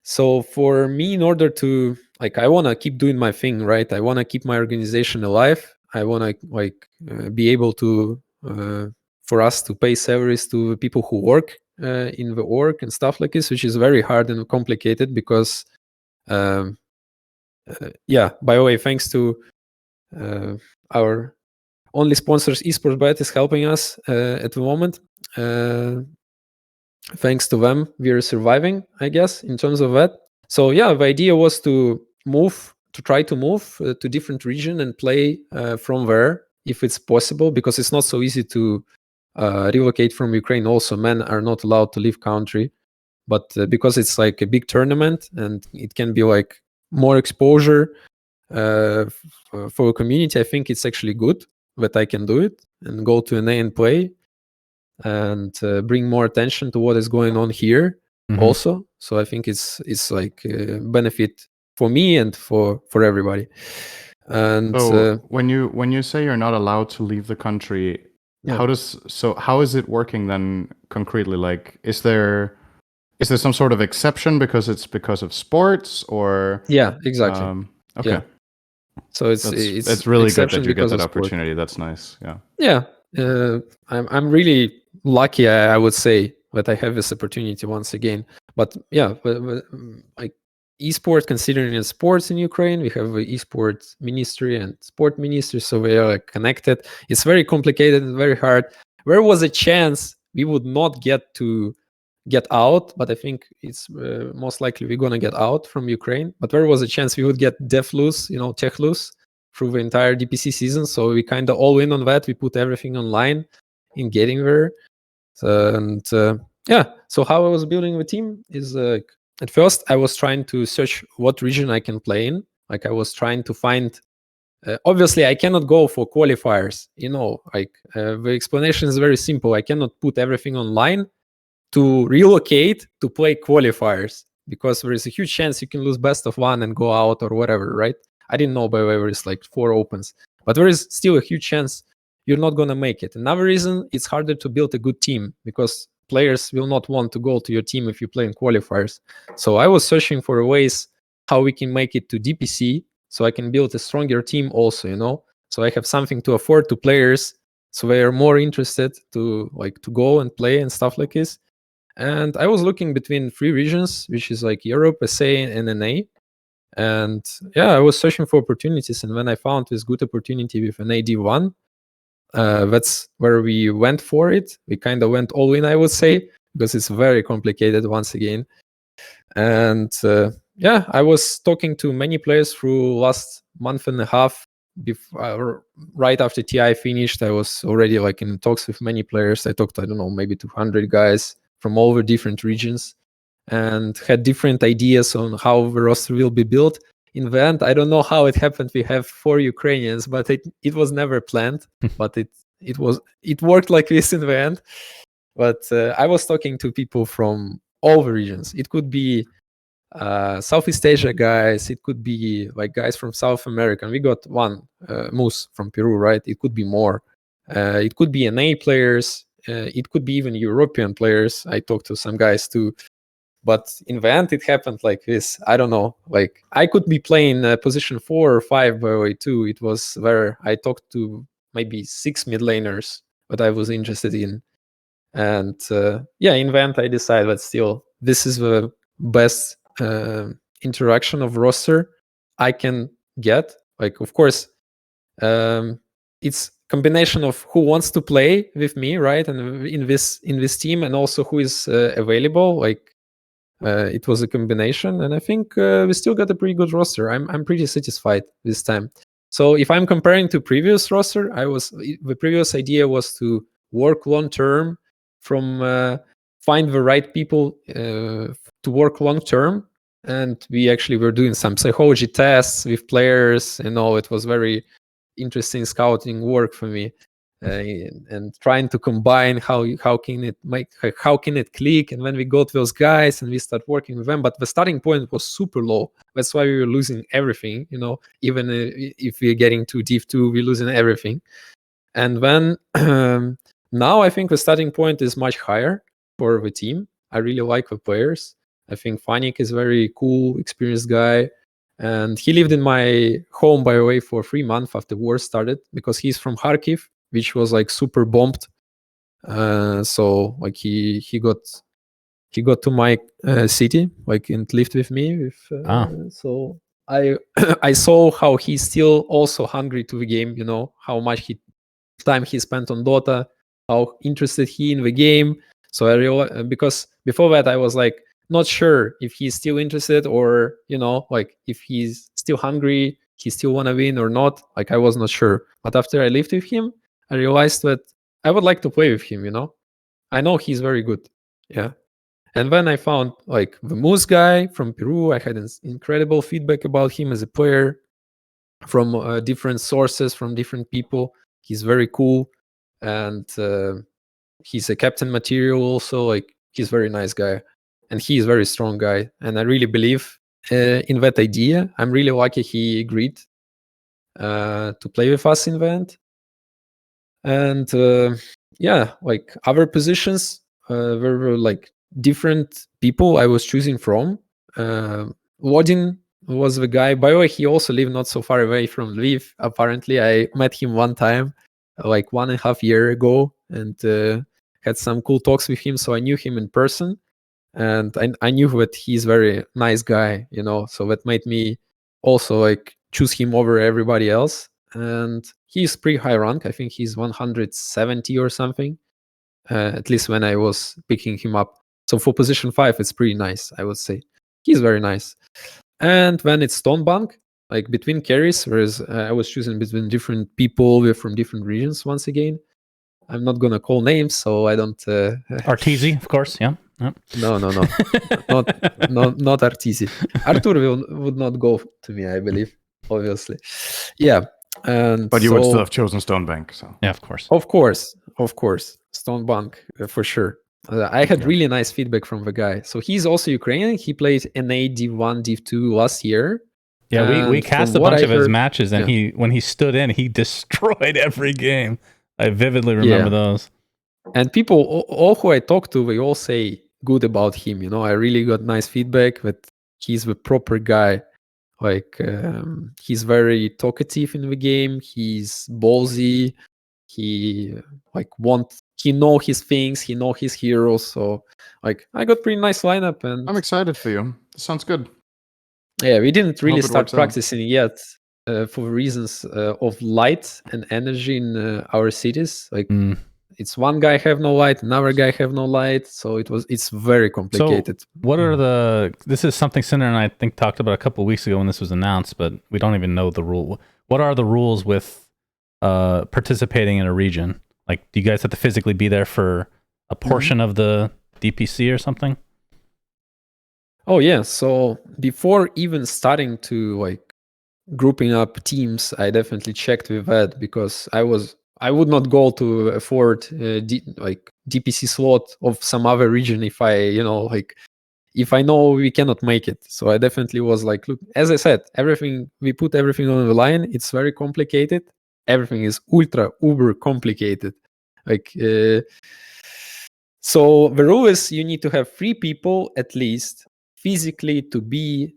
so for me, in order to I want to keep doing my thing, right? I want to keep my organization alive. I want to be able to for us to pay salaries to people who work in the org and stuff like this, which is very hard and complicated because by the way, thanks to our only sponsors, esports is helping us at the moment. Thanks to them, we are surviving, I guess, in terms of that. So yeah, the idea was to try to move to different region and play from there if it's possible, because it's not so easy to relocate from Ukraine. Also, men are not allowed to leave country, but because it's a big tournament and it can be more exposure for a community, I think it's actually good that I can do it and go to NA and play and bring more attention to what is going on here also. So I think it's benefit for me and for everybody. And so when you say you're not allowed to leave the country, how is it working then concretely? Is there some sort of exception because of sports, or yeah, exactly. Okay. Yeah. So it's really good that you get that opportunity. That's nice. Yeah. I'm really lucky, I would say, that I have this opportunity once again. But yeah, esports, considering it's sports in Ukraine, we have the esports ministry and sport ministry, so we are connected. It's very complicated and very hard. There was a chance we would not get out, but I think it's most likely we're gonna get out from Ukraine. But there was a chance we would get Deflus, Techlus, through the entire DPC season. So we kind of all in on that. We put everything online in getting there. So how I was building the team is at first I was trying to search what region I can play in. I was trying to find. Obviously, I cannot go for qualifiers. The explanation is very simple. I cannot put everything online to relocate to play qualifiers, because there is a huge chance you can lose best of one and go out or whatever, right? I didn't know, by the way, there is 4 opens, but there is still a huge chance you're not going to make it. Another reason, it's harder to build a good team because players will not want to go to your team if you play in qualifiers. So I was searching for ways how we can make it to DPC so I can build a stronger team also, so I have something to afford to players so they are more interested to go and play and stuff like this. And I was looking between 3 regions, which is Europe, SA, and NA. And I was searching for opportunities. And when I found this good opportunity with an AD1, that's where we went for it. We kind of went all in, I would say, because it's very complicated once again. And I was talking to many players through last month and a half. Right after TI finished, I was already like in talks with many players. I talked, I don't know, maybe 200 guys from all over different regions, and had different ideas on how the roster will be built. In the end, I don't know how it happened. We have 4 Ukrainians, but it was never planned. But it worked like this in the end. But I was talking to people from all the regions. It could be Southeast Asia guys. It could be like guys from South America. And we got one Moose from Peru, right? It could be more. It could be NA players. It could be even European players. I talked to some guys too. But in the end, it happened like this. I don't know. Like I could be playing position 4 or 5 by the way too. It was where I talked to maybe 6 mid laners that I was interested in. And in the end, I decided that still this is the best interaction of roster I can get. Like, of course, it's combination of who wants to play with me, right? And in this team, and also who is available. Like, it was a combination, and I think we still got a pretty good roster. I'm pretty satisfied this time. So if I'm comparing to previous roster, the previous idea was to work long term, from find the right people to work long term, and we actually were doing some psychology tests with players. It was very interesting scouting work for me. And trying to combine how can it click, and when we got those guys and we start working with them. But the starting point was super low. That's why we were losing everything. Even if we're getting to Div 2, we're losing everything. And then now I think the starting point is much higher for the team. I really like the players. I think Fanik is a very cool, experienced guy. And he lived in my home, by the way, for 3 months after war started, because he's from Kharkiv, which was like super bombed. So like he got to my city, like, and lived with me. So I saw how he's still also hungry to the game. How much time he spent on Dota, how interested he in the game. So I realized, because before that I was like not sure if he's still interested, or like if he's still hungry, he still want to win or not. Like I was not sure. But after I lived with him, I realized that I would like to play with him. I know he's very good. Yeah. And then I found like the Moose guy from Peru. I had incredible feedback about him as a player from different sources, from different people. He's very cool, and he's a captain material also. Like he's a very nice guy, and he's a very strong guy. And I really believe in that idea. I'm really lucky he agreed to play with us in the end. And like other positions, there were like different people I was choosing from. Lodin was the guy. By the way, he also lived not so far away from Lviv. Apparently, I met him one time, like 1.5 years ago, and had some cool talks with him. So I knew him in person, and I knew that he's a very nice guy. So that made me also like choose him over everybody else. And he's pretty high rank. I think he's 170 or something, at least when I was picking him up. So for position 5, it's pretty nice, I would say. He's very nice. And when it's Stonebank, like between carries, whereas I was choosing between different people from different regions once again. I'm not gonna call names, so I don't. Arteezy, of course, yeah. Yep. No, not Arteezy. Artur would not go to me, I believe, obviously. Yeah. But you would still have chosen Stonebank, so yeah, of course, Stonebank for sure. I had really nice feedback from the guy. So he's also Ukrainian. He played NA Div 1, Div 2 last year. Yeah, we cast a bunch of his matches, and when he stood in, he destroyed every game. I vividly remember those. And people, all who I talked to, they all say good about him. I really got nice feedback that he's the proper guy. Like he's very talkative in the game. He's ballsy. He know his things. He know his heroes. So like I got pretty nice lineup, and I'm excited for you. This sounds good. Yeah, we didn't really start practicing yet for reasons of light and energy in our cities. Like it's one guy have no light, another guy have no light, so it's very complicated. So what are this is something Cinder and I think talked about a couple of weeks ago when this was announced, but we don't even know the rule. What are the rules with participating in a region? Like, do you guys have to physically be there for a portion of the DPC or something? Oh yeah, so before even starting to like grouping up teams, I definitely checked with that, because I would not go to afford like DPC slot of some other region if I know we cannot make it. So I definitely was like, look, as I said, we put everything on the line. It's very complicated. Everything is ultra uber complicated. Like so the rule is you need to have 3 people at least physically to be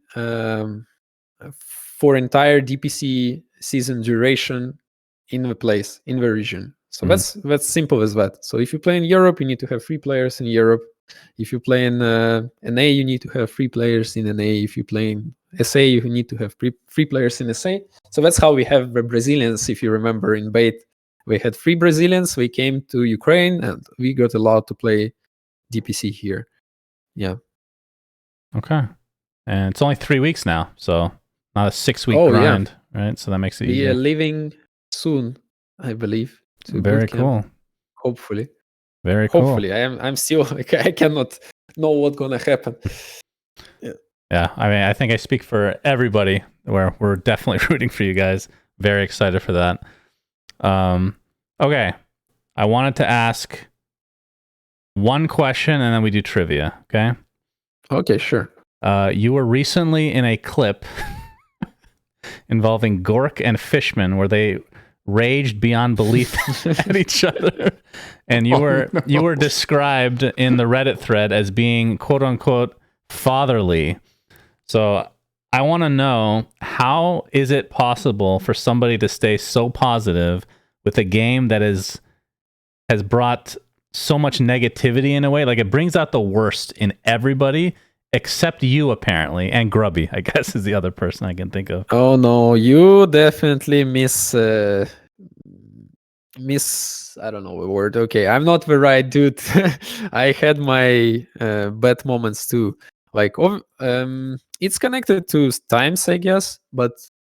for entire DPC season duration in the place, in the region. So that's simple as that. So if you play in Europe, you need to have 3 players in Europe. If you play in NA, you need to have 3 players in NA. If you play in SA, you need to have 3 players in SA. So that's how we have the Brazilians. If you remember in Bait, we had 3 Brazilians. We came to Ukraine and we got allowed to play DPC here. Yeah. Okay. And it's only 3 weeks now, so not a 6-week grind, right? So that makes it easier. We are leaving soon, I believe. To Very cool. Hopefully. Very cool. Hopefully. I'm still like, I cannot know what's gonna happen. Yeah. I mean, I think I speak for everybody where we're definitely rooting for you guys. Very excited for that. Okay. I wanted to ask one question and then we do trivia. Okay. Okay, sure. You were recently in a clip involving Gork and Fishman where they raged beyond belief at each other, and you were described in the Reddit thread as being quote unquote fatherly. So I want to know, how is it possible for somebody to stay so positive with a game that has brought so much negativity in a way? Like, it brings out the worst in everybody except you, apparently, and Grubby, I guess, is the other person I can think of. Oh no, you definitely miss I don't know the word. Okay, I'm not the right dude. I had my bad moments too. Like it's connected to times, I guess, but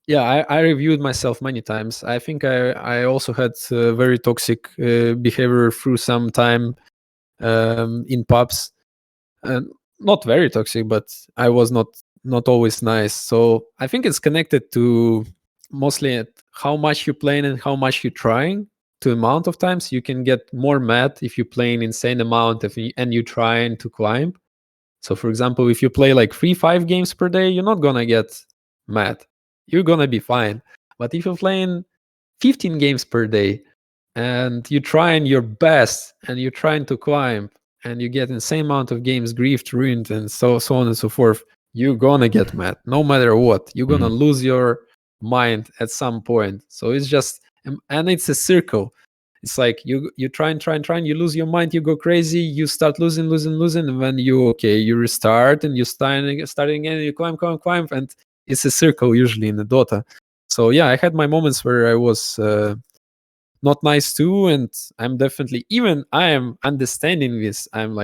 yeah, I reviewed myself many times. I think I also had very toxic behavior through some time in pubs. Not very toxic, but I was not always nice. So I think it's connected to mostly at how much you're playing and how much you're trying. To amount of times you can get more mad if you play an insane amount and you're trying to climb. So for example, if you play like 3-5 games per day, you're not gonna get mad. You're gonna be fine. But if you're playing 15 games per day and you're trying your best and you're trying to climb, and you get insane amount of games griefed, ruined, and so on and so forth, you're gonna get mad no matter what. You're gonna lose your mind at some point. So it's just, and it's a circle. It's like you try, you lose your mind, you go crazy, you start losing, and then you restart and you start again, and you climb, and it's a circle usually in the Dota. So yeah, I had my moments where I was not nice too, and I'm definitely, even I am understanding this. I'm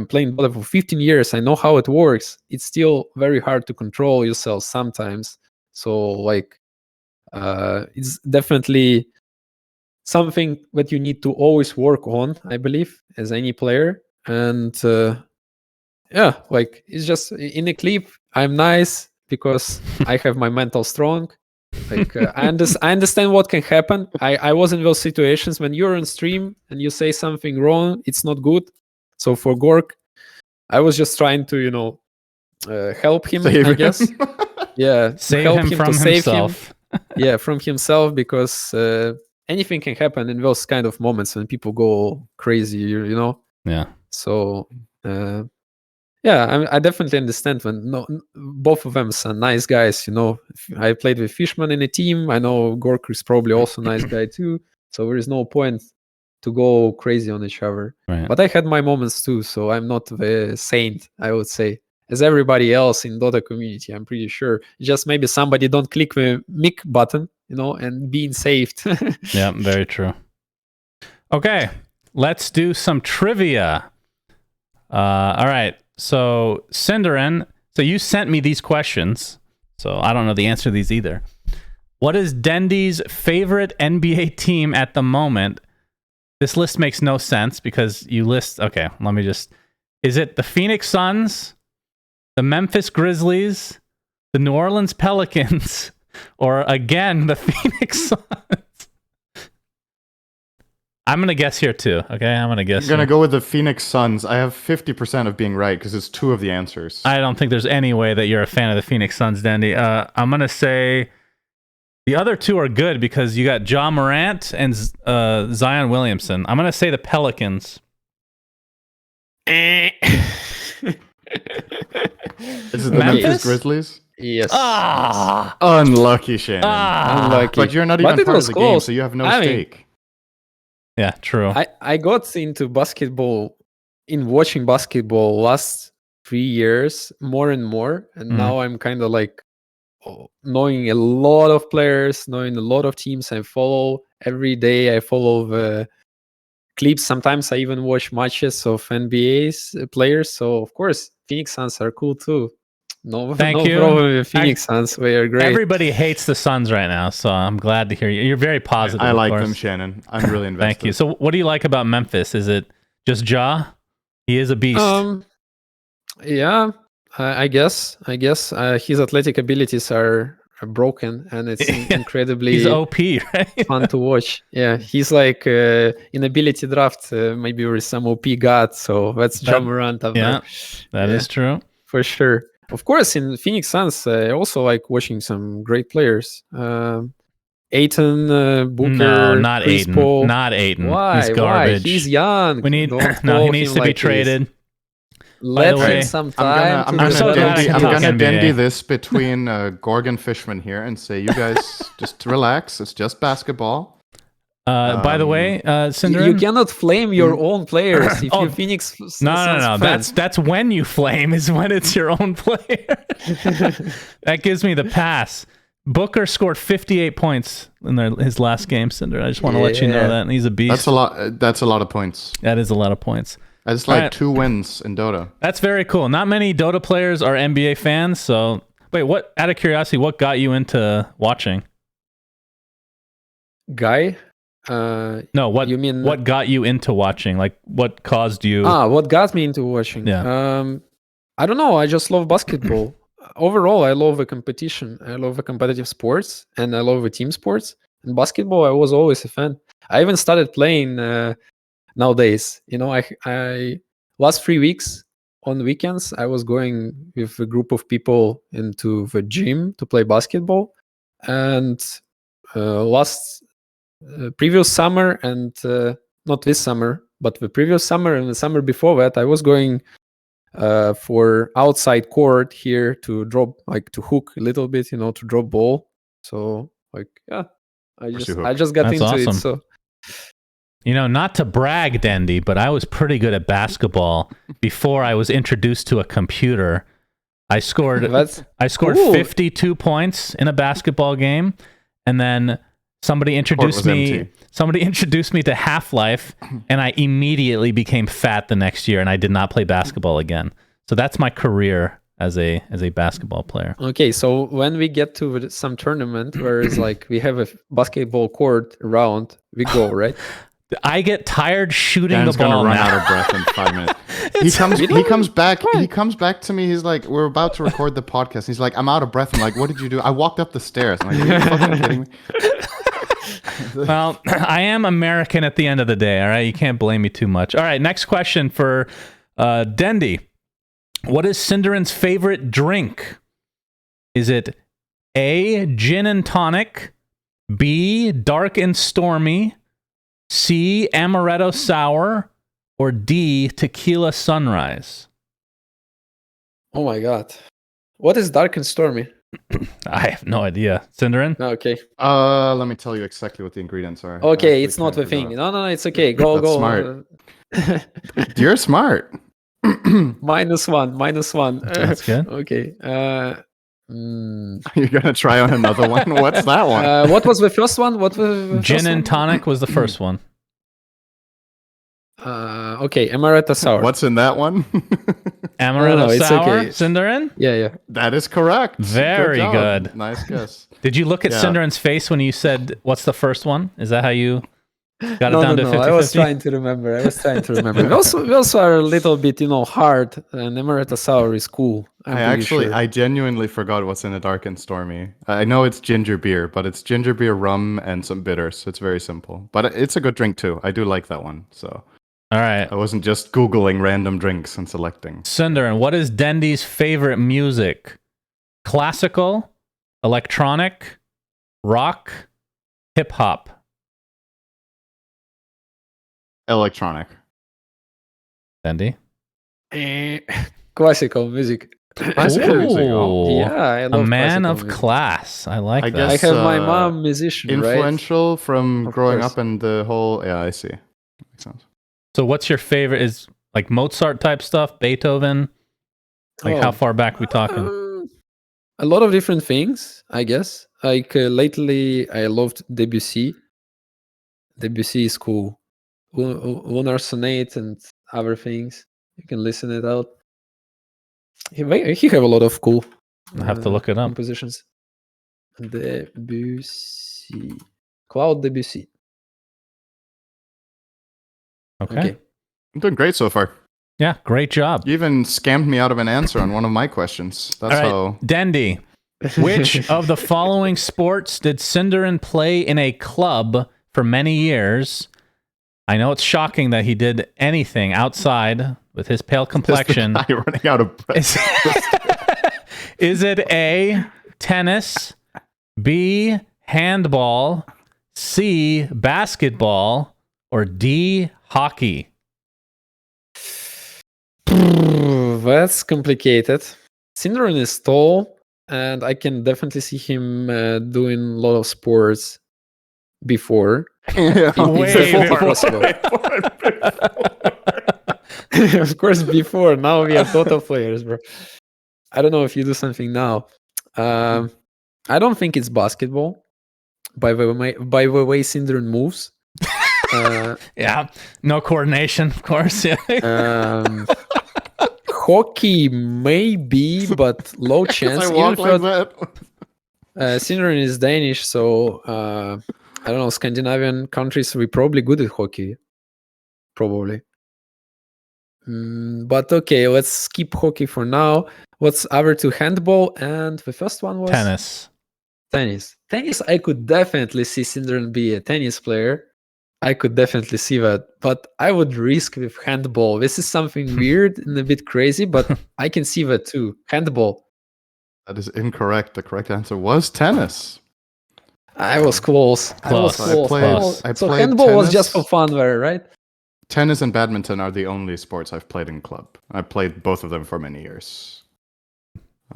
playing Dota for 15 years. I know how it works. It's still very hard to control yourself sometimes. So like it's definitely something that you need to always work on, I believe, as any player. And yeah, like it's just in a clip I'm nice because I have my mental strong. Like I understand what can happen. I was in those situations when you're on stream and you say something wrong, it's not good. So for Gork, I was just trying to help him, I guess. Yeah, save him from himself. Yeah, from himself, because anything can happen in those kind of moments when people go crazy, Yeah. So yeah, I definitely understand when both of them are nice guys. I played with Fishman in a team. I know Gork is probably also a nice guy too. So there is no point to go crazy on each other. Right. But I had my moments too. So I'm not the saint, I would say, as everybody else in Dota community. I'm pretty sure. Just maybe somebody don't click the mic button, and being saved. Yeah, very true. Okay, let's do some trivia. All right. So, Cinderin, so you sent me these questions. So I don't know the answer to these either. What is Dendi's favorite NBA team at the moment? This list makes no sense because you list... Okay, let me just... Is it the Phoenix Suns, the Memphis Grizzlies, the New Orleans Pelicans, or again, the Phoenix Suns? I'm going to guess here too, okay? I'm going to go with the Phoenix Suns. I have 50% of being right because it's two of the answers. I don't think there's any way that you're a fan of the Phoenix Suns, Dendi. I'm going to say the other two are good because you got Ja Morant and Zion Williamson. I'm going to say the Pelicans. Is it the Memphis Grizzlies? Yes. Unlucky, Shannon. Unlucky. But you're not even part of the game, so you have no stake. Yeah, true. I got into basketball, watching basketball last 3 years, more and more. And now I'm kind of like knowing a lot of players, knowing a lot of teams I follow. Every day I follow the clips. Sometimes I even watch matches of NBA's players. So, of course, Phoenix Suns are cool too. No problem with Phoenix Suns. They are great. Everybody hates the Suns right now, so I'm glad to hear you. You're very positive. I like them, Shannon. I'm really invested. Thank you. So what do you like about Memphis? Is it just Ja? He is a beast. Yeah, I guess. His athletic abilities are broken, and it's incredibly he's OP, right? fun to watch. Yeah, he's like in ability draft, maybe with some OP god. So that's Ja Morant. Yeah, that is true. For sure. Of course, in Phoenix Suns, I also like watching some great players. Ayton, Booker, no, not Chris Ayton. Paul. Not Ayton. Why? He's garbage. He's young. He needs to be traded. Let him some time. I'm gonna Dendi this between Gorgon Fishman here and say, you guys just relax. It's just basketball. By the way, Cinderin, you cannot flame your own players if you're Phoenix. No. That's when you flame is when it's your own player. That gives me the pass. Booker scored 58 points in his last game, Cinder. I just want to let you know that, and he's a beast. That's a lot of points. That is a lot of points. I just like 2 wins in Dota. That's very cool. Not many Dota players are NBA fans, so wait, what? Out of curiosity, what got you into watching? Guy? No, what you mean? What got you into watching? Like, what caused you? What got me into watching? Yeah. I don't know. I just love basketball. Overall, I love the competition. I love the competitive sports, and I love the team sports. In basketball, I was always a fan. I even started playing nowadays. You know, I last 3 weeks on weekends, I was going with a group of people into the gym to play basketball, and previous summer and not this summer, but the previous summer and the summer before that, I was going for outside court here to drop, like to hook a little bit, to drop ball. So like, yeah, I just got into it. So, not to brag, Dendi, but I was pretty good at basketball before I was introduced to a computer. I scored 52 points in a basketball game, and then somebody introduced me to Half-Life, and I immediately became fat the next year, and I did not play basketball again. So that's my career as a basketball player. Okay, so when we get to some tournament where it's like we have a basketball court around, we go, right? I get tired shooting the ball. Gonna run out of breath in 5 minutes. He comes back. He comes back to me. He's like, "We're about to record the podcast." He's like, "I'm out of breath." I'm like, "What did you do?" I walked up the stairs. I'm like, "Are you fucking kidding me?" Well, I am American at the end of the day. All right, you can't blame me too much. All right, next question for Dendi. What is Cinderin's favorite drink? Is it A, gin and tonic, B, dark and stormy, C, amaretto sour, or D, tequila sunrise? Oh my god. What is dark and stormy? I have no idea. Cinderin? Okay. Let me tell you exactly what the ingredients are. Okay, it's not the thing. No, it's okay. Go. Smart. You're smart. -1. That's good. Okay. You're gonna try on another one? What's that one? What was the first one? What was Gin and tonic was the first one. Okay, Amaretto Sour. What's in that one? Amaretto it's Sour, okay. Sindarin? Yeah. That is correct. Very job. good. Nice guess. Did you look at Yeah. Sindarin's face when you said, what's the first one? Is that how you got it down to 50-50? I was trying to remember. We also are a little bit, hard. And Amaretto Sour is cool. I genuinely forgot what's in a Dark and Stormy. I know it's ginger beer, but it's ginger beer, rum, and some bitters. It's very simple. But it's a good drink too. I do like that one. So all right. I wasn't just Googling random drinks and selecting. Sindarin, what is Dendi's favorite music? Classical, electronic, rock, hip hop? Electronic. Dendi? Classical music. Classical music. Oh. Yeah, I love a man of music. class. I like that. guess, I have my mom musician, influential from Of growing course. up and the whole. Yeah, I see. Makes sense. So what's your favorite? Is like Mozart type stuff, Beethoven? Like how far back we talking? A lot of different things, I guess. Like lately, I loved Debussy. Debussy is cool. Lunar Sonate and other things. You can listen it out. He have a lot of cool. I have to look it up. Compositions. Debussy. Claude Debussy. Okay. I'm doing great so far. Yeah, great job. You even scammed me out of an answer on one of my questions. That's All right, how. Dendi, which of the following sports did Sindarin play in a club for many years? I know it's shocking that he did anything outside with his pale complexion. Just the guy running out of breath. Is it A, tennis, B, handball, C, basketball, or D, hockey? That's complicated. Sindarin is tall, and I can definitely see him doing a lot of sports before. Yeah, Way before. Of course, before. Now we are Dota players, bro. I don't know if you do something now. I don't think it's basketball. By the way, Sindarin moves. Yeah, no coordination, of course. Yeah. Hockey maybe, but low chance. I walk like that. Sindarin is Danish, so I don't know. Scandinavian countries, we're probably good at hockey. Probably. But okay, let's skip hockey for now. What's other two? Handball, and the first one was Tennis. Tennis, I could definitely see Sindarin be a tennis player. I could definitely see that, but I would risk with handball. This is something weird and a bit crazy, but I can see that too. Handball. That is incorrect. The correct answer was tennis. I was close. I played So handball tennis. was just for fun there, right? Tennis and badminton are the only sports I've played in club. I played both of them for many years.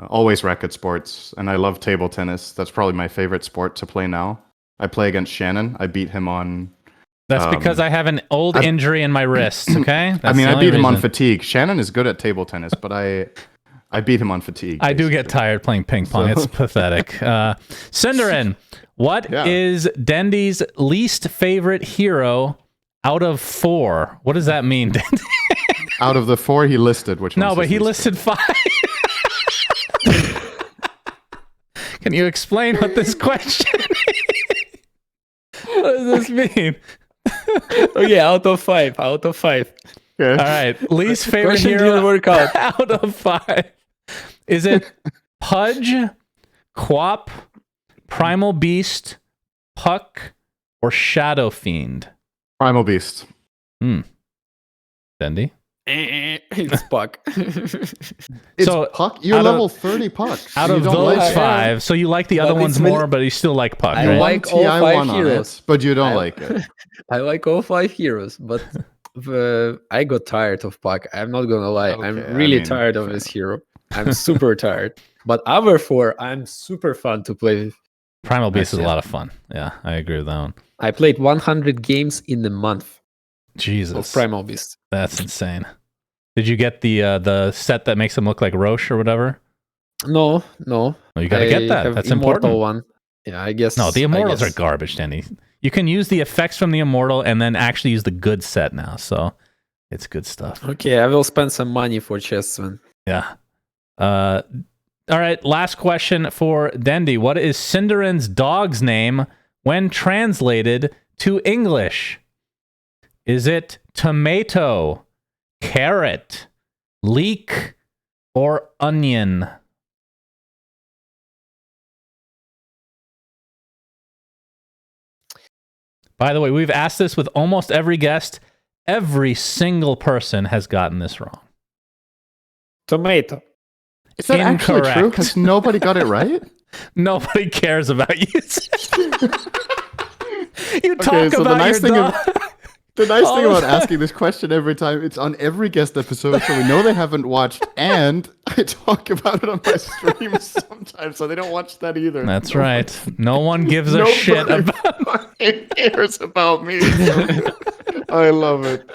Always racket sports, and I love table tennis. That's probably my favorite sport to play now. I play against Shannon. I beat him on... That's because I have an old injury in my wrist, okay? That's I mean, the I beat only him on reason. fatigue. Shannon is good at table tennis, but I beat him on fatigue. I do get tired playing ping pong. It's pathetic. Sindarin, what is Dendi's least favorite hero out of 4? What does that mean, Dendi? Out of the 4 he listed, which No, one's but his he least listed 5. Can you explain what this question is? What does this mean? Okay, out of 5. Okay. All right, least favorite Question hero didn't work out. out of 5. Is it Pudge, Quap, Primal Beast, Puck, or Shadow Fiend? Primal Beast. Dendi? It's Puck. It's So, Puck? You're out of- level 30 Puck. Out You of don't those like it. 5, so you like the other But ones it's really- more, but you still like Puck, I right? like all TI 5 1 on heroes. it, but you don't like it. I like all 5 heroes, but I got tired of Puck. I'm not gonna lie. I'm Okay, I really mean, tired of fair this hero. I'm super tired. But other 4, I'm super fun to play with. Primal Beast is a Yeah. lot of fun. Yeah, I agree with that one. I played 100 games in a month of Jesus, Primal Beast. that's insane. Did you get the set that makes him look like Roche or whatever? No. Well, you got to get I that. have That's Immortal important. one. Yeah, I guess. No, the I Immortals guess. are garbage, Denny. You can use the effects from the Immortal and then actually use the good set now. So It's good stuff. Okay, I will spend some money for chests, man. Yeah. All right, last question for Dendi. What is Cinderen's dog's name when translated to English? Is it tomato, carrot, leek, or onion? By the way, we've asked this with almost every guest. Every single person has gotten this wrong. Tomato. Is that actually true? Because nobody got it right? Nobody cares about you. You talk about your dog. The nice thing about asking this question every time, it's on every guest episode, so we know they haven't watched, and I talk about it on my streams sometimes, so they don't watch that either. That's right. No one gives a shit about cares about me. I love it.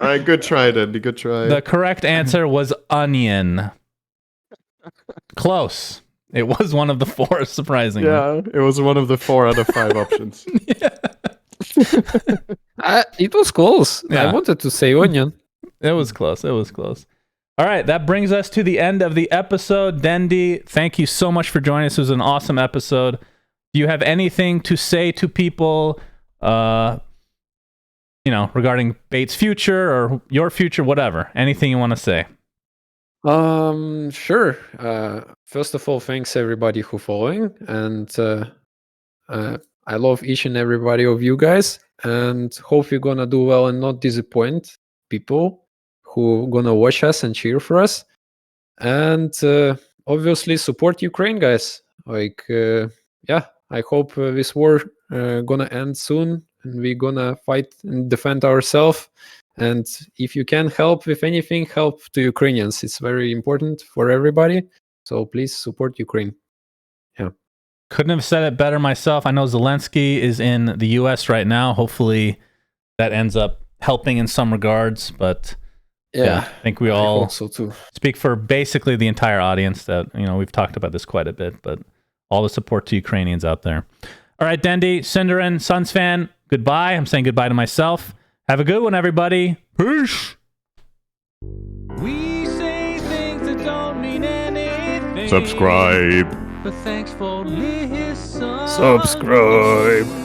All right, good try, Dendi. Good try. The correct answer was onion. Close. It was one of the 4, surprisingly. Yeah, it was one of the 4 out of 5 options. Yeah. It was close. Yeah. I wanted to say onion. It was close. It was close. All right, that brings us to the end of the episode. Dendi, thank you so much for joining us. It was an awesome episode. Do you have anything to say to people, regarding Bait's future or your future, whatever? Anything you want to say? Sure. First of all, thanks everybody who following, and I love each and everybody of you guys, and hope you're gonna do well and not disappoint people who gonna watch us and cheer for us. And obviously support Ukraine, guys. I hope this war gonna end soon, and we're gonna fight and defend ourselves. And if you can help with anything, help to Ukrainians. It's very important for everybody. So please support Ukraine. Yeah. Couldn't have said it better myself. I know Zelensky is in the US right now. Hopefully that ends up helping in some regards. But yeah I think we all also too speak for basically the entire audience that, we've talked about this quite a bit, but all the support to Ukrainians out there. All right, Dendi, Cinderen, Suns fan, goodbye. I'm saying goodbye to myself. Have a good one, everybody. Peace. We say things that don't mean anything. Subscribe. But thanks for listening. subscribe.